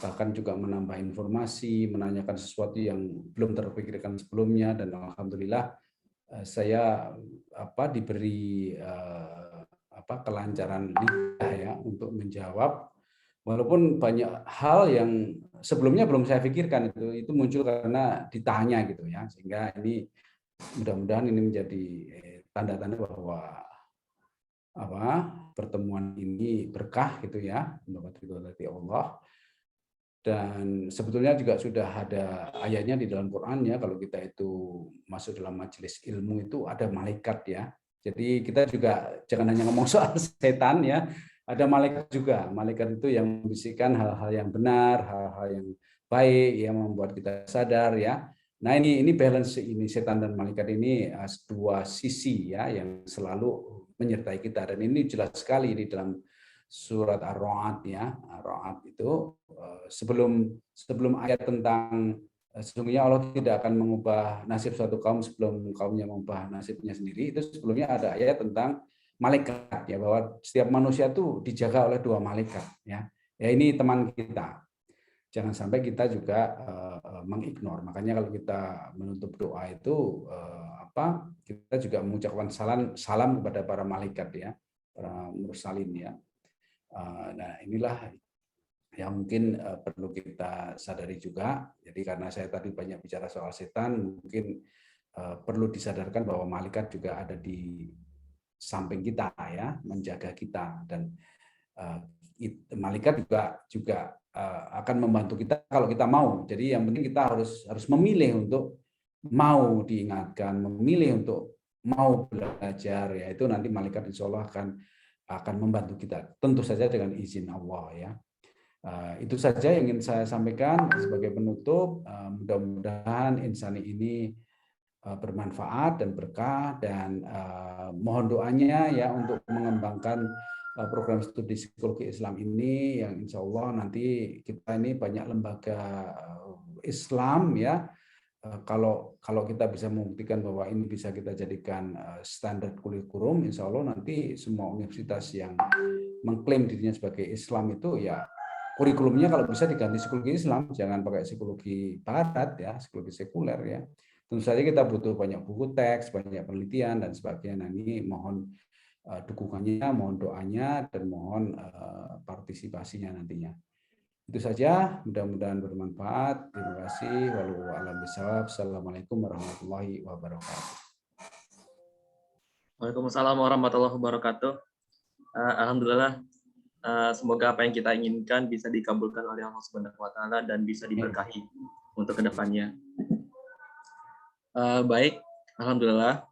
[SPEAKER 2] bahkan juga menambah informasi, menanyakan sesuatu yang belum terpikirkan sebelumnya, dan alhamdulillah saya diberi kelancaran lidah ya untuk menjawab, walaupun banyak hal yang sebelumnya belum saya pikirkan itu muncul karena ditanya gitu ya, sehingga ini mudah-mudahan ini menjadi tanda-tanda bahwa pertemuan ini berkah gitu ya, mendapat ridho dari Allah. Dan sebetulnya juga sudah ada ayatnya di dalam Quran ya, kalau kita itu masuk dalam majelis ilmu itu ada malaikat ya. Jadi kita juga jangan hanya ngomong soal setan ya, ada malaikat juga. Malaikat itu yang membisikkan hal-hal yang benar, hal-hal yang baik, yang membuat kita sadar ya. Nah ini balance ini, setan dan malaikat ini dua sisi ya yang selalu menyertai kita, dan ini jelas sekali di dalam surat Ar-Ra'd ya. Ar-Ra'd itu sebelum ayat tentang sesungguhnya Allah tidak akan mengubah nasib suatu kaum sebelum kaumnya mengubah nasibnya sendiri, itu sebelumnya ada ayat tentang malaikat ya, bahwa setiap manusia itu dijaga oleh dua malaikat ya. Ya ini teman kita. Jangan sampai kita juga mengignore. Makanya kalau kita menutup doa itu kita juga mengucapkan salam kepada para malaikat ya, para mursalin ya. Nah inilah yang mungkin perlu kita sadari juga. Jadi karena saya tadi banyak bicara soal setan, mungkin perlu disadarkan bahwa malaikat juga ada di samping kita ya, menjaga kita, dan malaikat juga akan membantu kita kalau kita mau. Jadi yang penting kita harus memilih untuk mau diingatkan, memilih untuk mau belajar, ya itu nanti malaikat insya Allah akan membantu kita. Tentu saja dengan izin Allah ya. Itu saja yang ingin saya sampaikan sebagai penutup. Mudah-mudahan Insani ini bermanfaat dan berkah, dan mohon doanya ya untuk mengembangkan program studi psikologi Islam ini, yang insya Allah nanti kita ini banyak lembaga Islam ya. Kalau kita bisa membuktikan bahwa ini bisa kita jadikan standar kurikulum, insya Allah nanti semua universitas yang mengklaim dirinya sebagai Islam itu ya kurikulumnya kalau bisa diganti psikologi Islam, jangan pakai psikologi Barat ya, psikologi sekuler ya. Tentu saja kita butuh banyak buku teks, banyak penelitian dan sebagainya. Nah, ini mohon dukungannya, mohon doanya, dan mohon partisipasinya nantinya. Itu saja, mudah-mudahan bermanfaat. Terima kasih. Wallahu a'lam bishawab. Assalamualaikum warahmatullahi wabarakatuh.
[SPEAKER 1] Waalaikumsalam warahmatullahi wabarakatuh. Alhamdulillah, semoga apa yang kita inginkan bisa dikabulkan oleh Allah Subhanahu wa taala dan bisa diberkahi untuk kedepannya. Baik, alhamdulillah.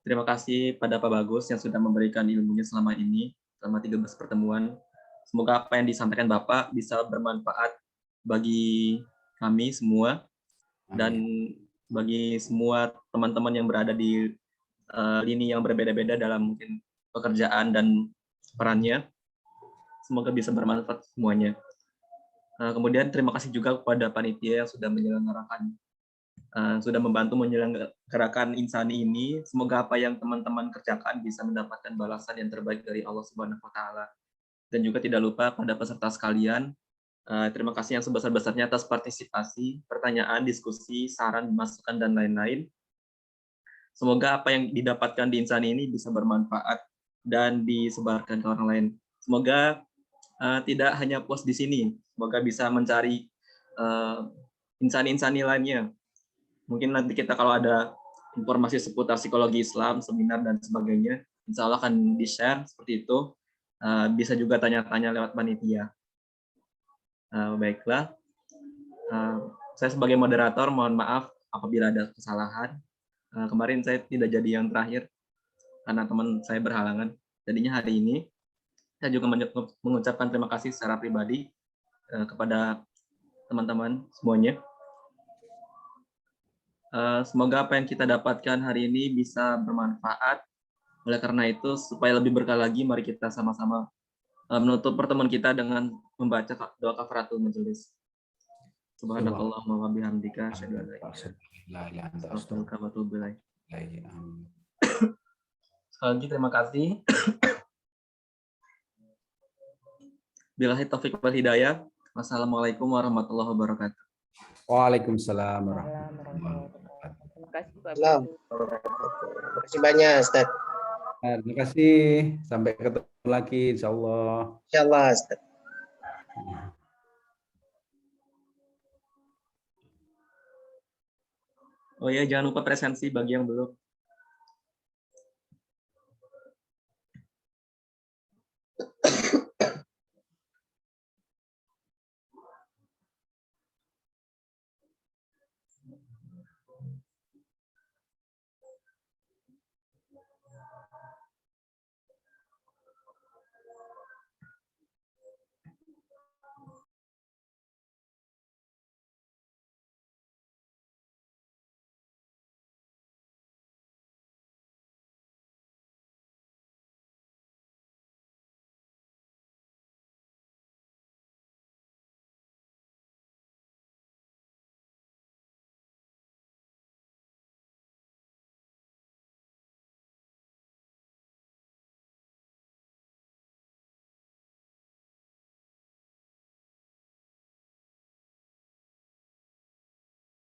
[SPEAKER 1] Terima kasih pada Pak Bagus yang sudah memberikan ilmunya selama ini, selama 13 pertemuan. Semoga apa yang disampaikan Bapak bisa bermanfaat bagi kami semua dan bagi semua teman-teman yang berada di lini yang berbeda-beda dalam mungkin pekerjaan dan perannya. Semoga bisa bermanfaat semuanya. Kemudian terima kasih juga kepada panitia yang sudah menyelenggarakan, sudah membantu menyelenggarakan Insani ini. Semoga apa yang teman-teman kerjakan bisa mendapatkan balasan yang terbaik dari Allah Subhanahu wa taala. Dan juga tidak lupa pada peserta sekalian, terima kasih yang sebesar-besarnya atas partisipasi, pertanyaan, diskusi, saran, masukan, dan lain-lain. Semoga apa yang didapatkan di Insani ini bisa bermanfaat dan disebarkan ke orang lain. Semoga tidak hanya puas di sini, semoga bisa mencari Insani-Insani lainnya. Mungkin nanti kita kalau ada informasi seputar psikologi Islam, seminar, dan sebagainya, insya Allah akan di-share seperti itu. Bisa juga tanya-tanya lewat panitia. Baiklah, saya sebagai moderator mohon maaf apabila ada kesalahan. Kemarin saya tidak jadi yang terakhir karena teman saya berhalangan. Jadinya hari ini saya juga mengucapkan terima kasih secara pribadi kepada teman-teman semuanya. Semoga apa yang kita dapatkan hari ini bisa bermanfaat. Oleh karena itu, supaya lebih berkah lagi, mari kita sama-sama menutup pertemuan kita dengan membaca doa kafaratul majelis. Subhanakallahumma wa bihamdika asyhadu an la ilaha illa anta astaghfiruka wa atubu ilaik. Sekali lagi terima kasih. Billahi taufiq wal hidayah. Wassalamualaikum warahmatullahi wabarakatuh.
[SPEAKER 2] Waalaikumsalam warahmatullahi wabarakatuh.
[SPEAKER 7] Terima kasih Pak.
[SPEAKER 8] Terima kasih banyak, Ustaz.
[SPEAKER 2] Terima kasih. Sampai ketemu lagi, insya Allah.
[SPEAKER 8] Insya Allah, Ustaz.
[SPEAKER 1] Oh ya, jangan lupa presensi bagi yang belum.